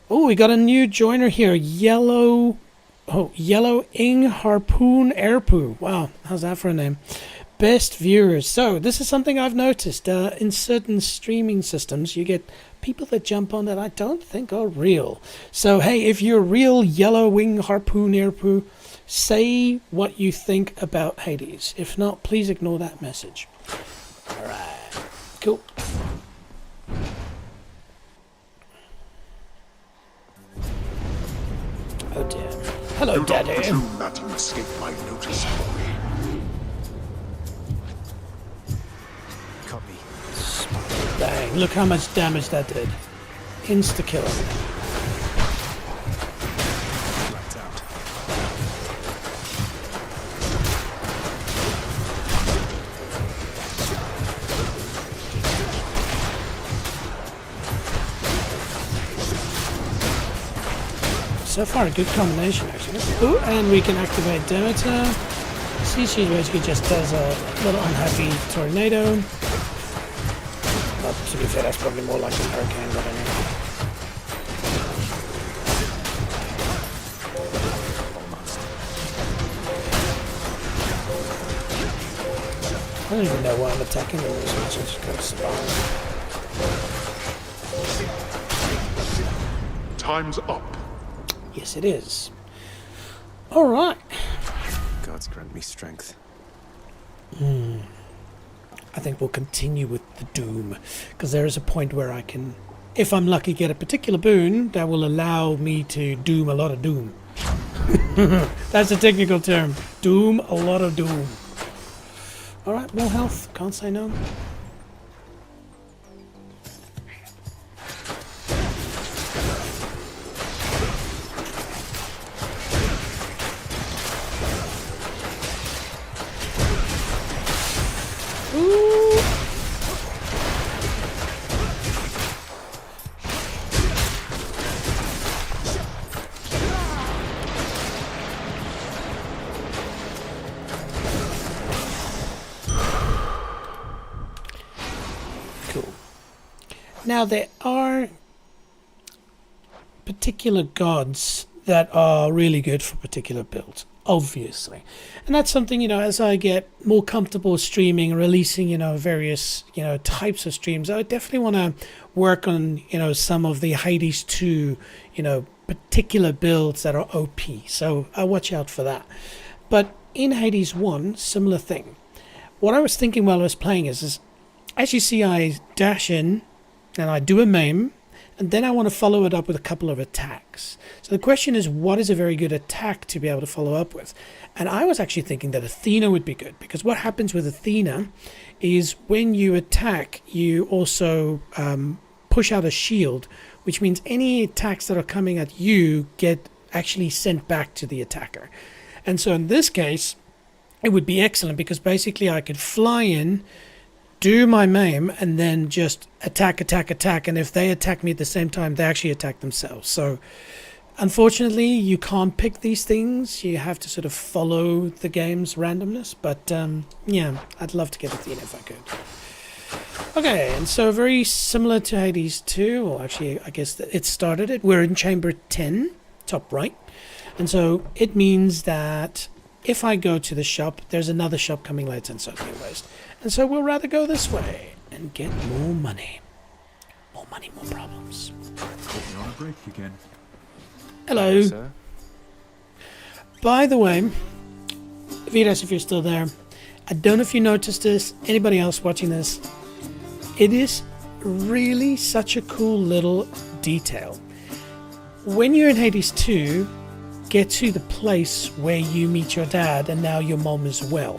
Speaker 1: Oh, we got a new joiner here. Yellow Ing Harpoon Airpoo. Wow, how's that for a name? Best viewers. So this is something I've noticed. In certain streaming systems, you get people that jump on that I don't think are real. So hey, if you're real Yellow Wing Harpoon Airpoo, say what you think about Hades. If not, please ignore that message. Alright, cool. Oh dear. Hello, Daddy.
Speaker 4: Do not presume that you escape my notice, boy.
Speaker 11: Copy.
Speaker 1: Bang, look how much damage that did. Insta-kill.
Speaker 11: Lights out.
Speaker 1: So far, a good combination, actually. Ooh, and we can activate Demeter. See, she basically just does a little unhappy tornado. But to be fair, that's probably more like a hurricane, but anyway. I don't even know why I'm attacking them as much. I just gotta survive.
Speaker 4: Time's up.
Speaker 1: Yes, it is. Alright.
Speaker 11: Gods grant me strength.
Speaker 1: I think we'll continue with the Doom, because there is a point where I can, if I'm lucky, get a particular boon that will allow me to doom a lot of Doom. That's a technical term. Doom a lot of Doom. Alright, more health. Can't say no. Now, there are particular gods that are really good for particular builds, obviously. And that's something, as I get more comfortable streaming, releasing, various, types of streams, I definitely want to work on, some of the Hades 2, particular builds that are OP. So I'll watch out for that. But in Hades 1, similar thing. What I was thinking while I was playing is as you see, I dash in and I do a maim, and then I want to follow it up with a couple of attacks. So the question is, what is a very good attack to be able to follow up with? And I was actually thinking that Athena would be good, because what happens with Athena is when you attack, you also push out a shield, which means any attacks that are coming at you get actually sent back to the attacker. And so in this case, it would be excellent, because basically I could fly in, do my maim, and then just attack. And if they attack me at the same time, they actually attack themselves. So unfortunately, you can't pick these things. You have to sort of follow the game's randomness. But yeah, I'd love to get Athena if I could. Okay, and so very similar to Hades 2, or actually I guess it started it. We're in chamber 10, top right. And so it means that if I go to the shop, there's another shop coming later, and so anyways. And so we'll rather go this way and get more money. More money, more problems.
Speaker 13: Caught me on a break again.
Speaker 1: Hello.
Speaker 11: Sir.
Speaker 1: By the way, Vitas, if you're still there, I don't know if you noticed this, anybody else watching this, it is really such a cool little detail. When you're in Hades 2, get to the place where you meet your dad and now your mom as well.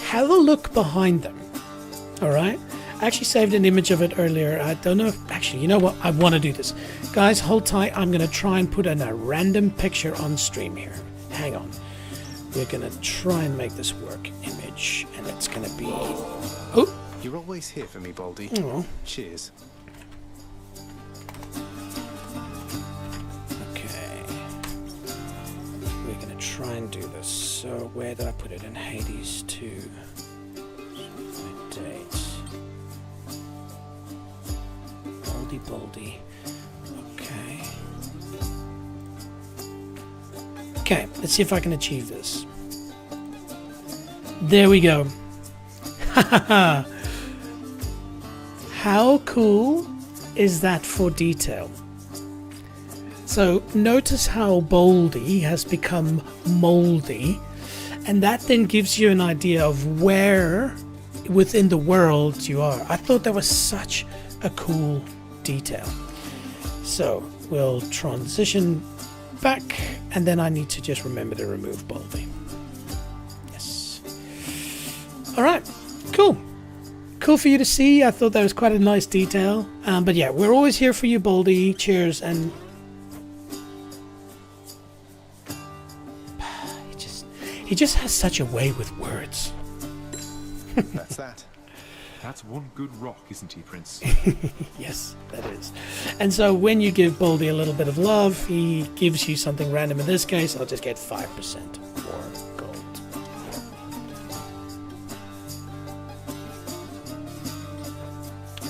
Speaker 1: Have a look behind them. Alright? I actually saved an image of it earlier. I don't know if... Actually, you know what? I want to do this. Guys, hold tight. I'm going to try and put in a random picture on stream here. Hang on. We're going to try and make this work. Image. And it's going to be... Oh!
Speaker 11: You're always here for me, Baldy.
Speaker 1: Oh.
Speaker 11: Cheers.
Speaker 1: Try and do this. So where did I put it? In Hades 2. Date. Baldy. Okay. Okay, let's see if I can achieve this. There we go. How cool is that for detail? So notice how Baldy has become moldy, and that then gives you an idea of where within the world you are. I thought that was such a cool detail. So we'll transition back, and then I need to just remember to remove Baldy. Yes. All right, cool. Cool for you to see. I thought that was quite a nice detail. But yeah, we're always here for you, Baldy. Cheers. And he just has such a way with words.
Speaker 11: That's that.
Speaker 13: That's one good rock, isn't he, Prince?
Speaker 1: Yes, that is. And so when you give Baldy a little bit of love, he gives you something random. In this case, I'll just get 5% more gold.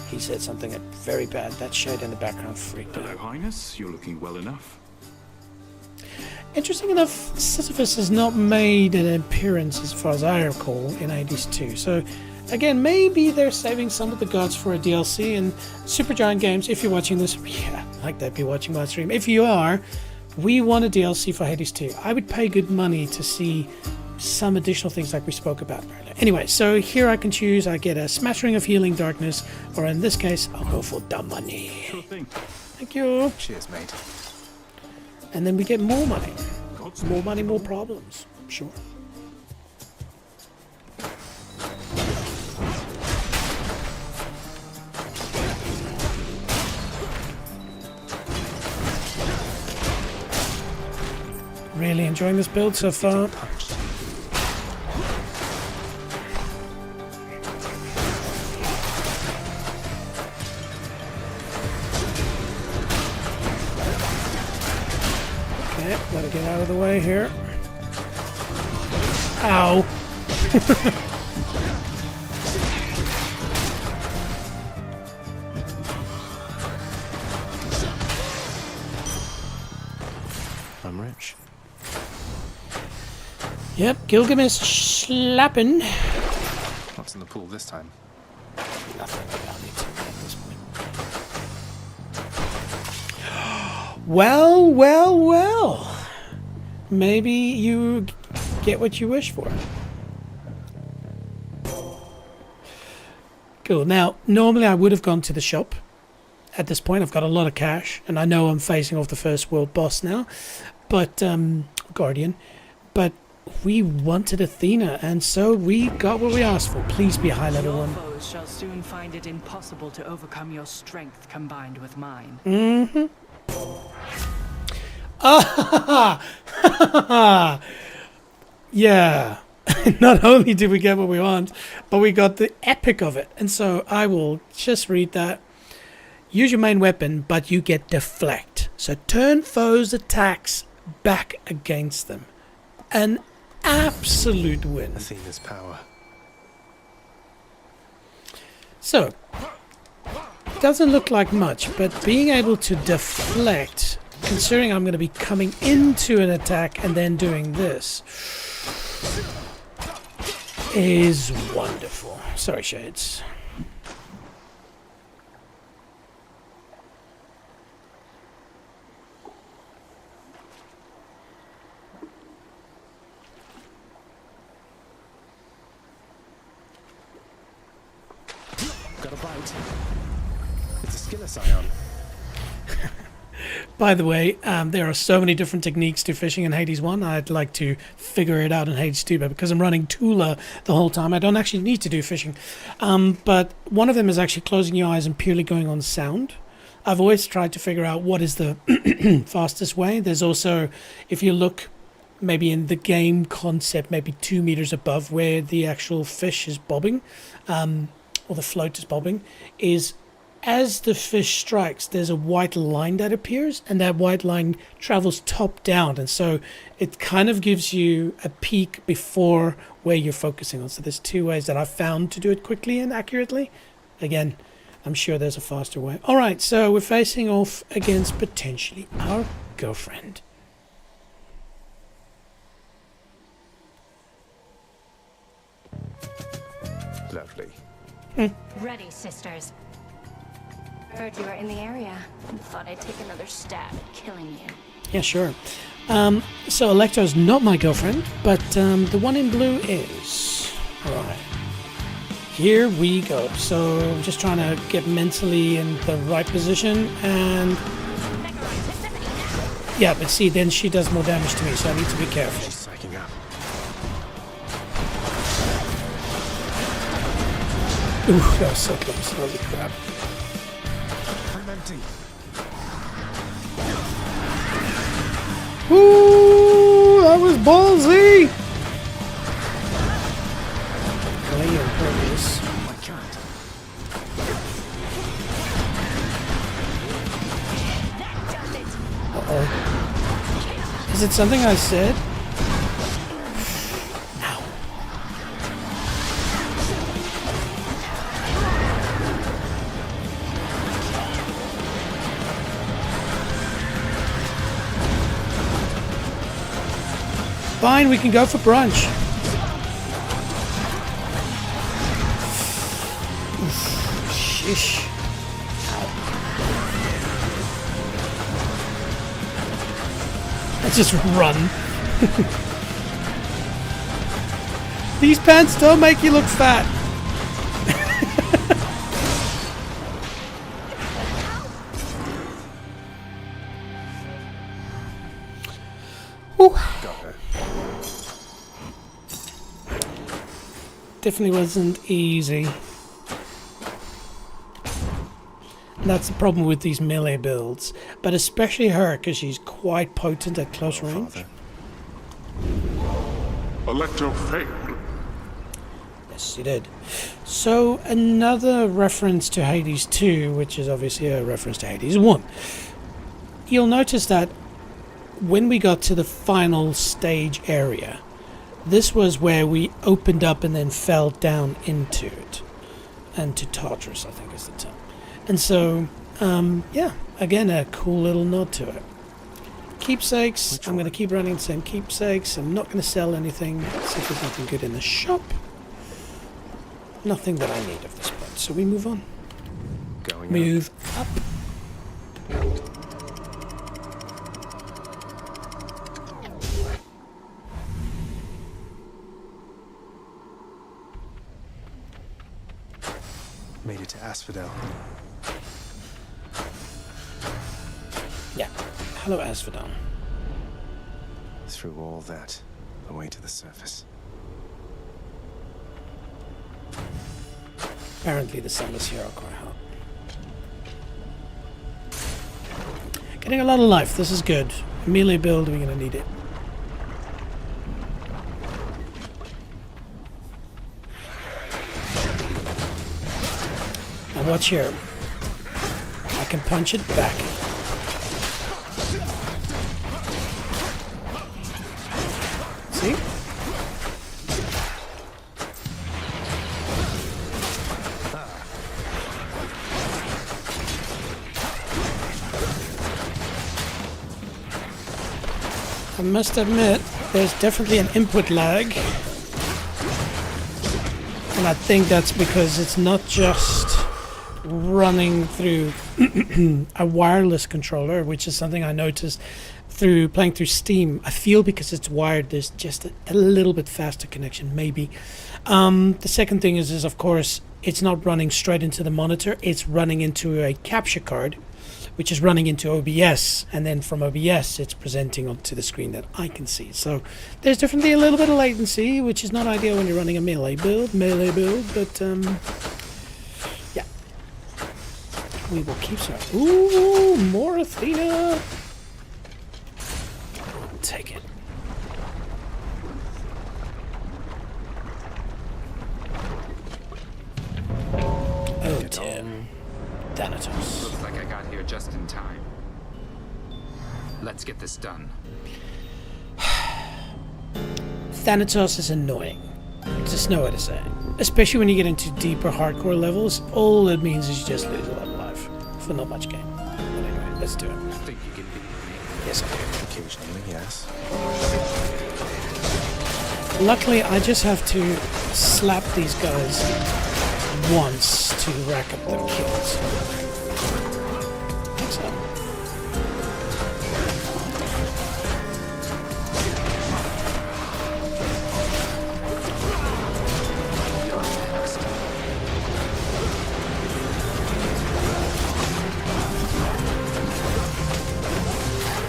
Speaker 1: He said something very bad. That shade in the background freaked out.
Speaker 13: Hello, Highness. You're looking well enough.
Speaker 1: Interesting enough, Sisyphus has not made an appearance, as far as I recall, in Hades 2. So, again, maybe they're saving some of the gods for a DLC. And Supergiant Games, if you're watching this, yeah, like they'd be watching my stream. If you are, we want a DLC for Hades 2. I would pay good money to see some additional things like we spoke about earlier. Anyway, so here I can choose. I get a Smattering of Healing Darkness, or in this case, I'll go for the money.
Speaker 13: Sure thing.
Speaker 1: Thank you.
Speaker 11: Cheers, mate.
Speaker 1: And then we get more money. More money, more problems. Sure. Really enjoying this build so far. Gotta get out of the way here. Ow!
Speaker 11: I'm
Speaker 1: Yep, Gilgamesh slapping.
Speaker 11: What's in the pool this time?
Speaker 1: Nothing about it at this point. Well, well, well. Maybe you get what you wish for. Cool. Now, normally I would have gone to the shop. At this point, I've got a lot of cash, and I know I'm facing off the first world boss now, but Guardian. But we wanted Athena, and so we got what we asked for. Please be a high level
Speaker 10: Your
Speaker 1: one.
Speaker 10: foes shall soon find it impossible to overcome your strength combined with mine.
Speaker 1: Mm-hmm. Ah, yeah. Not only did we get what we want, but we got the epic of it. And so I will just read that. Use your main weapon, but you get deflect. So turn foes' attacks back against them. An absolute win.
Speaker 11: Athena's power.
Speaker 1: So, doesn't look like much, but being able to deflect, considering I'm going to be coming into an attack and then doing this, is wonderful. Sorry, Shades.
Speaker 11: Got a bite. It's a skiller scion.
Speaker 1: By the way, there are so many different techniques to fishing in Hades 1. I'd like to figure it out in Hades 2, but because I'm running Tula the whole time, I don't actually need to do fishing. But one of them is actually closing your eyes and purely going on sound. I've always tried to figure out what is the fastest way. There's also, if you look maybe in the game concept, maybe 2 meters above where the actual fish is bobbing, or the float is bobbing, is as the fish strikes, there's a white line that appears, and that white line travels top down, and so it kind of gives you a peek before where you're focusing on. So there's 2 ways that I've found to do it quickly and accurately. Again, I'm sure there's a faster way. All right, so we're facing off against potentially our girlfriend.
Speaker 11: Lovely.
Speaker 9: Ready, sisters. Heard you were in the area and thought I'd take another stab at killing you.
Speaker 1: Yeah, sure. So Electra's not my girlfriend, but the one in blue is. Alright. Here we go. So I'm just trying to get mentally in the right position, and yeah, but see, then she does more damage to me, so I need to be careful.
Speaker 11: She's psyching up.
Speaker 1: Ooh, that was so close. Holy crap.
Speaker 11: I'm empty.
Speaker 1: Ooh, that was ballsy! Play your purpose.
Speaker 11: I can't.
Speaker 1: Uh-oh. Is it something I said? Ow. Fine, we can go for brunch. Oof, shish. Let's just run. These pants don't make you look fat. Whew.
Speaker 11: Got her.
Speaker 1: Definitely wasn't easy. And that's the problem with these melee builds, but especially her, because she's quite potent at close range.
Speaker 11: Father.
Speaker 4: Electro failed.
Speaker 1: Yes, she did. So another reference to Hades 2, which is obviously a reference to Hades 1. You'll notice that when we got to the final stage area, this was where we opened up and then fell down into it. And to Tartarus, I think is the term. And so, yeah, again, a cool little nod to it. Keepsakes. I'm going to keep running the same keepsakes. I'm not going to sell anything. See if there's nothing good in the shop. Nothing that I need at this point. So we move on. Move up.
Speaker 11: Made it to Asphodel.
Speaker 1: Yeah. Hello, Asphodel.
Speaker 11: Through all that, the way to the surface.
Speaker 1: Apparently the summers here are quite hot. Getting a lot of life. This is good. Melee build, we're going to need it. Now watch here. I can punch it back. See? I must admit, there's definitely an input lag. And I think that's because it's not just running through a wireless controller, which is something I noticed through playing through Steam. I feel because it's wired, there's just a little bit faster connection, maybe. The second thing is of course, it's not running straight into the monitor. It's running into a capture card, which is running into OBS, and then from OBS it's presenting onto the screen that I can see. So there's definitely a little bit of latency, which is not ideal when you're running a melee build, but yeah. We will keep some. Ooh, more Athena! Take it. Oh dear. Thanatos.
Speaker 14: Looks like I got here just in time. Let's get this done.
Speaker 1: Thanatos is annoying. Just know what to say. Especially when you get into deeper hardcore levels, all it means is you just lose a lot of life for not much gain. But anyway, let's do it.
Speaker 14: I think you can beat me.
Speaker 1: Yes, I do.
Speaker 11: Occasionally, yes.
Speaker 1: Luckily, I just have to slap these guys once to rack up their kills. Excellent.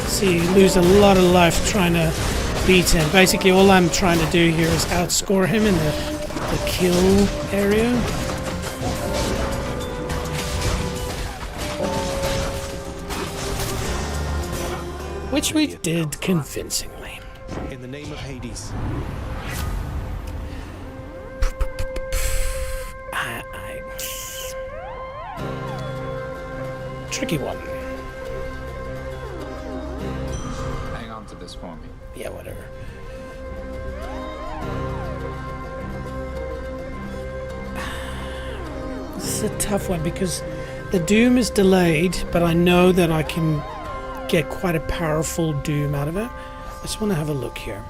Speaker 1: See, you lose a lot of life trying to beat him. Basically, all I'm trying to do here is outscore him in the kill area. Which we did convincingly.
Speaker 11: In the name of Hades.
Speaker 1: Tricky one.
Speaker 14: Hang on to this for me.
Speaker 1: Yeah, whatever. This is a tough one because the Doom is delayed, but I know that I can get quite a powerful Doom out of it. I just want to have a look here.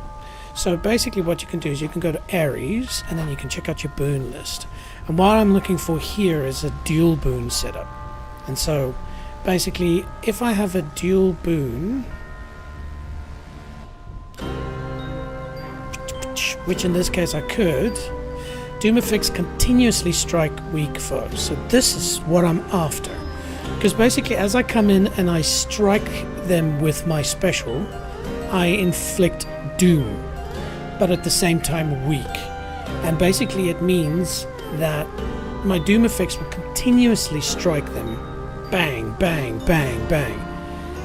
Speaker 1: So basically what you can do is you can go to Ares and then you can check out your boon list. And what I'm looking for here is a dual boon setup. And so basically if I have a dual boon, which in this case I could, Doom effects continuously strike weak foes. So this is what I'm after. Because basically as I come in and I strike them with my special, I inflict Doom, but at the same time weak. And basically it means that my Doom effects will continuously strike them. Bang, bang, bang, bang.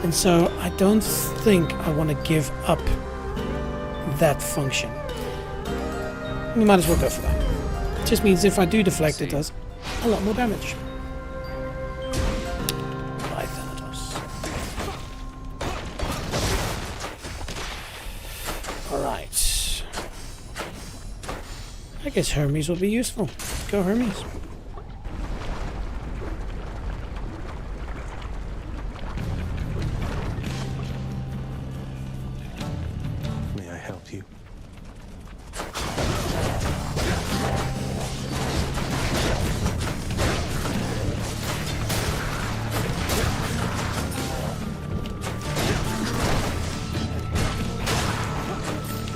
Speaker 1: And so I don't think I want to give up that function. We might as well go for that. It just means if I do deflect, it does a lot more damage. Bye, Thanatos. Alright. I guess Hermes will be useful. Go Hermes.
Speaker 11: help you?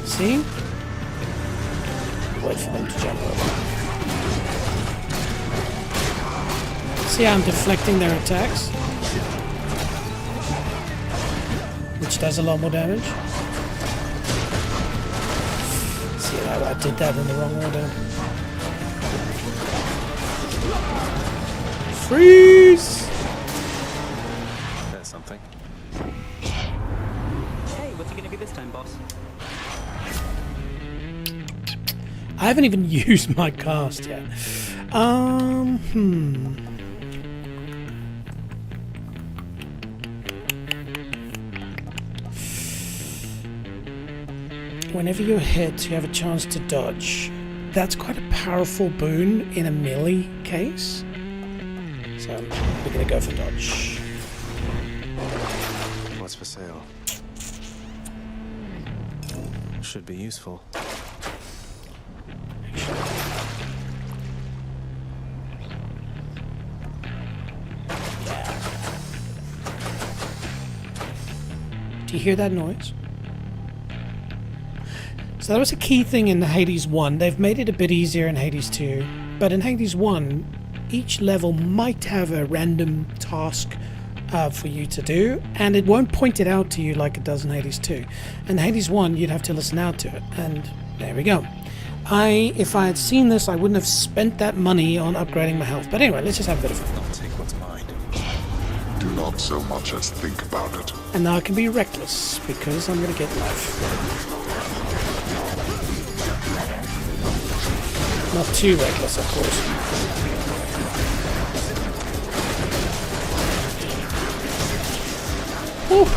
Speaker 1: See? Wait for them to jump over. See how I'm deflecting their attacks? Which does a lot more damage. See how I did that in the wrong order. Freeze!
Speaker 11: That's something.
Speaker 15: Hey, what's he gonna be this time, boss?
Speaker 1: I haven't even used my cast yet. Whenever you're hit, you have a chance to dodge. That's quite a powerful boon in a melee case. So we're gonna go for dodge.
Speaker 11: What's for sale? Should be useful.
Speaker 1: Do you hear that noise? So that was a key thing in the Hades 1. They've made it a bit easier in Hades 2. But in Hades 1, each level might have a random task for you to do, and it won't point it out to you like it does in Hades 2. In Hades 1, you'd have to listen out to it, and there we go. If I had seen this, I wouldn't have spent that money on upgrading my health. But anyway, let's just have a bit of fun.
Speaker 11: I'll take what's mine.
Speaker 4: Do not so much as think about it.
Speaker 1: And now I can be reckless, because I'm going to get life. Not too reckless, of course. Whew.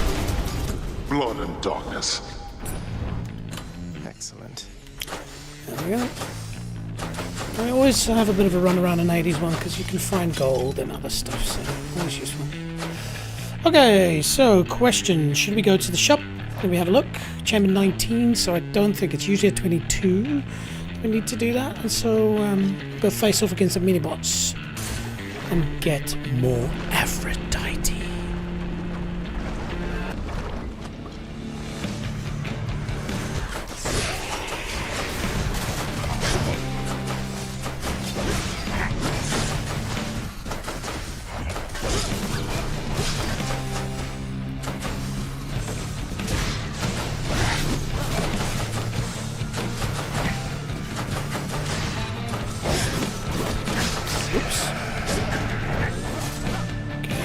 Speaker 4: Blood and darkness.
Speaker 11: Excellent.
Speaker 1: There we go. I always have a bit of a run around in 80s one because you can find gold and other stuff, so always useful. Okay, so question. Should we go to the shop? Let me have a look. Chamber 19, so I don't think it's usually at 22. We need to do that, and so go face off against the mini-bots and get more Aphrodite.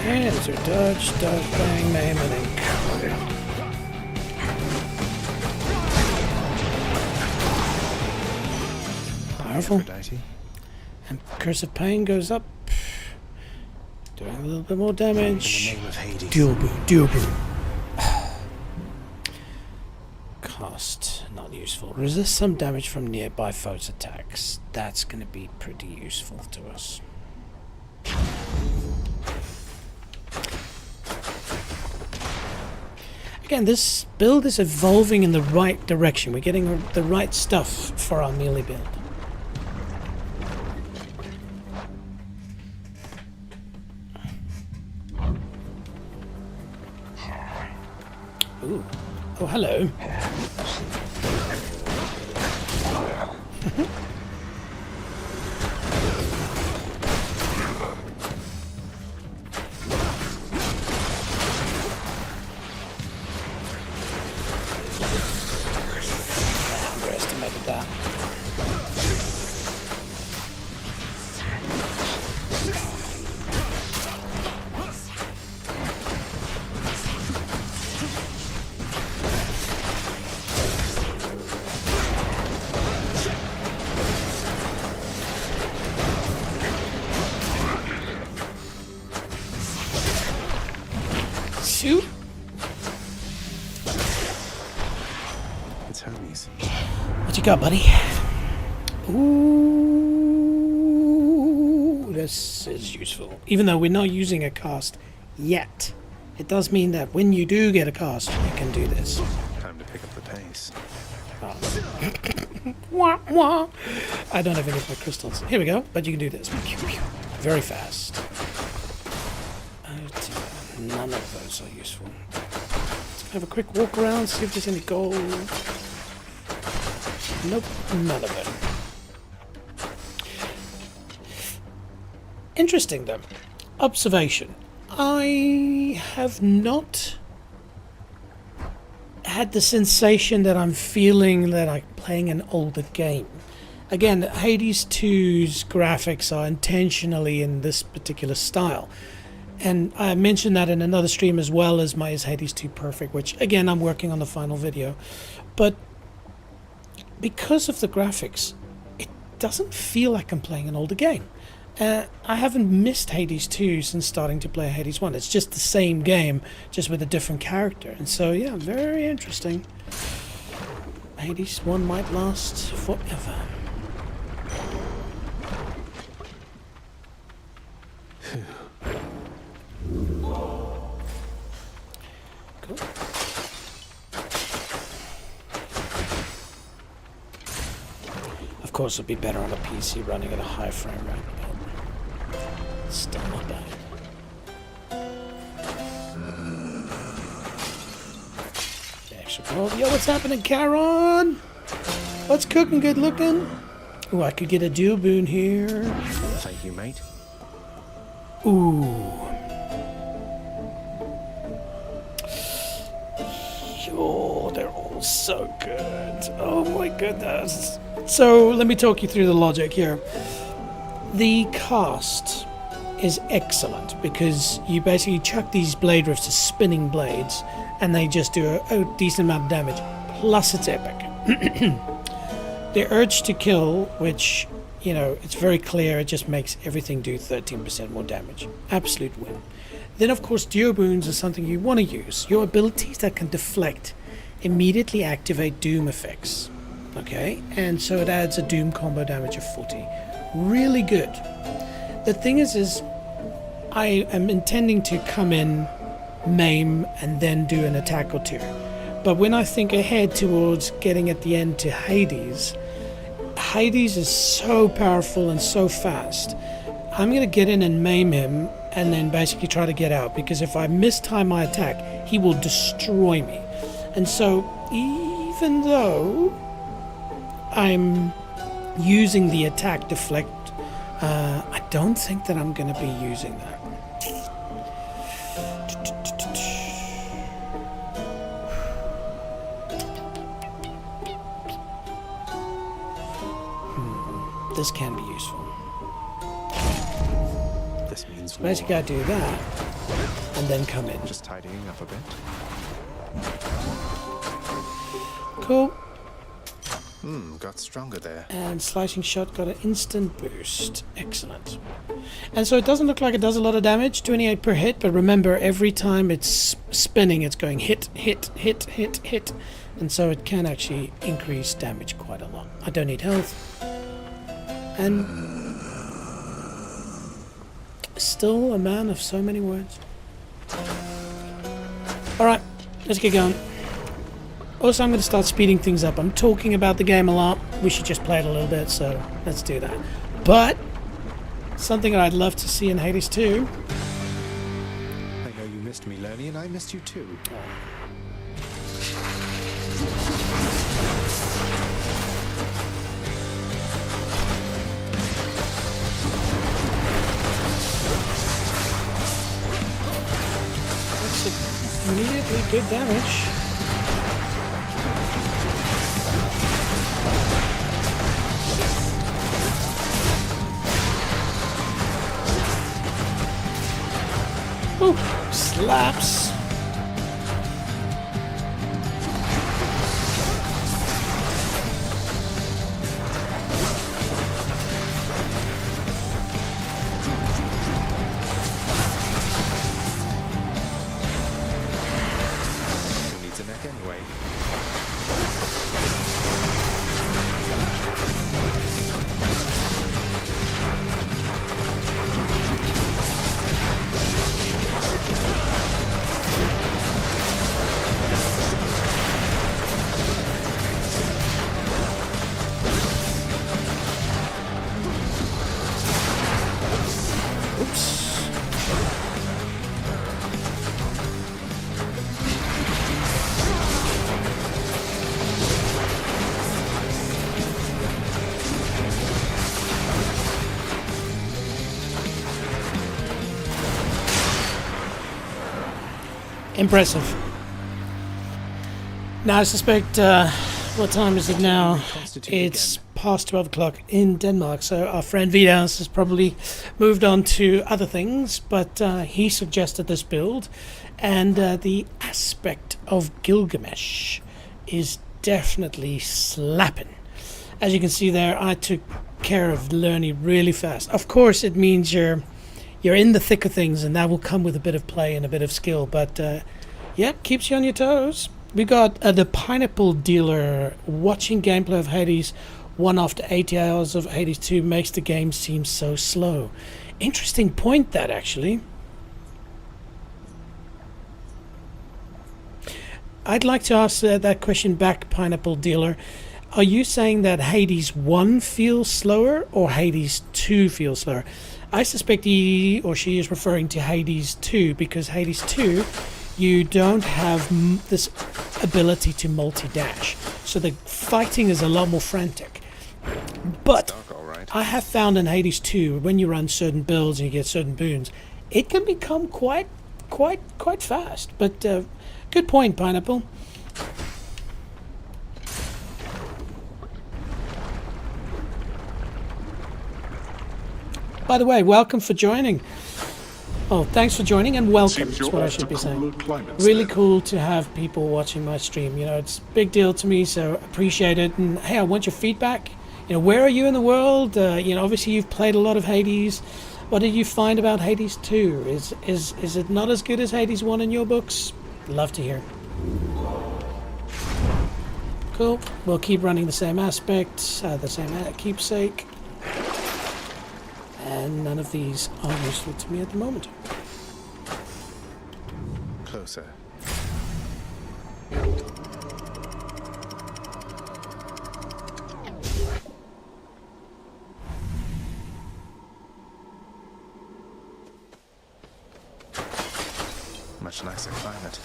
Speaker 1: Okay, there's your dodge, bang, maim, and ink. Powerful.
Speaker 11: Aphrodite.
Speaker 1: And Curse of Pain goes up. Doing a little bit more damage.
Speaker 11: In the name of Hades.
Speaker 1: Dual boom, dual boom. Cost, not useful. Resist some damage from nearby foes' attacks. That's going to be pretty useful to us. Again, this build is evolving in the right direction. We're getting the right stuff for our melee build. Ooh. Oh, hello. Underestimated that. Shoot.
Speaker 11: It's Hermes.
Speaker 1: What you got, buddy? Ooh, this is useful. Even though we're not using a cast yet, it does mean that when you do get a cast, you can do this.
Speaker 11: Time to pick up the pace.
Speaker 1: Wah, wah. I don't have any of my crystals. Here we go. But you can do this. Very fast. None of those are useful. Let's have a quick walk around, see if there's any gold. Nope, none of them. Interesting though. Observation. I have not had the sensation that I'm feeling that I'm playing an older game. Again, Hades 2's graphics are intentionally in this particular style. And I mentioned that in another stream as well as my Is Hades 2 Perfect, which again I'm working on the final video. But because of the graphics, it doesn't feel like I'm playing an older game. I haven't missed Hades 2 since starting to play Hades 1. It's just the same game, just with a different character. And so, yeah, very interesting. Hades 1 might last forever. Cool. Of course, it'd be better on a PC running at a high frame rate. Still not bad. Oh, yo, what's happening, Charon? What's cooking? Good looking? Oh, I could get a dual boon here.
Speaker 11: Thank you, mate.
Speaker 1: Ooh. Yo, they're all so good. Oh my goodness. So let me talk you through the logic here. The cast is excellent because you basically chuck these blade rifts as spinning blades and they just do a decent amount of damage. Plus it's epic. The urge to kill, which, you know, it's very clear, it just makes everything do 13% more damage. Absolute win. Then of course duo boons are something you want to use. Your abilities that can deflect immediately activate doom effects. Okay, and so it adds a doom combo damage of 40. Really good. The thing is I am intending to come in, maim, and then do an attack or two. But when I think ahead towards getting at the end to Hades, Hades is so powerful and so fast. I'm going to get in and maim him and then basically try to get out, because if I mistime my attack, he will destroy me. And so even though I'm using the attack deflect, I don't think that I'm going to be using that. This can be useful.
Speaker 11: This means
Speaker 1: so basically I do that and then come in.
Speaker 11: Just tidying up a bit.
Speaker 1: Cool.
Speaker 11: Got stronger there.
Speaker 1: And slicing shot got an instant boost. Excellent. And so it doesn't look like it does a lot of damage, 28 per hit, but remember every time it's spinning it's going hit, hit, hit, hit, hit. And so it can actually increase damage quite a lot. I don't need health. And still a man of so many words. Alright, let's get going. Also, I'm going to start speeding things up. I'm talking about the game a lot. We should just play it a little bit, so let's do that. But something that I'd love to see in Hades 2.
Speaker 11: I know you missed me, Lenny, and I missed you too.
Speaker 1: That's immediately good damage. Ooh, slaps.
Speaker 11: Who needs a neck anyway?
Speaker 1: Impressive. Now I suspect, what time is it now? It's past 12 o'clock in Denmark, so our friend Vidas has probably moved on to other things, but he suggested this build, and the aspect of Gilgamesh is definitely slapping. As you can see there, I took care of learning really fast. Of course, it means you're in the thick of things, and that will come with a bit of play and a bit of skill, but yep, keeps you on your toes. We got the Pineapple Dealer. Watching gameplay of Hades 1 after 80 hours of Hades 2 makes the game seem so slow. Interesting point, that actually. I'd like to ask that question back, Pineapple Dealer. Are you saying that Hades 1 feels slower or Hades 2 feels slower? I suspect he or she is referring to Hades 2, because Hades 2, you don't have this ability to multi-dash, so the fighting is a lot more frantic. But I have found in Hades 2, when you run certain builds and you get certain boons, it can become quite fast. But good point, Pineapple. By the way, welcome for joining. Oh, thanks for joining and welcome, is what I should be saying. Really cool to have people watching my stream. You know, it's a big deal to me, so appreciate it. And hey, I want your feedback. You know, where are you in the world? You know, obviously you've played a lot of Hades. What did you find about Hades 2? Is it not as good as Hades 1 in your books? Love to hear. Cool. We'll keep running the same aspects, the same keepsake. And none of these are useful to me at the moment.
Speaker 6: Closer. Much nicer climate.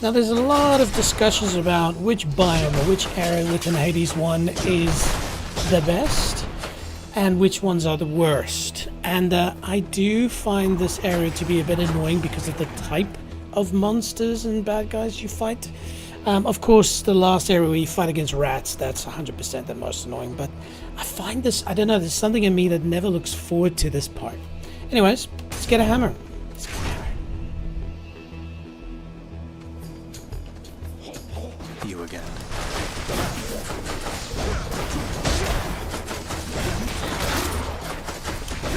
Speaker 1: Now there's a lot of discussions about which biome or which area within Hades 1 is the best and which ones are the worst. And I do find this area to be a bit annoying because of the type of monsters and bad guys you fight. Of course, the last area where you fight against rats, that's 100% the most annoying. But I find this, I don't know, there's something in me that never looks forward to this part. Anyways, let's get a hammer. Let's get a hammer.
Speaker 6: You again.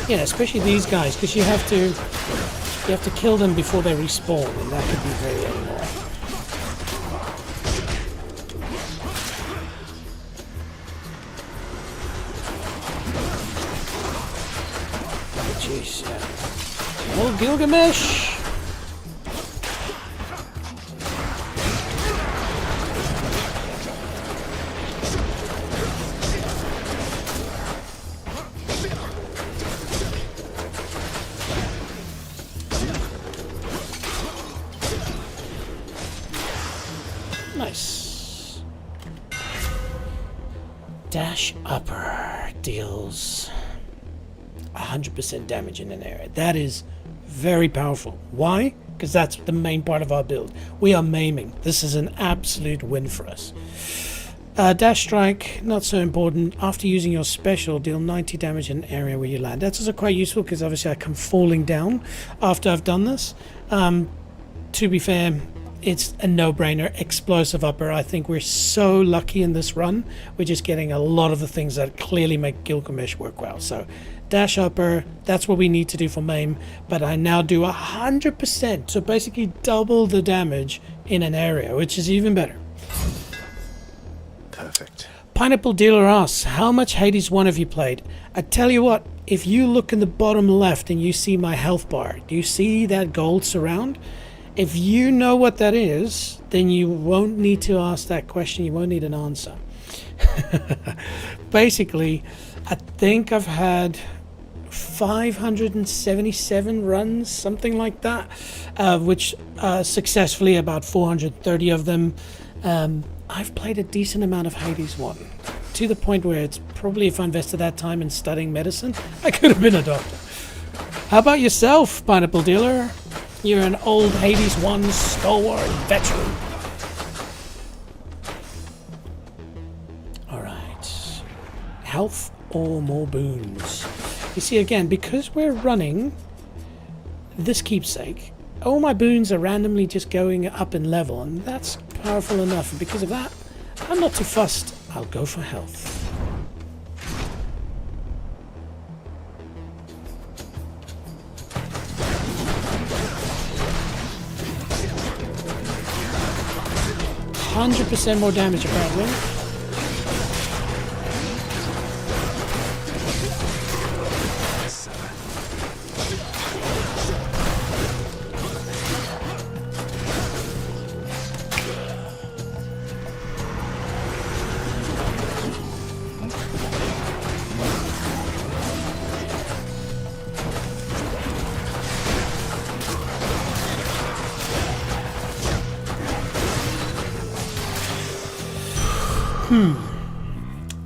Speaker 1: Yeah, especially these guys, because you have to kill them before they respawn, and that could be very annoying. Jeez, old Gilgamesh. Nice. Dash upper deals 100% damage in an area. That is very powerful. Why? Because that's the main part of our build. We are maiming. This is an absolute win for us. Dash strike, not so important. After using your special, deal 90 damage in an area where you land. That's also quite useful because obviously I come falling down after I've done this. To be fair, it's a no-brainer. Explosive upper. I think we're so lucky in this run. We're just getting a lot of the things that clearly make Gilgamesh work well. So dash upper, that's what we need to do for maim. But I now do 100%. So basically double the damage in an area, which is even better.
Speaker 6: Perfect.
Speaker 1: Pineapple Dealer asks, how much Hades 1 have you played? I tell you what, if you look in the bottom left and you see my health bar, do you see that gold surround? If you know what that is, then you won't need to ask that question. You won't need an answer. Basically, I think I've had 577 runs, something like that, which successfully about 430 of them. I've played a decent amount of Hades 1, to the point where it's probably, if I invested that time in studying medicine, I could have been a doctor. How about yourself, Pineapple Dealer? You're an old Hades 1 stalwart veteran. Alright. Health or more boons? You see, again, because we're running this keepsake, all my boons are randomly just going up in level, and that's powerful enough. And because of that, I'm not too fussed. I'll go for health. %100% more damage, apparently.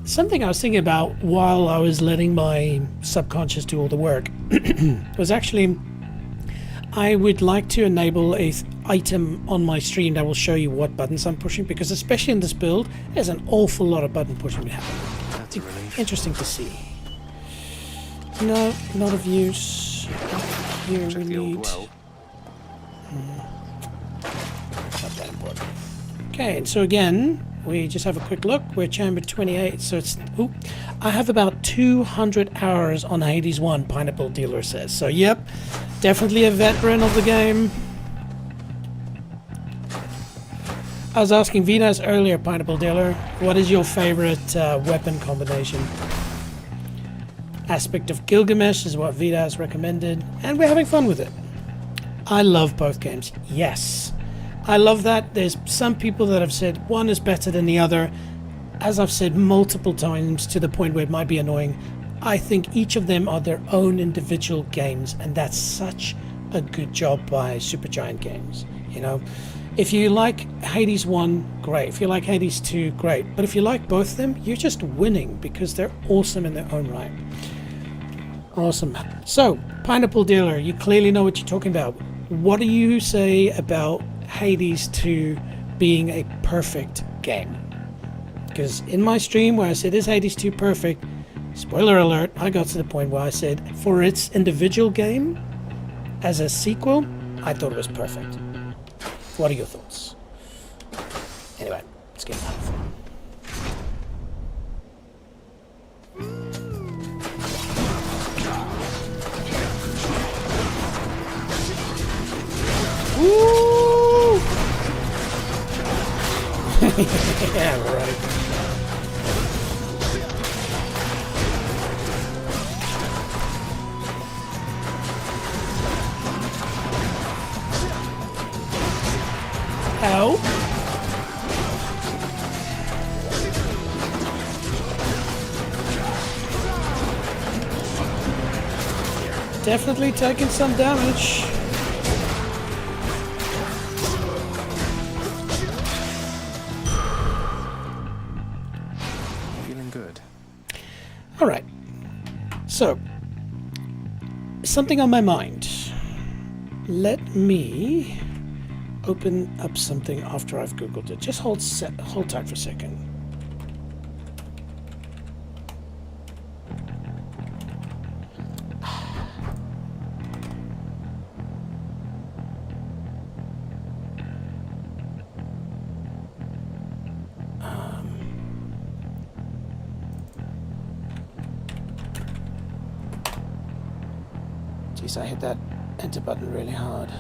Speaker 1: Something I was thinking about while I was letting my subconscious do all the work was actually I would like to enable a item on my stream that will show you what buttons I'm pushing, because especially in this build there's an awful lot of button pushing happening.
Speaker 11: That's a relief.
Speaker 1: Interesting to see. No, not of use. Here we need...
Speaker 11: well.
Speaker 1: Not that important. Okay, and so again, we just have a quick look. We're chamber 28, so it's... Ooh, I have about 200 hours on Hades 1, Pineapple Dealer says. So yep, definitely a veteran of the game. I was asking Vidas earlier, Pineapple Dealer, what is your favorite weapon combination? Aspect of Gilgamesh is what Vidas recommended, and we're having fun with it. I love both games, yes. I love that. There's some people that have said one is better than the other. As I've said multiple times to the point where it might be annoying, I think each of them are their own individual games, and that's such a good job by Supergiant Games. You know, if you like Hades 1, great. If you like Hades 2, great. But if you like both of them, you're just winning because they're awesome in their own right. Awesome. So, Pineapple Dealer, you clearly know what you're talking about. What do you say about Hades 2 being a perfect game? Because in my stream where I said, is Hades 2 perfect? Spoiler alert, I got to the point where I said, for its individual game, as a sequel, I thought it was perfect. What are your thoughts? Anyway, let's get out of it. Woo! Yeah, right. Ow. Definitely taking some damage.
Speaker 11: Feeling good.
Speaker 1: All right. So, something on my mind. Let me open up something after I've Googled it. Just hold tight for a second. Geez, I hit that enter button really hard.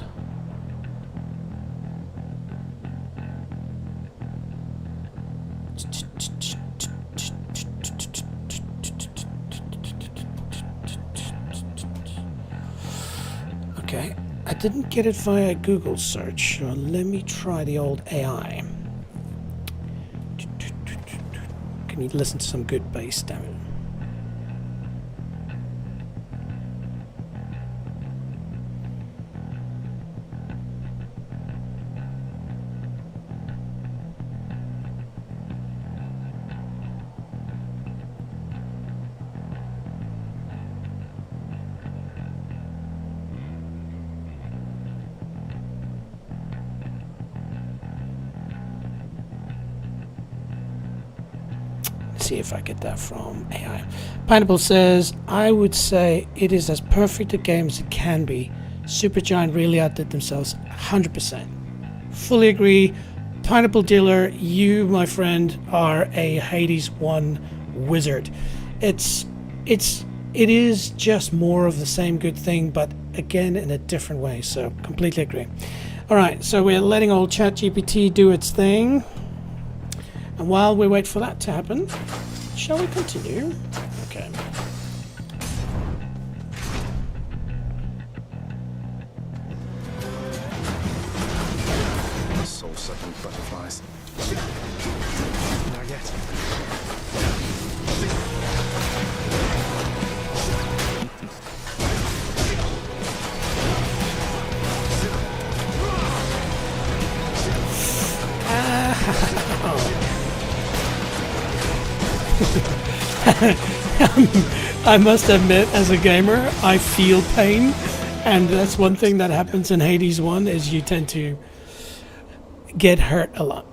Speaker 1: Okay, I didn't get it via Google search, so let me try the old AI. Can you listen to some good bass, damn it? see if I get that from AI. Pineapple says, I would say it is as perfect a game as it can be. Supergiant really outdid themselves 100%. Fully agree. Pineapple Dealer, you, my friend, are a Hades 1 wizard. It is just more of the same good thing, but again in a different way. So completely agree. All right, so we're letting old ChatGPT do its thing. And while we wait for that to happen, shall we continue? Okay.
Speaker 11: Soul-sucking butterflies. Not yet.
Speaker 1: I must admit, as a gamer, I feel pain, and that's one thing that happens in Hades 1 is you tend to get hurt a lot.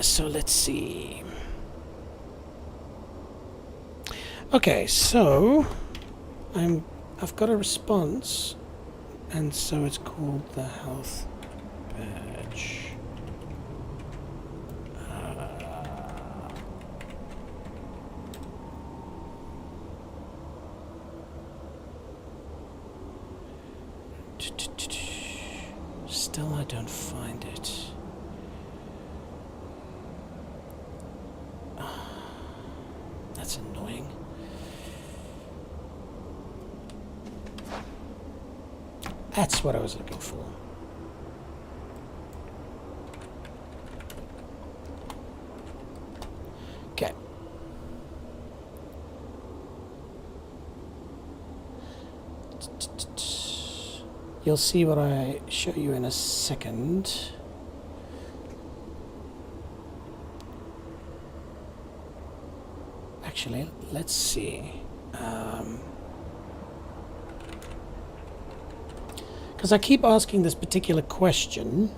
Speaker 1: So let's see. Okay, so I've got a response, and so it's called the health badge. Still, I don't find it. That's annoying. That's what I was looking for. Okay. You'll see what I show you in a second. Actually, let's see. Because I keep asking this particular question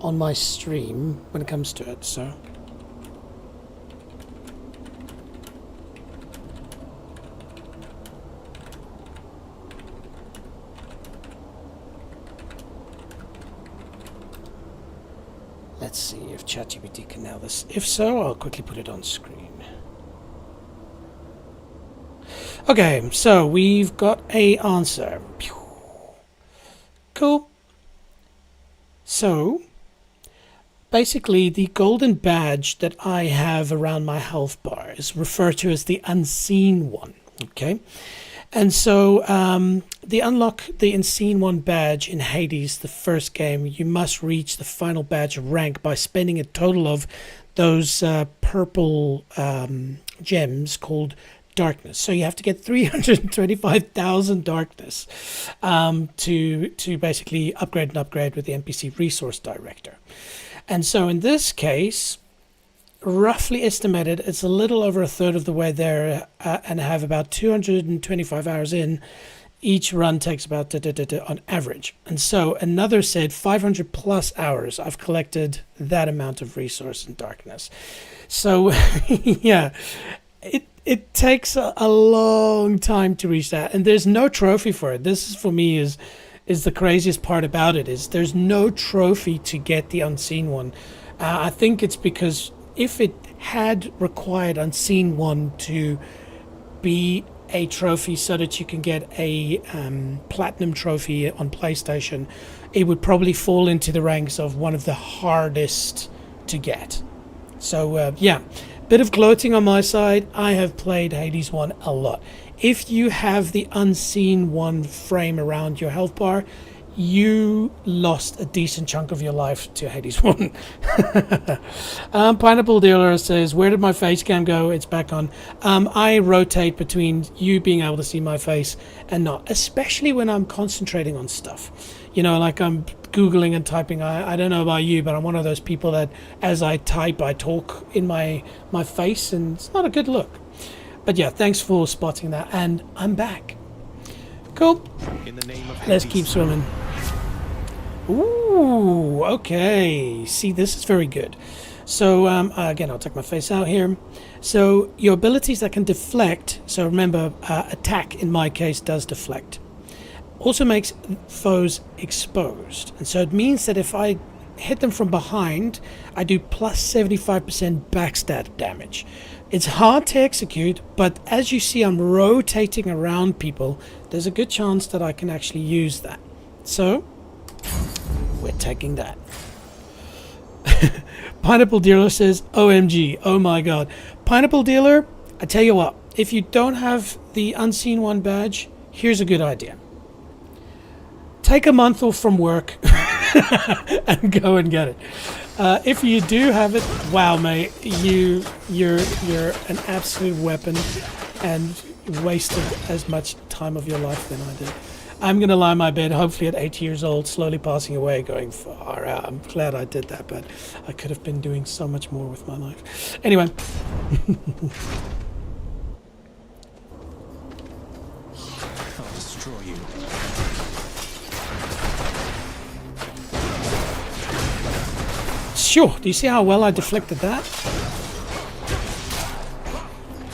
Speaker 1: on my stream when it comes to it, so. Let's see if ChatGPT can nail this. If so, I'll quickly put it on screen. Okay, so we've got a answer. Cool. So, basically, the golden badge that I have around my health bar is referred to as the unseen one. Okay. And so, the unlock the unseen one badge in Hades, the first game, you must reach the final badge rank by spending a total of those purple gems called darkness. So you have to get 325,000 darkness to basically upgrade with the NPC resource director. And so in this case, roughly estimated, it's a little over a third of the way there, and have about 225 hours in. Each run takes about on average. And so another said 500 plus hours I've collected that amount of resource and darkness. So yeah, it takes a long time to reach that, and there's no trophy for it. This is, for me, is the craziest part about it, is there's no trophy to get the unseen one. I think it's because if it had required unseen one to be a trophy so that you can get a platinum trophy on PlayStation, it would probably fall into the ranks of one of the hardest to get. So yeah, bit of gloating on my side. I have played Hades 1 a lot. If you have the unseen one frame around your health bar, you lost a decent chunk of your life to Hades 1. Pineapple Dealer says, where did my face cam go? It's back on. I rotate between you being able to see my face and not, especially when I'm concentrating on stuff. You know, like I'm Googling and typing. I don't know about you, but I'm one of those people that as I type, I talk in my face, and it's not a good look. But yeah, thanks for spotting that, and I'm back. Cool.
Speaker 11: In the name of
Speaker 1: Let's keep swimming. Ooh, okay. See, this is very good. So again, I'll take my face out here. So your abilities that can deflect, so remember attack in my case does deflect, also makes foes exposed. And so it means that if I hit them from behind, I do plus 75% backstab damage. It's hard to execute, but as you see I'm rotating around people, there's a good chance that I can actually use that. So we're taking that. Pineapple Dealer says, OMG, oh my god. Pineapple Dealer, I tell you what, if you don't have the Unseen One badge, here's a good idea. Take a month off from work and go and get it. If you do have it, wow, mate, you're an absolute weapon and wasted as much time of your life than I did. I'm going to lie in my bed, hopefully at 80 years old, slowly passing away, going far out. I'm glad I did that, but I could have been doing so much more with my life. Anyway.
Speaker 11: I'll destroy you.
Speaker 1: Sure, do you see how well I deflected that?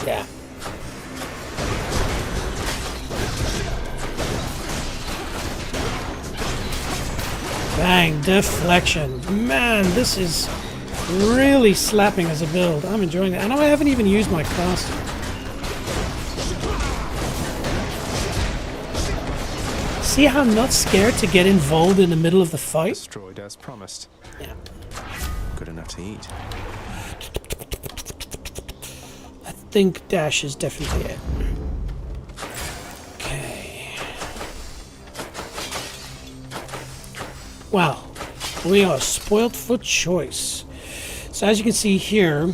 Speaker 1: Yeah. Bang, deflection. Man, this is really slapping as a build. I'm enjoying it. And I haven't even used my class. See how I'm not scared to get involved in the middle of the fight?
Speaker 11: Destroyed as promised.
Speaker 1: Yeah.
Speaker 11: Good enough to eat.
Speaker 1: I think dash is definitely it. Wow, we are spoiled for choice. So as you can see here,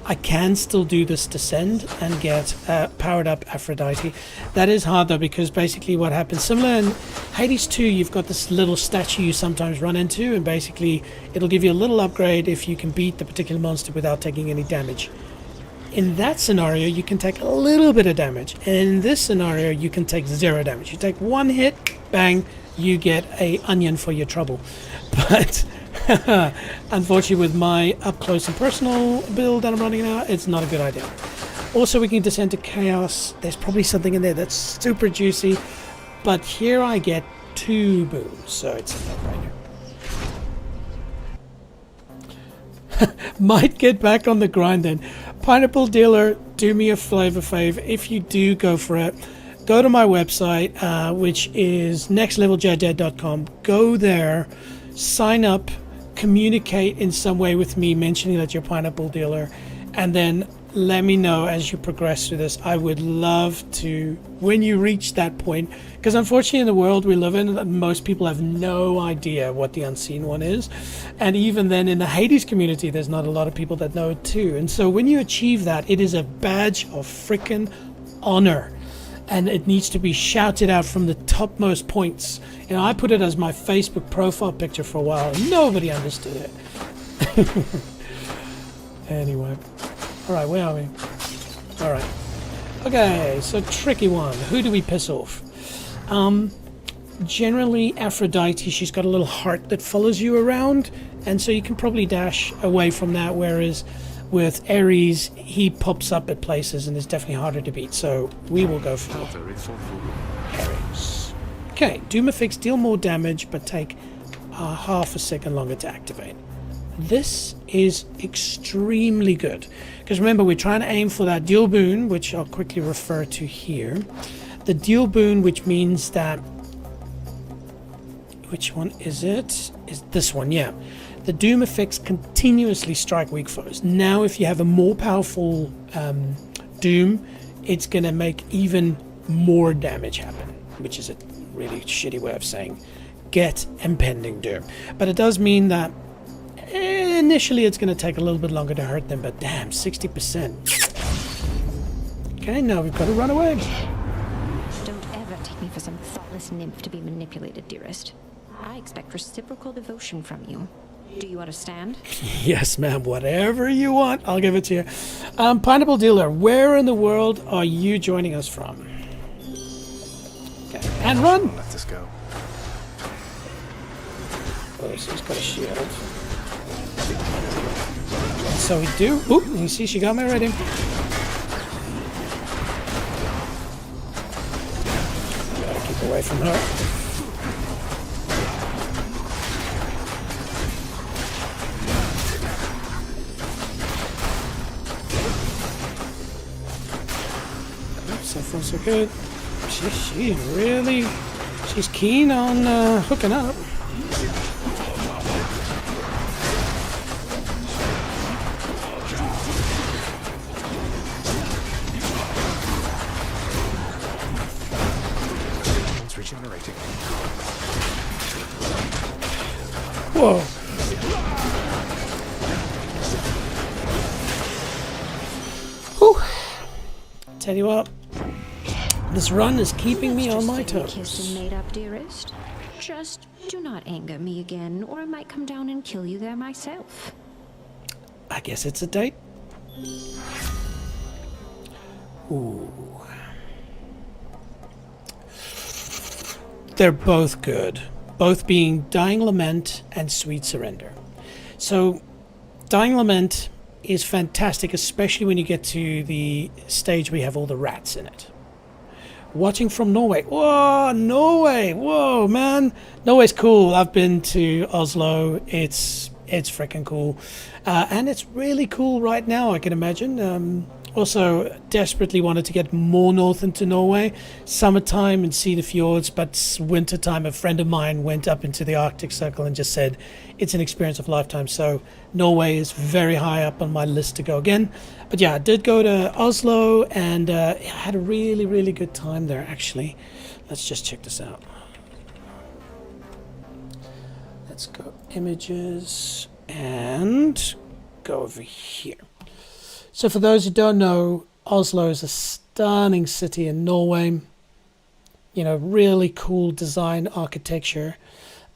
Speaker 1: I can still do this descend and get powered up Aphrodite. That is hard though, because basically what happens, similar in Hades 2, you've got this little statue you sometimes run into, and basically it'll give you a little upgrade if you can beat the particular monster without taking any damage. In that scenario, you can take a little bit of damage, and in this scenario, you can take 0 damage. You take one hit, bang, you get a onion for your trouble. But unfortunately, with my up close and personal build that I'm running now, it's not a good idea. Also, we can descend to chaos. There's probably something in there that's super juicy, but here I get 2 boons, so it's a no-brainer. Might get back on the grind then. Pineapple Dealer, do me a flavor fave. If you do go for it, go to my website, which is nextleveljeddead.com. Go there, sign up, communicate in some way with me, mentioning that you're Pineapple Dealer, and then let me know as you progress through this. I would love to, when you reach that point, because unfortunately in the world we live in, most people have no idea what the Unseen One is, and even then in the Hades community there's not a lot of people that know it too. And so when you achieve that, it is a badge of freaking honor, and it needs to be shouted out from the topmost points. You know, I put it as my Facebook profile picture for a while, and nobody understood it. Anyway. Alright, where are we? Alright. Okay, so tricky one. Who do we piss off? Generally, Aphrodite, she's got a little heart that follows you around, and so you can probably dash away from that, whereas with Ares, he pops up at places and is definitely harder to beat, so we will go for Ares. Okay, Doomafix, deal more damage, but take half a second longer to activate. This is extremely good, because remember, we're trying to aim for that deal boon, which I'll quickly refer to here. The deal boon, which means that, which one is it? Is this one, yeah. The Doom effects continuously strike weak foes. Now if you have a more powerful Doom, it's going to make even more damage happen, which is a really shitty way of saying get impending doom. But it does mean that initially it's going to take a little bit longer to hurt them, but damn, 60%. Okay, now we've got to run away.
Speaker 16: Don't ever take me for some thoughtless nymph to be manipulated, dearest. I expect reciprocal devotion from you. Do you understand?
Speaker 1: Yes, ma'am. Whatever you want, I'll give it to you. Pineapple Dealer, where in the world are you joining us from? Okay, and run!
Speaker 11: Let this go.
Speaker 1: Oh, so he's got a shield. So we do. Oop, you see, she got me ready. Gotta keep away from her. So far, so good. She's keen on hooking up.
Speaker 6: It's regenerating.
Speaker 1: Whoa. Whew. Tell you what. This run is keeping me on my toes.
Speaker 16: Kissed and made up, dearest. Just do not anger me again, or I might come down and kill you there myself.
Speaker 1: I guess it's a date. Ooh. They're both good. Both being Dying Lament and Sweet Surrender. So, Dying Lament is fantastic, especially when you get to the stage where you have all the rats in it. Watching from Norway. Whoa, Norway. Whoa, man. Norway's cool. I've been to Oslo. It's freaking cool. And it's really cool right now, I can imagine. Also, desperately wanted to get more north into Norway. Summertime and see the fjords, but wintertime, a friend of mine went up into the Arctic Circle and just said it's an experience of a lifetime. So Norway is very high up on my list to go again. But yeah, I did go to Oslo and I had a really, really good time there, actually. Let's just check this out. Let's go images and go over here. So for those who don't know, Oslo is a stunning city in Norway. You know, really cool design architecture.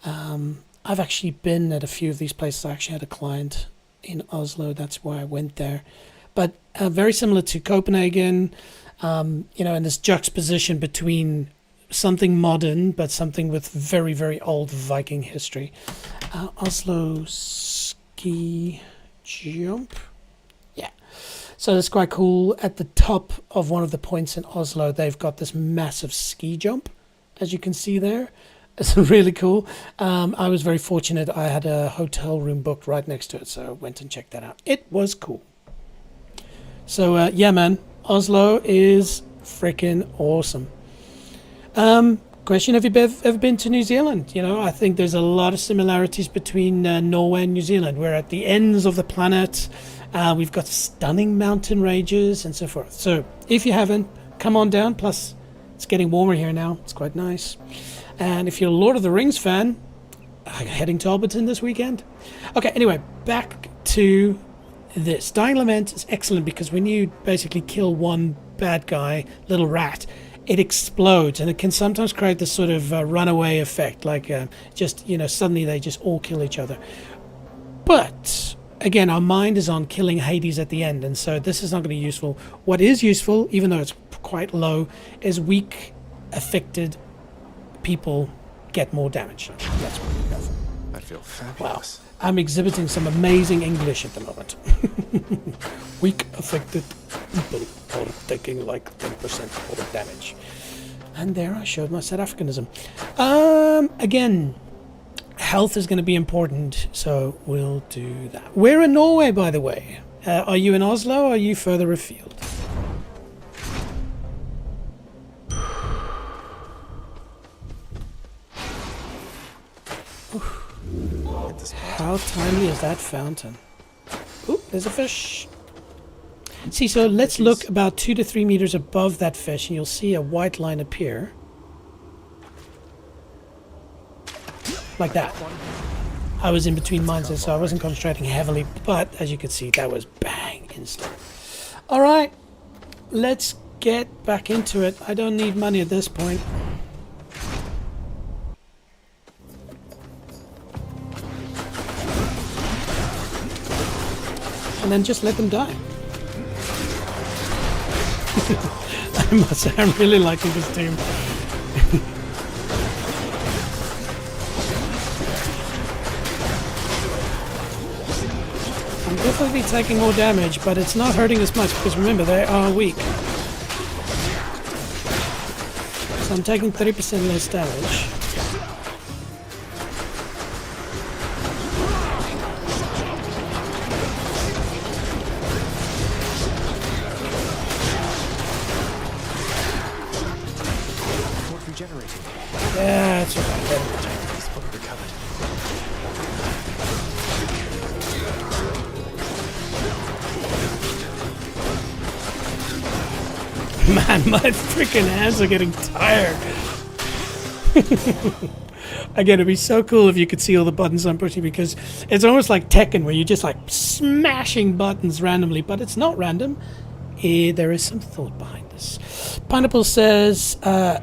Speaker 1: I've actually been at a few of these places. I actually had a client in Oslo. That's why I went there. But very similar to Copenhagen, you know, and this juxtaposition between something modern, but something with very, very old Viking history. Oslo ski jump. Yeah. So that's quite cool. At the top of one of the points in Oslo, they've got this massive ski jump, as you can see there. It's really cool. I was very fortunate. I had a hotel room booked right next to it, so I went and checked that out. It was cool. So, yeah, man, Oslo is freaking awesome. Question, have you ever been to New Zealand? You know, I think there's a lot of similarities between Norway and New Zealand. We're at the ends of the planet. We've got stunning mountain ranges and so forth. So, if you haven't, come on down. Plus, it's getting warmer here now. It's quite nice. And if you're a Lord of the Rings fan, heading to Alberton this weekend. Okay, anyway, back to this. Dying Lament is excellent because when you basically kill one bad guy, little rat, it explodes, and it can sometimes create this sort of runaway effect, like just, you know, suddenly they just all kill each other. But again, our mind is on killing Hades at the end, and so this is not going to be useful. What is useful, even though it's quite low, is weak, affected people get more damage. That's what we go for.
Speaker 6: I feel fabulous.
Speaker 1: Wow. I'm exhibiting some amazing English at the moment. Weak affected people are taking like 10% more damage. And there I showed my South Africanism. Again, health is going to be important, so we'll do that. We're in Norway, by the way. Are you in Oslo or are you further afield? How tiny is that fountain? Oop, there's a fish. See, so let's look about 2 to 3 meters above that fish and you'll see a white line appear. Like that. I was in between mines so I wasn't concentrating heavily, but as you can see, that was bang, instant. Alright, let's get back into it. I don't need money at this point. And then just let them die. I must say, I'm really liking this team. definitely taking more damage, but it's not hurting as much because remember, they are weak. So I'm taking 30% less damage.
Speaker 11: Fort regenerating.
Speaker 1: Yeah, that's right.
Speaker 11: He's fully recovered.
Speaker 1: Man, my freaking hands are getting tired. Again, it'd be so cool if you could see all the buttons I'm pushing because it's almost like Tekken where you're just like smashing buttons randomly, but it's not random. There is some thought behind this. Pineapple says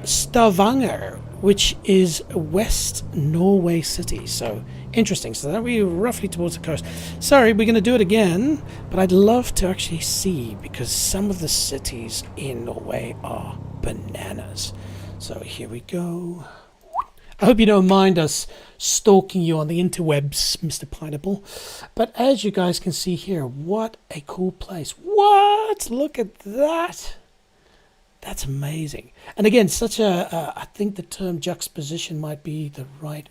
Speaker 1: Stavanger, which is West Norway city. So interesting. So that'll be roughly towards the coast. Sorry, we're going to do it again, but I'd love to actually see because some of the cities in Norway are bananas. So here we go. I hope you don't mind us stalking you on the interwebs, Mr. Pineapple. But as you guys can see here, what a cool place. What? Look at that. That's amazing. And again, such I think the term juxtaposition might be the right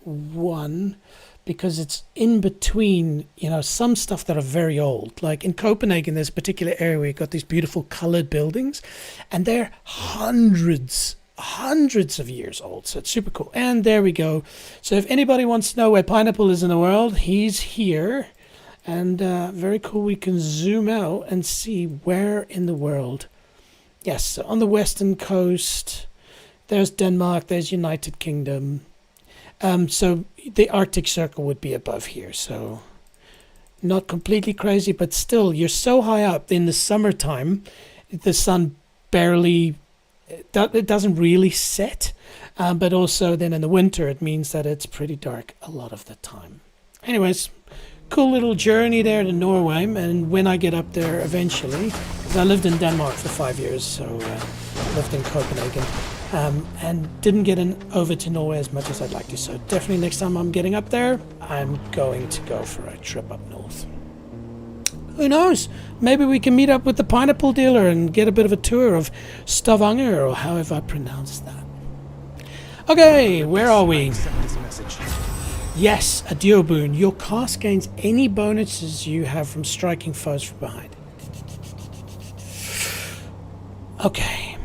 Speaker 1: one because it's in between, you know, some stuff that are very old. Like in Copenhagen, there's a particular area where you've got these beautiful colored buildings and they're hundreds of years old. So it's super cool. And there we go. So if anybody wants to know where Pineapple is in the world, he's here. And very cool. We can zoom out and see where in the world. Yes, so on the western coast, there's Denmark, there's United Kingdom. So the Arctic Circle would be above here. So not completely crazy, but still, you're so high up in the summertime, the sun barely, it doesn't really set. But also then in the winter, it means that it's pretty dark a lot of the time. Anyways, cool little journey there to Norway, and when I get up there eventually, because I lived in Denmark for 5 years, so lived in Copenhagen, and didn't get over to Norway as much as I'd like to, so definitely next time I'm getting up there, I'm going to go for a trip up north. Who knows? Maybe we can meet up with the pineapple dealer and get a bit of a tour of Stavanger, or however I pronounce that. Okay, where are we? Yes, a duo boon. Your cast gains any bonuses you have from striking foes from behind. Okay.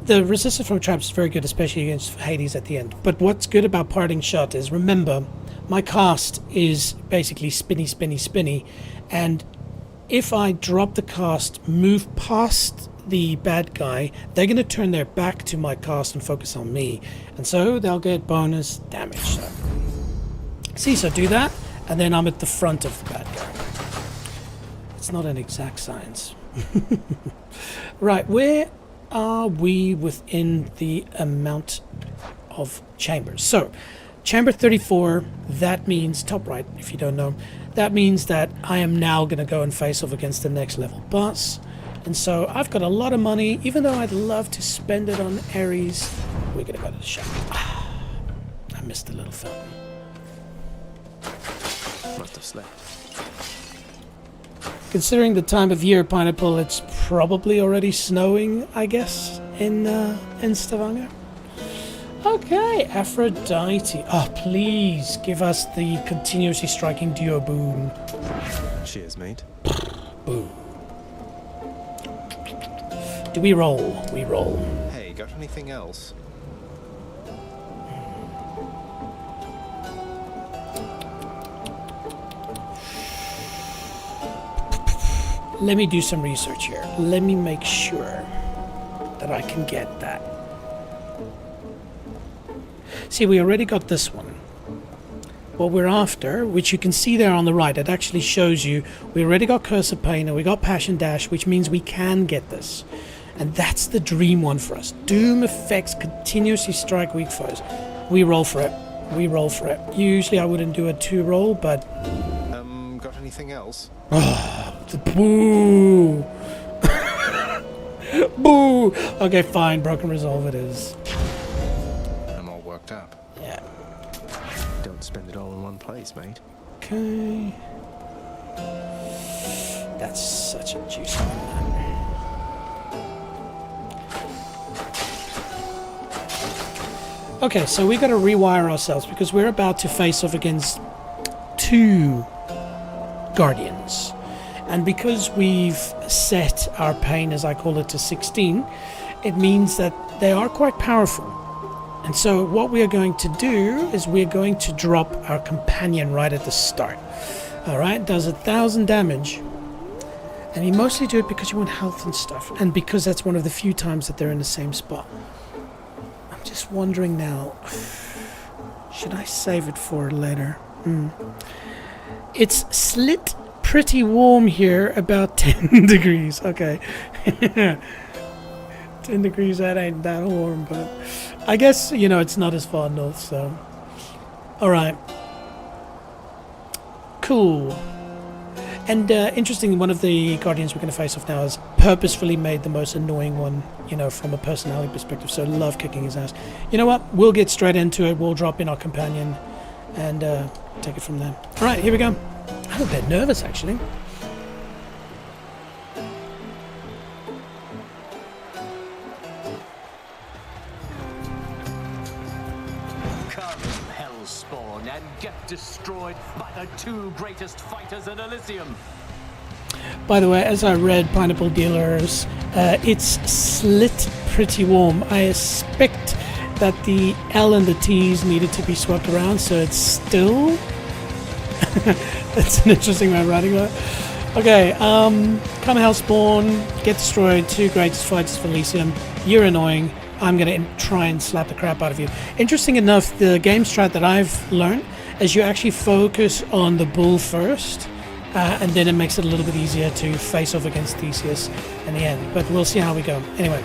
Speaker 1: The resistance from traps is very good, especially against Hades at the end. But what's good about Parting Shot is, remember, my cast is basically spinny, spinny, spinny. And if I drop the cast, move past the bad guy, they're going to turn their back to my cast and focus on me, and so they'll get bonus damage. So see, so do that and then I'm at the front of the bad guy. It's not an exact science. Right, where are we within the amount of chambers? So chamber 34, that means top right, if you don't know, that means that I am now going to go and face off against the next level boss. And so I've got a lot of money, even though I'd love to spend it on Ares. We're going to go to the shop. I missed the little fountain.
Speaker 11: Must have slept.
Speaker 1: Considering the time of year, Pineapple, it's probably already snowing, I guess, in Stavanger. Okay, Aphrodite. Oh, please give us the continuously striking duo boon.
Speaker 11: Cheers, mate.
Speaker 1: Boom. Do we roll? We roll.
Speaker 11: Hey, got anything else?
Speaker 1: Let me do some research here. Let me make sure that I can get that. See, we already got this one. What we're after, which you can see there on the right, it actually shows you we already got Curse of Pain and we got Passion Dash, which means we can get this. And that's the dream one for us. Doom effects continuously strike weak foes. We roll for it. We roll for it. Usually I wouldn't do a 2 roll, but...
Speaker 11: Got anything else?
Speaker 1: Oh, the boo! Boo! Okay, fine. Broken Resolve it is.
Speaker 11: I'm all worked up.
Speaker 1: Yeah.
Speaker 11: Don't spend it all in one place, mate.
Speaker 1: Okay. That's such a juicy one. Okay, so we got to rewire ourselves because we're about to face off against 2 guardians. And because we've set our pain, as I call it, to 16, it means that they are quite powerful. And so what we are going to do is we're going to drop our companion right at the start. Alright, does 1,000 damage. And you mostly do it because you want health and stuff. And because that's one of the few times that they're in the same spot. I'm just wondering now, should I save it for later? It's slit pretty warm here, about 10 degrees. Okay. 10 degrees, that ain't that warm, but I guess, you know, it's not as far north, so. Alright. Cool. And interesting, one of the guardians we're going to face off now has purposefully made the most annoying one, you know, from a personality perspective, so love kicking his ass. You know what? We'll get straight into it. We'll drop in our companion and take it from there. Alright, here we go. I'm a bit nervous, actually.
Speaker 17: Come, Hellspawn, and get destroyed by the 2 greatest fighters in Elysium.
Speaker 1: By the way, as I read Pineapple Dealers, it's slit pretty warm. I expect that the L and the T's needed to be swapped around, so it's still... That's an interesting way of writing that. Okay, come Hellspawn, get destroyed, 2 greatest fighters for Elysium. You're annoying. I'm going to try and slap the crap out of you. Interesting enough, the game strat that I've learned is you actually focus on the bull first, and then it makes it a little bit easier to face off against Theseus in the end. But we'll see how we go. Anyway.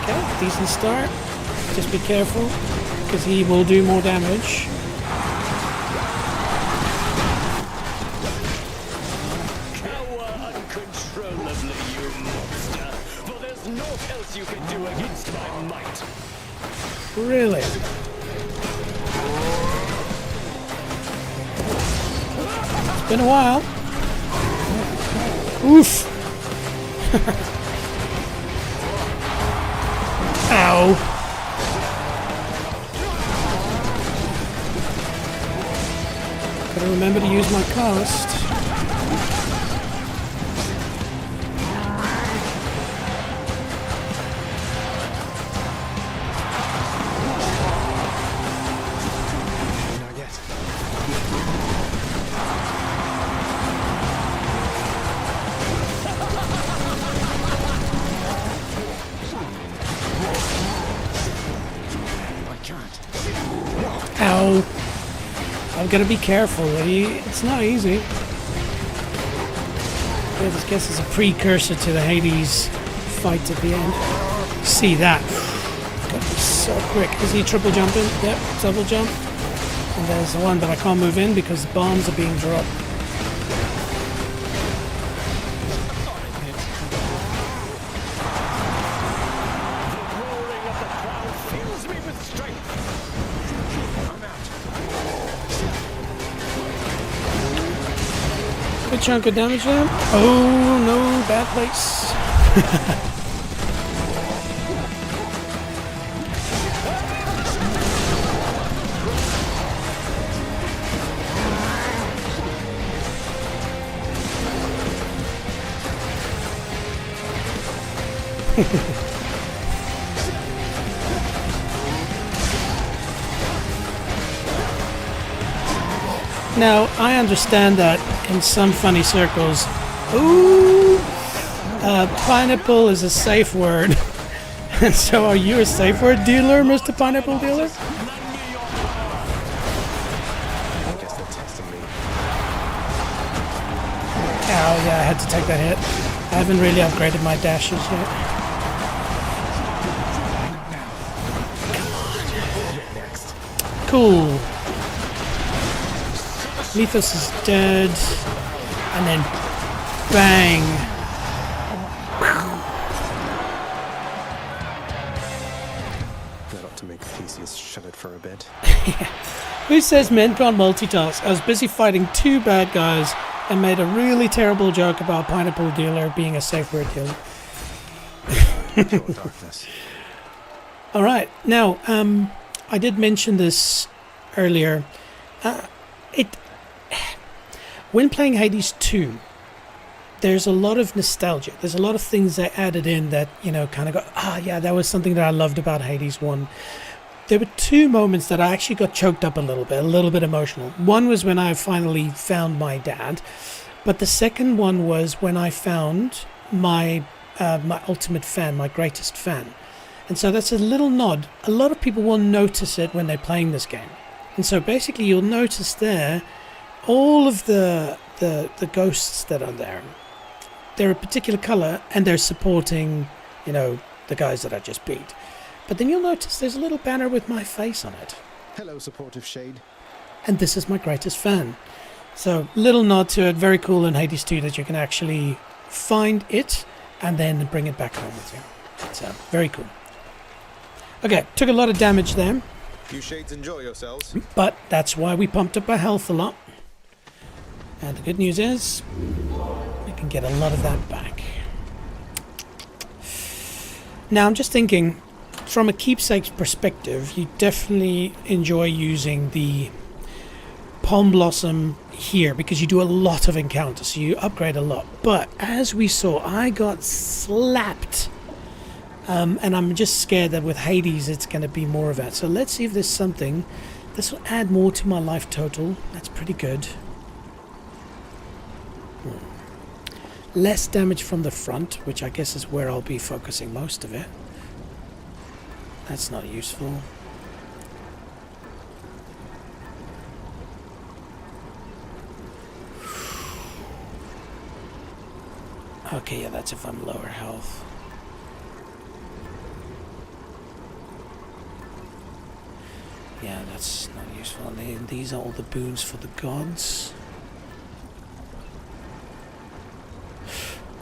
Speaker 1: Okay, decent start. Just be careful, because he will do more damage.
Speaker 17: Cower uncontrollably, you monster, for there's naught else you can do against my might.
Speaker 1: Really? It's been a while. Oof. Ow. Gotta remember to use my cast.
Speaker 11: Not yet. I can't.
Speaker 1: Ow. I've got to be careful. It's not easy. I guess it's a precursor to the Hades fight at the end. See that? Got to be so quick. Is he triple jumping? Yep, double jump. And there's the one, but I can't move in because the bombs are being dropped. Good chunk of damage there. Oh no, bad place. Now, I understand that in some funny circles, pineapple is a safe word. And so are you a safe word dealer, Mr. Pineapple Dealer?
Speaker 11: I guess they're testing me.
Speaker 1: Oh yeah, I had to take that hit. I haven't really upgraded my dashes yet. Cool. Lethos is dead. And then bang.
Speaker 11: That ought to make Theseus shut it for a bit.
Speaker 1: Who says men can't multitask? I was busy fighting 2 bad guys and made a really terrible joke about pineapple dealer being a safe word dealer. All right, now I did mention this earlier. When playing Hades 2, there's a lot of nostalgia. There's a lot of things they added in that, you know, kind of go, yeah, that was something that I loved about Hades 1. There were 2 moments that I actually got choked up a little bit emotional. One was when I finally found my dad, but the second one was when I found my ultimate fan, my greatest fan. And so that's a little nod. A lot of people will notice it when they're playing this game. And so basically you'll notice there all of the ghosts that are there. They're a particular color and they're supporting, you know, the guys that I just beat. But then you'll notice there's a little banner with my face on it.
Speaker 11: Hello, supportive shade.
Speaker 1: And this is my greatest fan. So little nod to it. Very cool in Hades 2 that you can actually find it and then bring it back home with you. So very cool. Okay, took a lot of damage there.
Speaker 11: You shades enjoy yourselves.
Speaker 1: But that's why we pumped up our health a lot. And the good news is we can get a lot of that back. Now I'm just thinking, from a keepsake perspective, you definitely enjoy using the Palm Blossom here because you do a lot of encounters, so you upgrade a lot. But as we saw, I got slapped. And I'm just scared that with Hades it's going to be more of that. So let's see if there's something. This will add more to my life total. That's pretty good. Less damage from the front, which I guess is where I'll be focusing most of it. That's not useful. Okay, yeah, that's if I'm lower health. Yeah, that's not useful. And these are all the boons for the gods.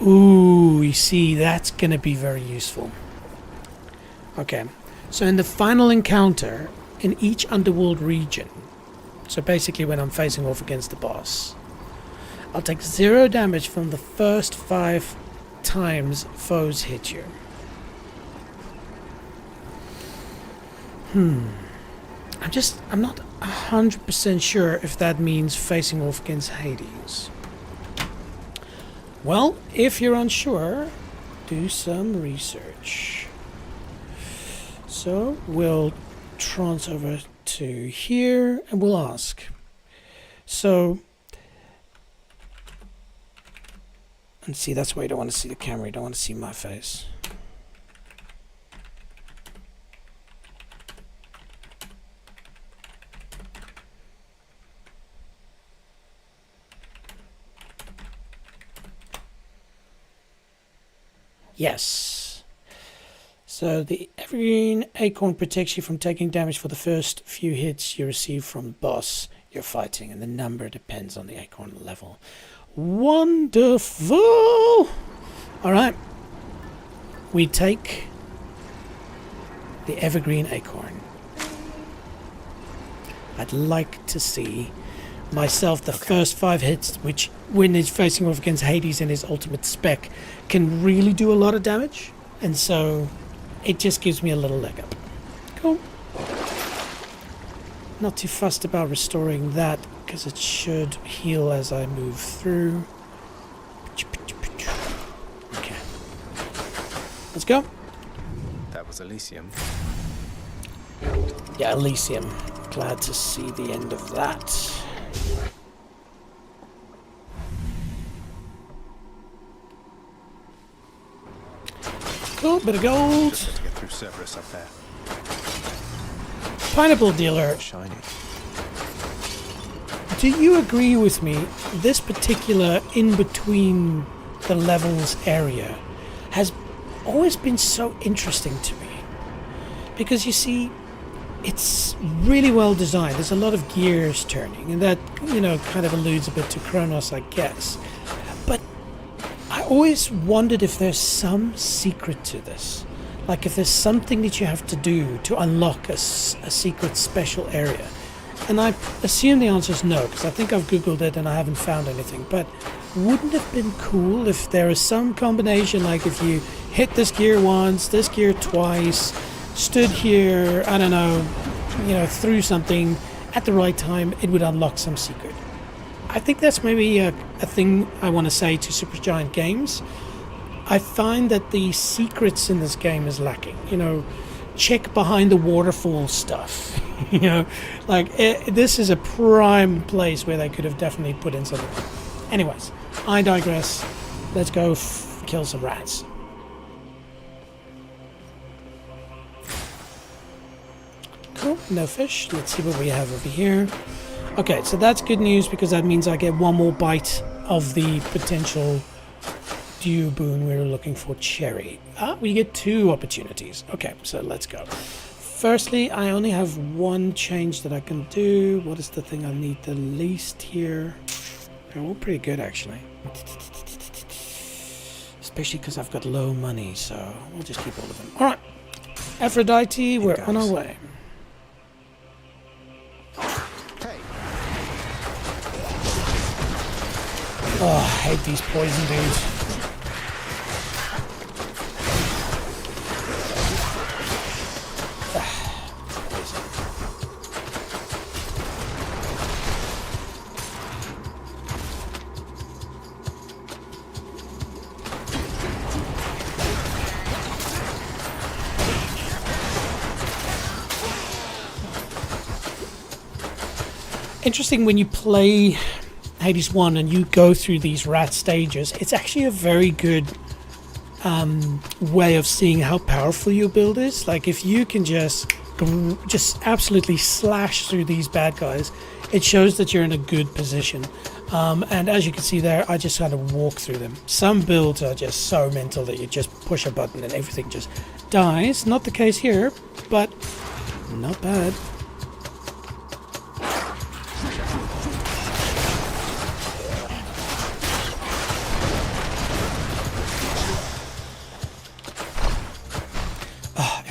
Speaker 1: Ooh, you see, that's going to be very useful. Okay, so in the final encounter, in each underworld region, so basically when I'm facing off against the boss, I'll take 0 damage from the first 5 times foes hit you. I'm not 100% sure if that means facing off against Hades. Well, if you're unsure, do some research. So we'll trans over to here and we'll ask. So, and see, that's why you don't want to see the camera, you don't want to see my face. Yes. So the evergreen acorn protects you from taking damage for the first few hits you receive from the boss you're fighting, and the number depends on the acorn level. Wonderful! Alright. We take the evergreen acorn. I'd like to see myself the first 5 hits, which when he's facing off against Hades in his ultimate spec can really do a lot of damage, and so it just gives me a little leg up. Cool. Not too fussed about restoring that because it should heal as I move through. Okay, let's go.
Speaker 11: That was Elysium.
Speaker 1: Yeah, Elysium. Glad to see the end of that. Cool, bit of gold.
Speaker 11: Just to get through Cerberus up there.
Speaker 1: Pineapple dealer.
Speaker 11: Shiny.
Speaker 1: Do you agree with me? This particular in between the levels area has always been so interesting to me. Because you see, it's really well designed. There's a lot of gears turning, and that, you know, kind of alludes a bit to Chronos, I guess. But I always wondered if there's some secret to this. Like if there's something that you have to do to unlock a secret special area. And I assume the answer is no, because I think I've googled it and I haven't found anything. But wouldn't it have been cool if there is some combination, like if you hit this gear once, this gear twice, stood here, I don't know, you know, threw something at the right time, it would unlock some secret. I think that's maybe a thing I want to say to Supergiant Games. I find that the secrets in this game is lacking. You know, check behind the waterfall stuff. You know, like this is a prime place where they could have definitely put in something. Anyways, I digress. Let's go kill some rats. Cool, no fish. Let's see what we have over here. Okay, so that's good news because that means I get one more bite of the potential dew boon we were looking for, cherry. We get 2 opportunities. Okay, so let's go. Firstly, I only have one change that I can do. What is the thing I need the least here? They're all pretty good, actually. Especially because I've got low money, so we'll just keep all of them. All right, Aphrodite, we're on our way. Oh, I hate these poison dudes. Interesting when you play Hades 1 and you go through these rat stages, it's actually a very good way of seeing how powerful your build is. Like if you can just absolutely slash through these bad guys, it shows that you're in a good position. And as you can see there, I just kind of walk through them. Some builds are just so mental that you just push a button and everything just dies. Not the case here, but not bad.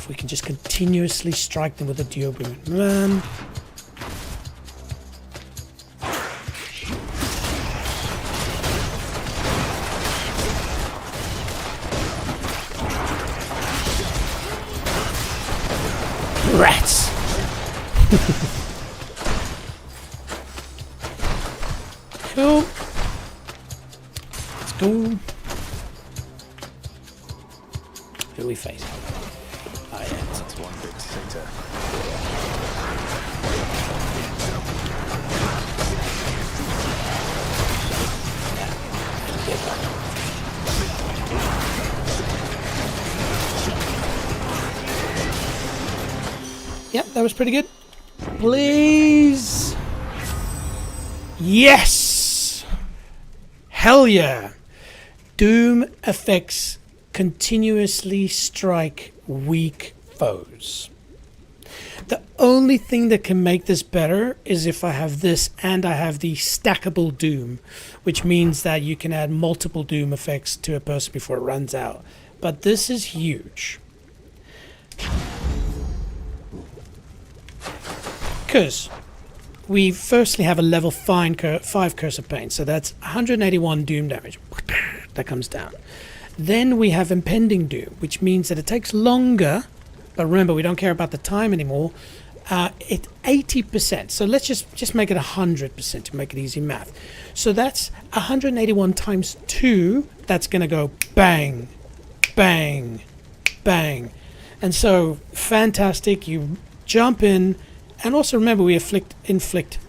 Speaker 1: We can just continuously strike them with a duo boon. Man. Rats. Cool. Let's go. Who are we facing?
Speaker 11: It's one bit later.
Speaker 1: Yep, that was pretty good. Please. Yes. Hell yeah. Doom effects continuously strike weak foes. The only thing that can make this better is if I have this and I have the stackable Doom, which means that you can add multiple Doom effects to a person before it runs out. But this is huge. Because we firstly have a level 5 Curse of Pain, so that's 181 Doom damage. That comes down. Then we have Impending Doom, which means that it takes longer. But remember, we don't care about the time anymore. It's 80%. So let's just make it 100% to make it easy math. So that's 181 times 2. That's going to go bang, bang, bang. And so, fantastic. You jump in. And also remember, we inflict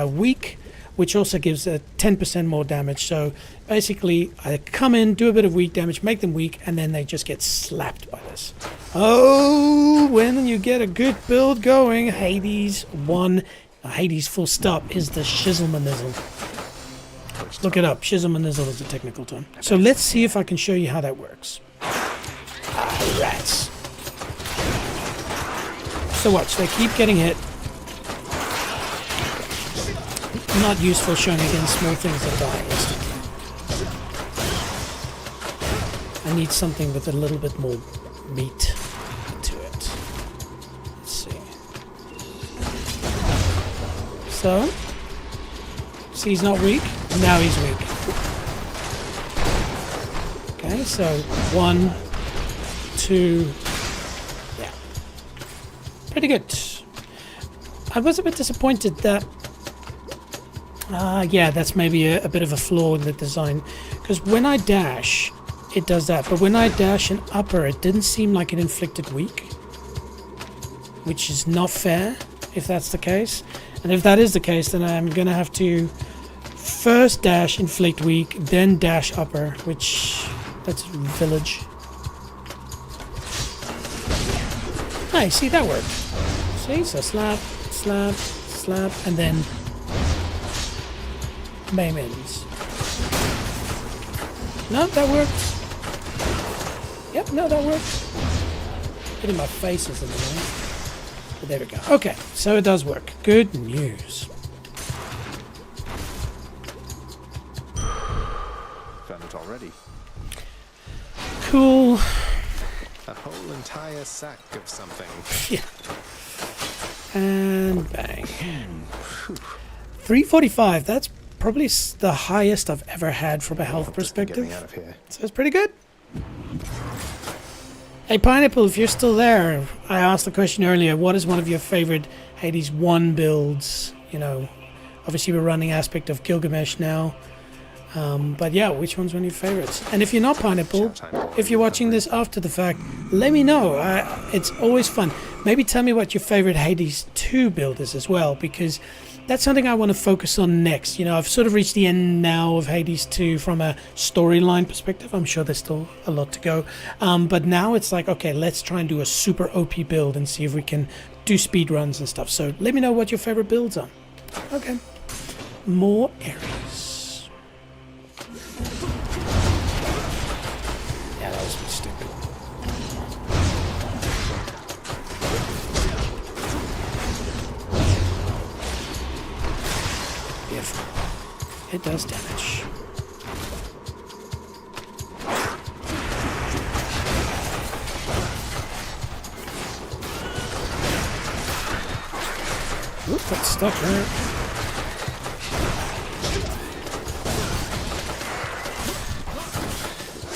Speaker 1: weak, which also gives a 10% more damage. So basically, I come in, do a bit of weak damage, make them weak, and then they just get slapped by this. Oh, when you get a good build going, Hades 1, Hades full stop, is the Shizzle-manizzle. Look it up, Shizzle-manizzle is the technical term. So let's see if I can show you how that works. Ah, rats. So watch, they keep getting hit. Not useful showing against small things that die instantly. I need something with a little bit more meat to it. Let's see. So, see, he's not weak. Now he's weak. Okay, so 1, 2, yeah. Pretty good. I was a bit disappointed that, yeah, that's maybe a bit of a flaw in the design. Because when I dash, it does that. But when I dash an upper, it didn't seem like it inflicted weak. Which is not fair, if that's the case. And if that is the case, then I'm going to have to first dash inflict weak, then dash upper, which... that's village. Nice, see, that worked. See, so slap, slap, slap, and then Maymins. No, that worked. Yep, no, that worked. Hitting my face isn't the way. But there we go. Okay, so it does work. Good news.
Speaker 11: Found it already.
Speaker 1: Cool.
Speaker 11: A whole entire sack of something.
Speaker 1: Yeah. And bang. 345. That's probably the highest I've ever had from a health perspective.
Speaker 11: Out of here.
Speaker 1: So it's pretty good. Hey Pineapple, if you're still there, I asked the question earlier, what is one of your favorite Hades 1 builds? You know, obviously we're running aspect of Gilgamesh now. But yeah, which one's one of your favorites? And if you're not Pineapple, if you're watching this after the fact, let me know. It's always fun. Maybe tell me what your favorite Hades 2 build is as well, because that's something I want to focus on next. You know, I've sort of reached the end now of Hades 2 from a storyline perspective. I'm sure there's still a lot to go. But now it's like, okay, let's try and do a super OP build and see if we can do speed runs and stuff. So let me know what your favorite builds are. Okay. More Ares. Yeah, that was stupid. It does damage. Oop, that's stuck there.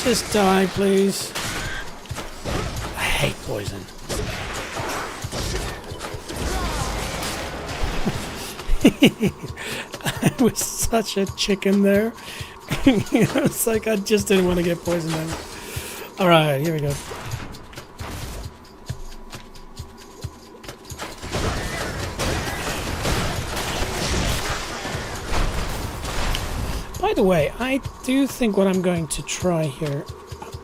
Speaker 1: Just die, please. I hate poison. I was such a chicken there. It's like I just didn't want to get poisoned out. Alright, here we go. By the way, I do think what I'm going to try here,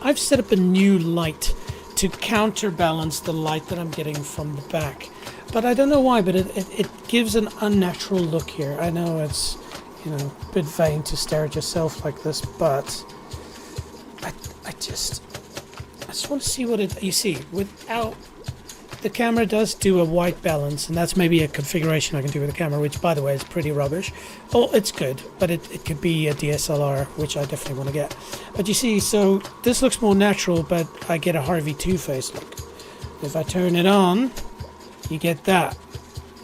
Speaker 1: I've set up a new light to counterbalance the light that I'm getting from the back. But I don't know why, but it gives an unnatural look here. I know it's, you know, a bit vain to stare at yourself like this, but I just want to see what it... You see, without... The camera does do a white balance, and that's maybe a configuration I can do with the camera, which, by the way, is pretty rubbish. Oh, it's good, but it could be a DSLR, which I definitely want to get. But you see, so this looks more natural, but I get a Harvey Two-Face look. If I turn it on... You get that.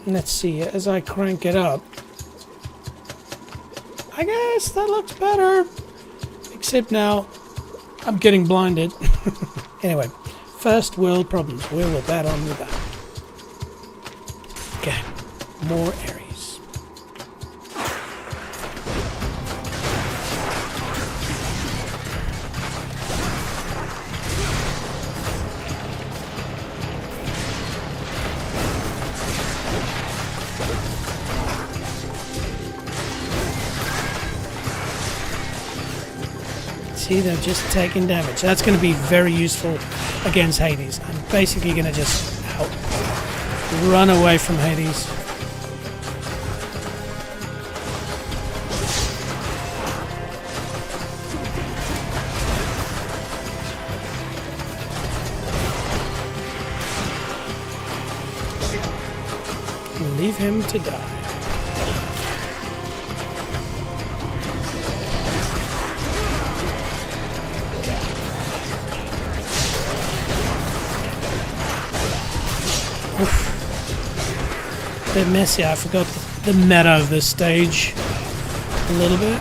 Speaker 1: Let's see, as I crank it up, I guess that looks better. Except now, I'm getting blinded. Anyway, first world problems. We will bat on with that. Okay, more Ares. See, they're just taking damage. That's going to be very useful against Hades. I'm basically going to just run away from Hades. Leave him to die. Bit messy. I forgot the meta of this stage a little bit.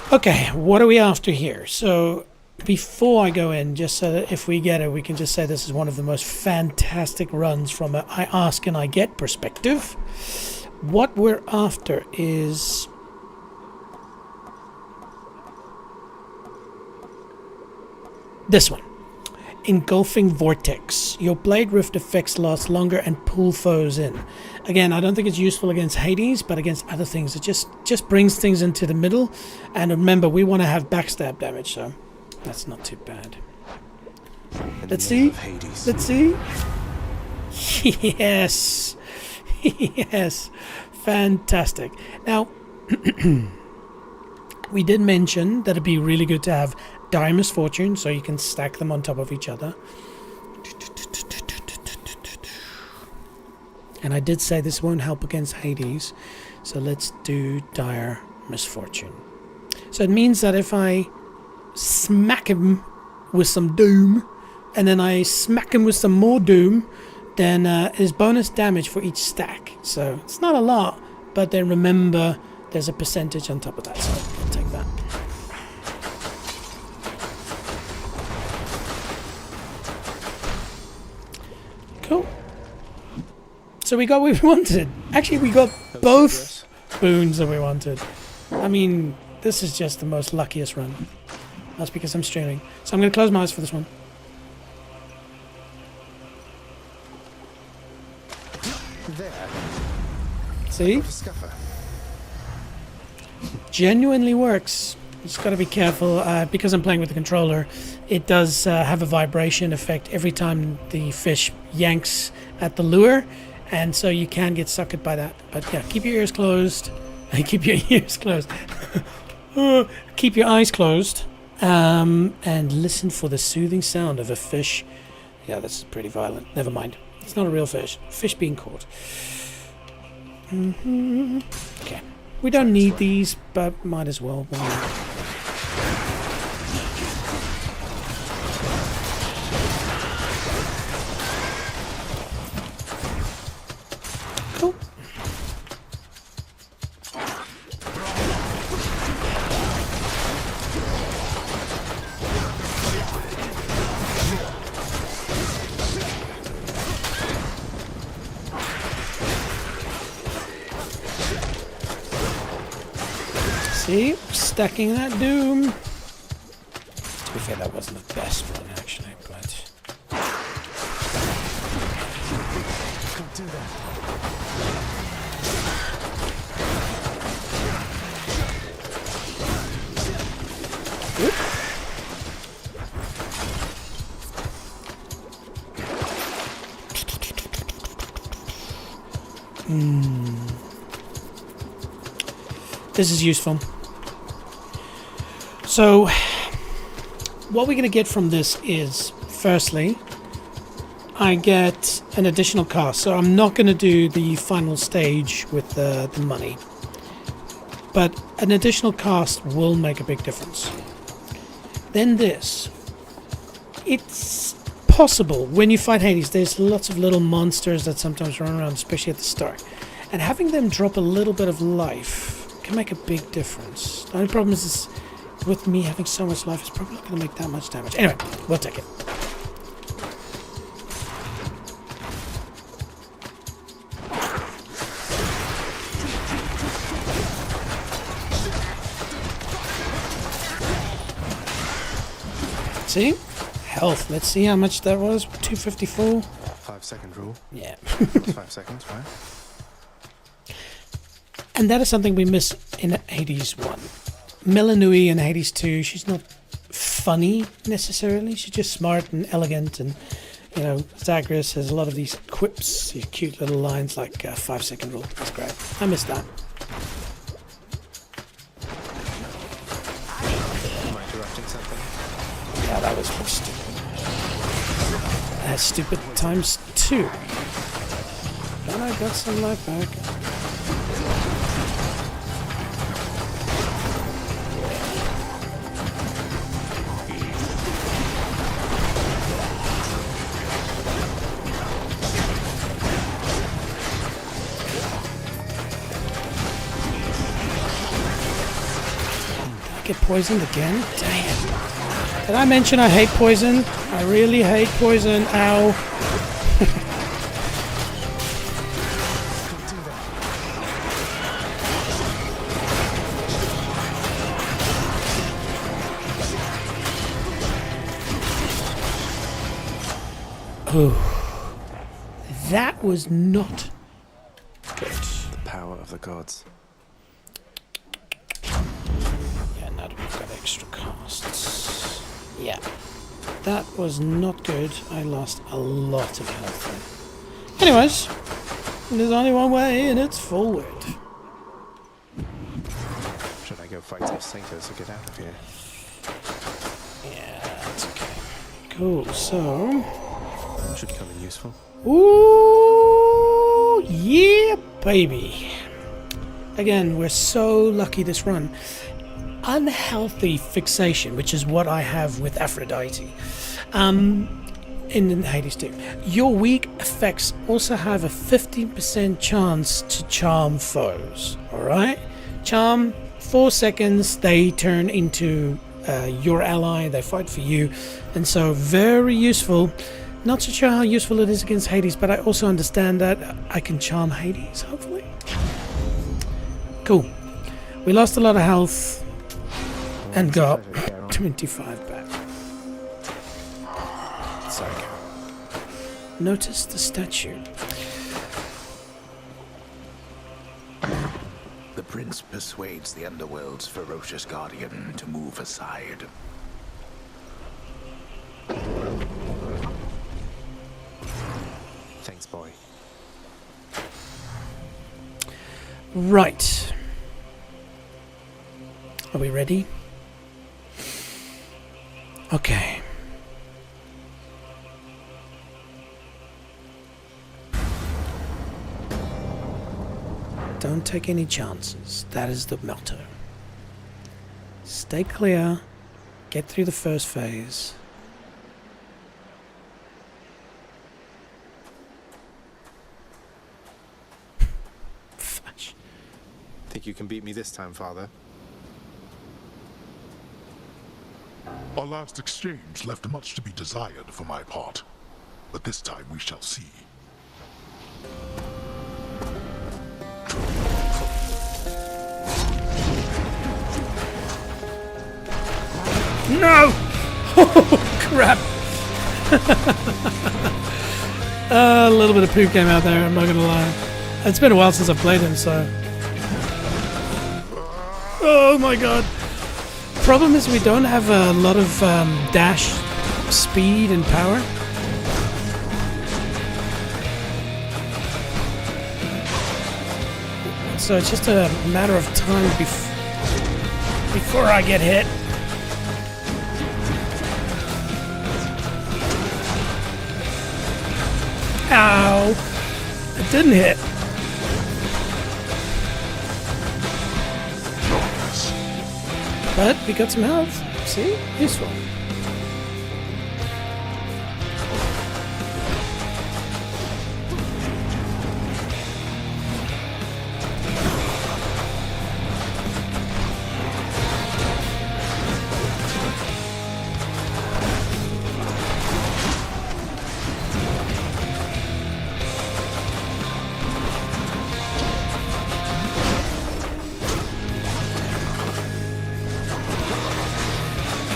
Speaker 1: Okay, what are we after here? So before I go in, just so that if we get it, we can just say this is one of the most fantastic runs from a I ask and I get perspective. What we're after is this one. Engulfing Vortex. Your Blade Rift effects last longer and pull foes in. Again, I don't think it's useful against Hades, but against other things, it just brings things into the middle. And remember, we want to have backstab damage, so that's not too bad. Let's see. Let's see. Yes. Yes. Fantastic. Now, we did mention that it'd be really good to have Dire Misfortune, so you can stack them on top of each other. And I did say this won't help against Hades, so let's do Dire Misfortune. So it means that if I smack him with some Doom, and then I smack him with some more Doom, then is bonus damage for each stack. So it's not a lot, but then remember there's a percentage on top of that, so I'll take that. Cool. So we got what we wanted. Actually, we got both boons that we wanted. I mean, this is just the most luckiest run. That's because I'm streaming. So I'm going to close my eyes for this one.
Speaker 6: There.
Speaker 1: See? Genuinely works. You just got to be careful. Because I'm playing with the controller, it does have a vibration effect every time the fish yanks at the lure, and so you can get suckered by that. But yeah, keep your ears closed. Keep your ears closed. Keep your eyes closed, and listen for the soothing sound of a fish. Yeah, that's pretty violent. Never mind. It's not a real fish. Fish being caught. Okay. We don't need these, but might as well. Why not? Cool. See? Stacking that Doom. To be fair, that wasn't the best one, actually, but...
Speaker 6: Can't do that.
Speaker 1: This is useful. So, what we're going to get from this is, firstly, I get an additional cost. So I'm not going to do the final stage with the money. But an additional cost will make a big difference. Then this. It's possible, when you fight Hades, there's lots of little monsters that sometimes run around, especially at the start. And having them drop a little bit of life can make a big difference. The only problem is with me having so much life, it's probably not going to make that much damage. Anyway, we'll take it. See? Health. Let's see how much that was. 254.
Speaker 6: 5-second rule.
Speaker 1: Yeah.
Speaker 6: 5 seconds, right?
Speaker 1: And that is something we miss in Hades 1. Melanui in Hades 2, she's not funny necessarily. She's just smart and elegant, and you know, Zagreus has a lot of these quips, these cute little lines like 5-second rule. That's great. I miss that.
Speaker 6: Am I interrupting something?
Speaker 1: Yeah, that was stupid. That's stupid times 2. And I got some life back. poisoned again? Damn. Did I mention I hate poison? I really hate poison. Ow. Oh, that was not good.
Speaker 11: The power of the gods.
Speaker 1: Yeah, now that we've got extra costs. Yeah, that was not good. I lost a lot of health there. Anyways, there's only one way, and it's forward.
Speaker 11: Should I go fight some satyrs to get out of here?
Speaker 1: Yeah, that's okay. Cool, so...
Speaker 11: Should come in useful.
Speaker 1: Ooh, yeah, baby. Again, we're so lucky this run. Unhealthy fixation, which is what I have with Aphrodite. In Hades 2. Your weak effects also have a 15% chance to charm foes. Alright? Charm, 4 seconds, they turn into your ally, they fight for you. And so, very useful. Not so sure how useful it is against Hades, but I also understand that I can charm Hades, hopefully. Cool. We lost a lot of health and got 25 back. Sorry. Notice the statue.
Speaker 6: The prince persuades the underworld's ferocious guardian to move aside.
Speaker 11: Thanks, boy.
Speaker 1: Right. Are we ready? Okay. Don't take any chances. That is the motto. Stay clear. Get through the first phase.
Speaker 11: Think you can beat me this time, Father?
Speaker 4: Our last exchange left much to be desired for my part, but this time we shall see.
Speaker 1: No! Oh, crap! A little bit of poop came out there, I'm not gonna lie. It's been a while since I've played him, so... Oh my god! Problem is we don't have a lot of dash speed and power. So it's just a matter of time before I get hit. Ow! It didn't hit. But we got some health. See? Useful.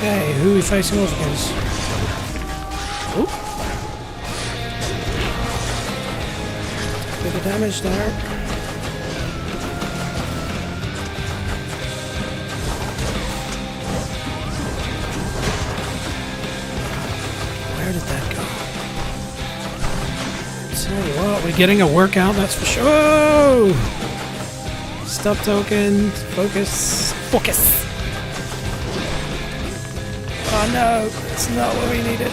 Speaker 1: Okay, who are we facing off against? Oop. Bit of damage there. Where did that go? Tell you what, we're getting a workout, that's for sure. Whoa! Stop token, focus, focus! Oh no, it's not what we needed.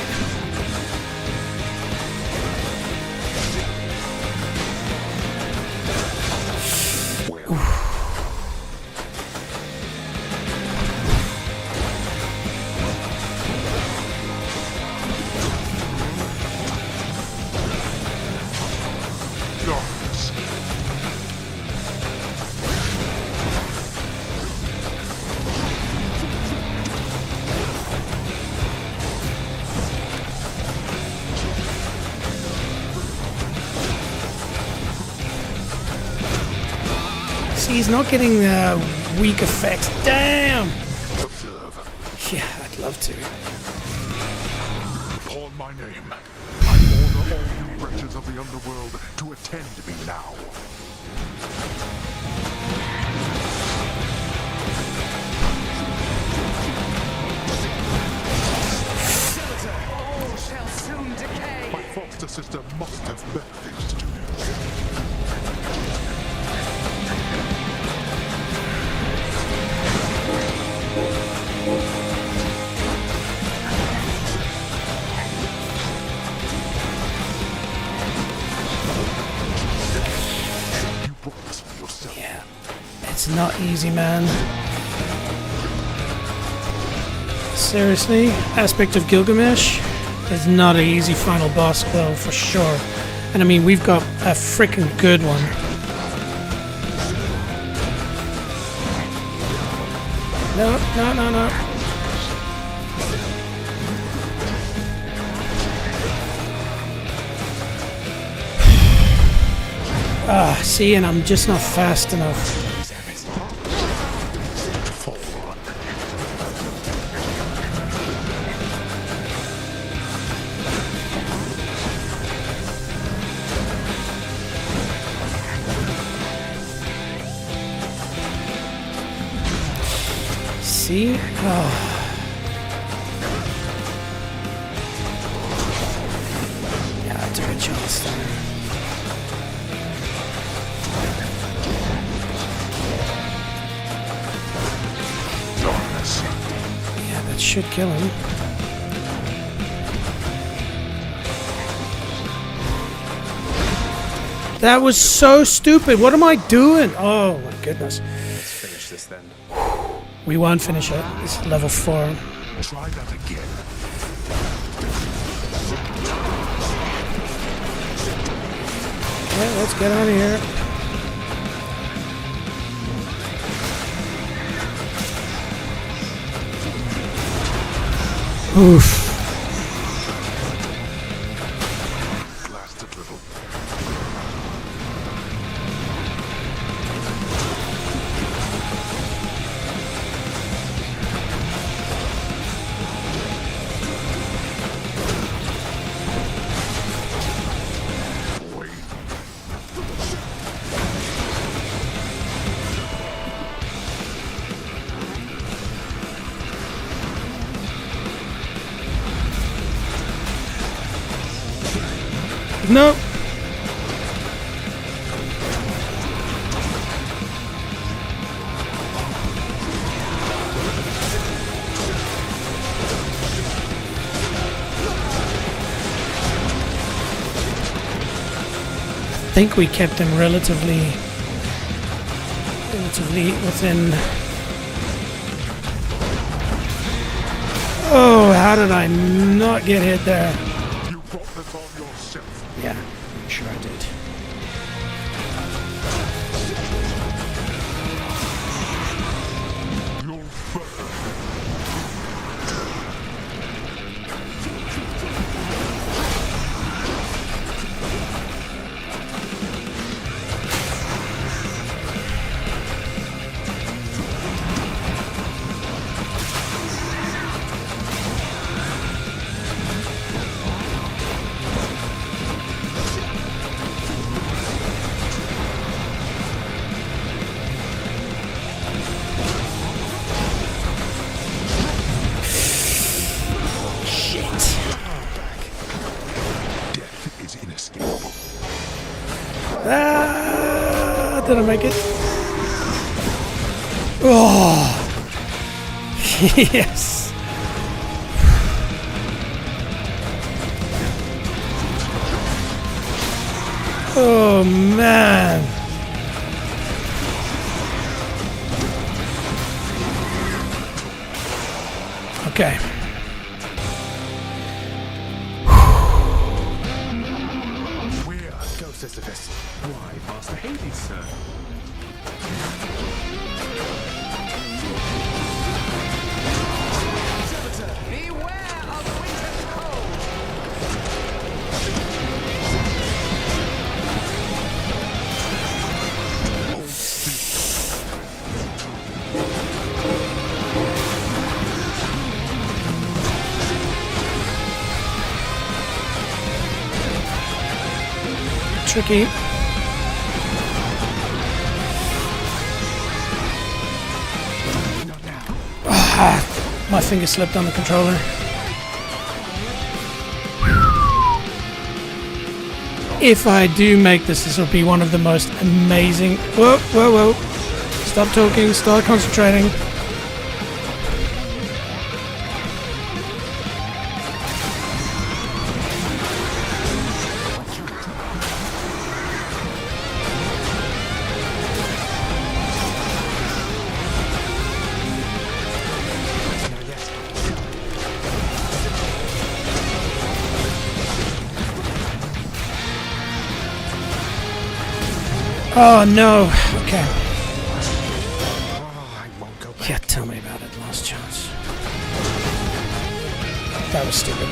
Speaker 1: See, he's not getting the weak effects. Damn! Yeah, I'd love to.
Speaker 4: Upon my name, I order all you wretches of the underworld to attend me now.
Speaker 17: All shall soon decay.
Speaker 4: My foster sister must have benefits to you.
Speaker 1: Yeah, it's not easy, man. Seriously, Aspect of Gilgamesh is not an easy final boss kill for sure. And I mean, we've got a freaking good one. No, no, no, no. Ah, see, and I'm just not fast enough. See? Oh. Yeah, I took a chance there. Yeah, that should kill him. That was so stupid. What am I doing? Oh my goodness.
Speaker 11: Let's finish this then.
Speaker 1: We won't finish it. It's level 4.
Speaker 4: Try that again.
Speaker 1: Yeah, let's get out of here. Oof.
Speaker 4: Lasted little.
Speaker 1: No. I think we kept him relatively within. Oh, how did I not get hit there?
Speaker 4: You brought this on yourself.
Speaker 1: Yeah, I'm sure I did.
Speaker 4: You'll burn. Death is inescapable.
Speaker 1: Ah, did I make it? Oh, yes. Oh man. Okay.
Speaker 4: Where go, Sisyphus?
Speaker 13: Why, Master Hades, sir?
Speaker 17: Beware of winter's cold.
Speaker 1: tricky. My finger slipped on the controller. If I do make this will be one of the most amazing... Whoa, whoa, whoa. Stop talking, start concentrating. Oh no. Okay. Yeah, tell me about it. Last chance. That was stupid.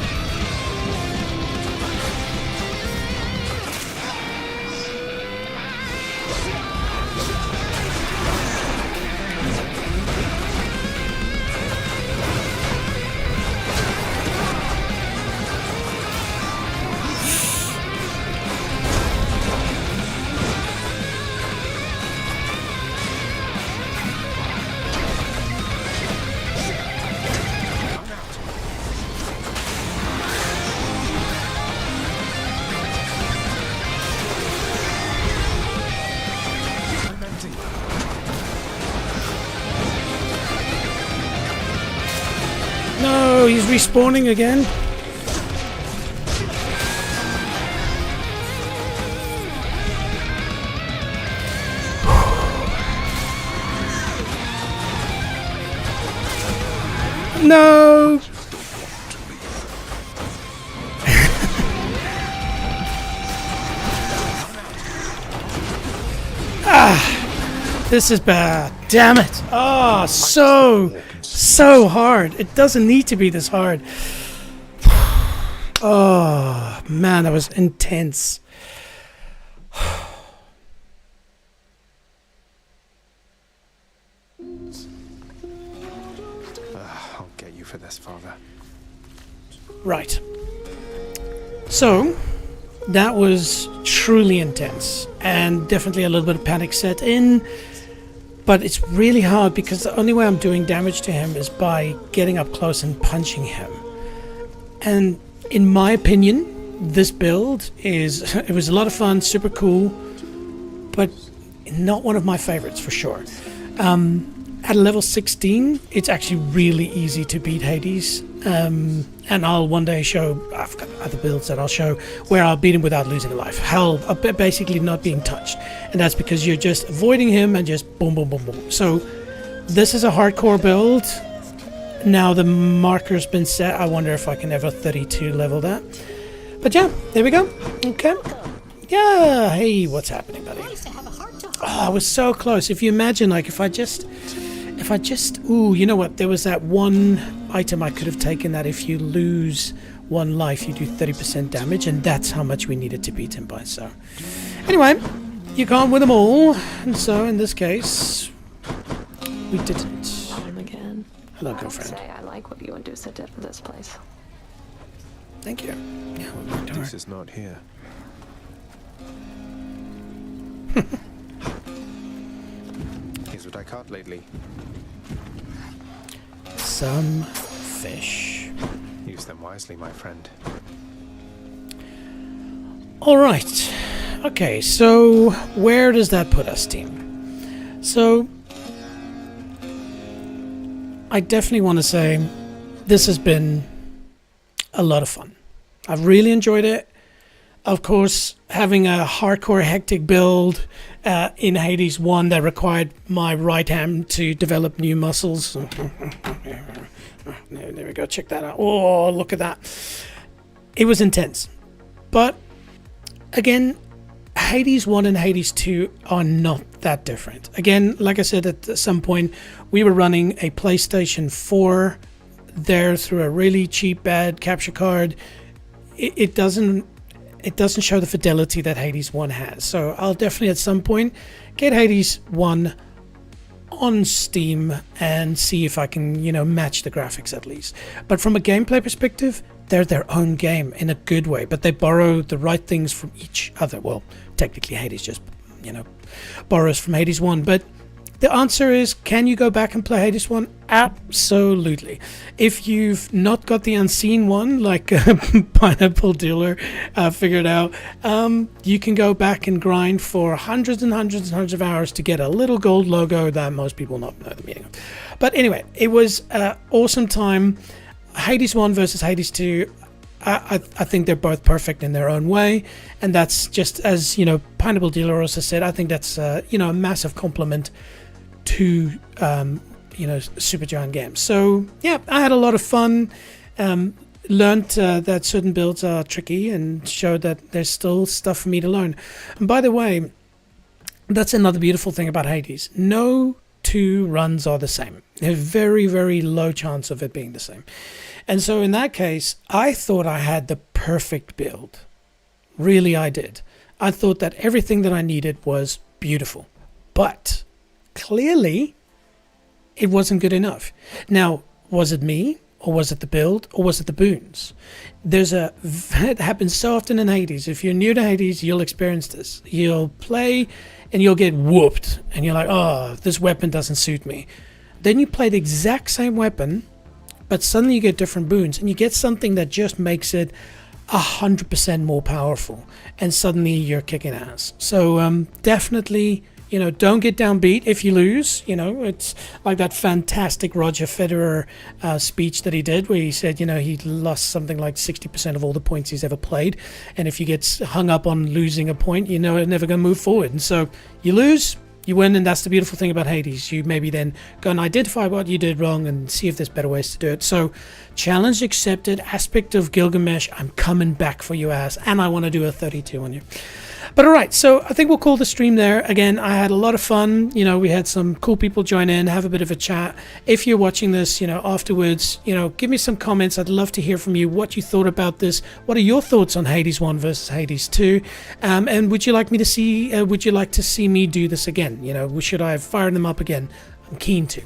Speaker 1: No, he's respawning again. No. This is bad. Damn it. Oh, so hard. It doesn't need to be this hard. Oh, man, that was intense.
Speaker 11: I'll get you for this, Father.
Speaker 1: Right. So, that was truly intense, and definitely a little bit of panic set in. But it's really hard because the only way I'm doing damage to him is by getting up close and punching him. And in my opinion, this build it was a lot of fun, super cool, but not one of my favorites for sure. At level 16, it's actually really easy to beat Hades. And I'll one day show, I've got other builds that I'll show, where I'll beat him without losing a life. Hell, basically not being touched. And that's because you're just avoiding him and just boom, boom, boom, boom. So this is a hardcore build. Now the marker's been set. I wonder if I can ever 32 level that. But yeah, there we go. Okay. Yeah, hey, what's happening, buddy? Oh, I was so close. If you imagine, like, if I just, ooh, you know what? There was that one item I could have taken that if you lose one life, you do 30% damage, and that's how much we needed to beat him by. So, anyway, you can't win them all, and so in this case, we didn't.
Speaker 3: Again.
Speaker 1: Hello, girlfriend.
Speaker 3: Say I like what you and Deuce did for this place.
Speaker 1: Thank you. Yeah, we worked hard.
Speaker 11: Deuce is not here. Here's what I caught lately.
Speaker 1: Some fish.
Speaker 11: Use them wisely, my friend.
Speaker 1: All right. Okay, so where does that put us, team? So I definitely want to say this has been a lot of fun. I've really enjoyed it. Of course, having a hardcore hectic build in Hades 1 that required my right hand to develop new muscles. There we go, check that out. Oh, look at that. It was intense. But again, Hades 1 and Hades 2 are not that different. Again, like I said at some point, we were running a PlayStation 4 there through a really cheap, bad capture card. It doesn't show the fidelity that Hades 1 has. So I'll definitely at some point get Hades 1 on Steam and see if I can, match the graphics at least. But from a gameplay perspective, they're their own game in a good way, but they borrow the right things from each other. Well, technically Hades just, borrows from Hades 1, but the answer is, can you go back and play Hades 1? Absolutely. If you've not got the unseen one, like Pineapple Dealer figured out, you can go back and grind for hundreds and hundreds and hundreds of hours to get a little gold logo that most people not know the meaning of. But anyway, it was an awesome time. Hades 1 versus Hades 2, I think they're both perfect in their own way, and that's just as Pineapple Dealer also said. I think that's a massive compliment to Supergiant Games. So yeah, I had a lot of fun. Learned that certain builds are tricky, and showed that there's still stuff for me to learn. And by the way, that's another beautiful thing about Hades. No two runs are the same. There's a very, very low chance of it being the same. And so in that case, I thought I had the perfect build. Really, I did. I thought that everything that I needed was beautiful. But clearly, it wasn't good enough. Now, was it me? Or was it the build? Or was it the boons? It happens so often in Hades. If you're new to Hades, you'll experience this. You'll play and you'll get whooped. And you're like, oh, this weapon doesn't suit me. Then you play the exact same weapon, but suddenly you get different boons. And you get something that just makes it 100% more powerful. And suddenly you're kicking ass. So definitely, don't get downbeat if you lose. It's like that fantastic Roger Federer speech that he did, where he said, he lost something like 60% of all the points he's ever played. And if you get hung up on losing a point, you're never going to move forward. And so you lose, you win, and that's the beautiful thing about Hades. You maybe then go and identify what you did wrong and see if there's better ways to do it. So challenge accepted. Aspect of Gilgamesh, I'm coming back for you ass, and I want to do a 32 on you. But all right, so I think we'll call the stream there. Again, I had a lot of fun. We had some cool people join in, have a bit of a chat. If you're watching this, afterwards, give me some comments. I'd love to hear from you what you thought about this. What are your thoughts on Hades 1 versus Hades 2? And would you like to see me do this again? Should I fire them up again? I'm keen to.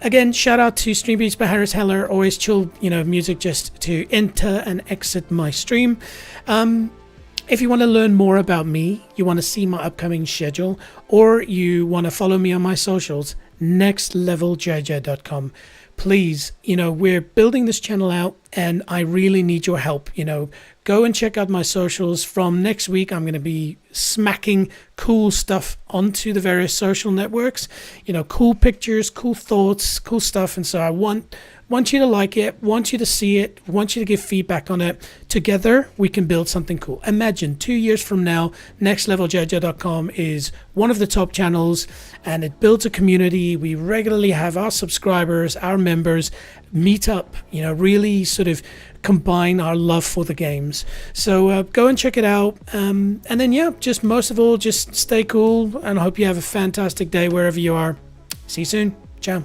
Speaker 1: Again, shout out to Stream Beats by Harris Heller. Always chill, music just to enter and exit my stream. If you want to learn more about me, you want to see my upcoming schedule, or you want to follow me on my socials, nextleveljj.com. Please, we're building this channel out and I really need your help. Go and check out my socials. From next week, I'm going to be smacking cool stuff onto the various social networks, cool pictures, cool thoughts, cool stuff. And so I want you to like it, want you to see it, want you to give feedback on it. Together, we can build something cool. Imagine 2 years from now, nextleveljj.com is one of the top channels, and it builds a community. We regularly have our subscribers, our members meet up, really sort of combine our love for the games. So go and check it out. And then, just most of all, just stay cool, and I hope you have a fantastic day wherever you are. See you soon. Ciao.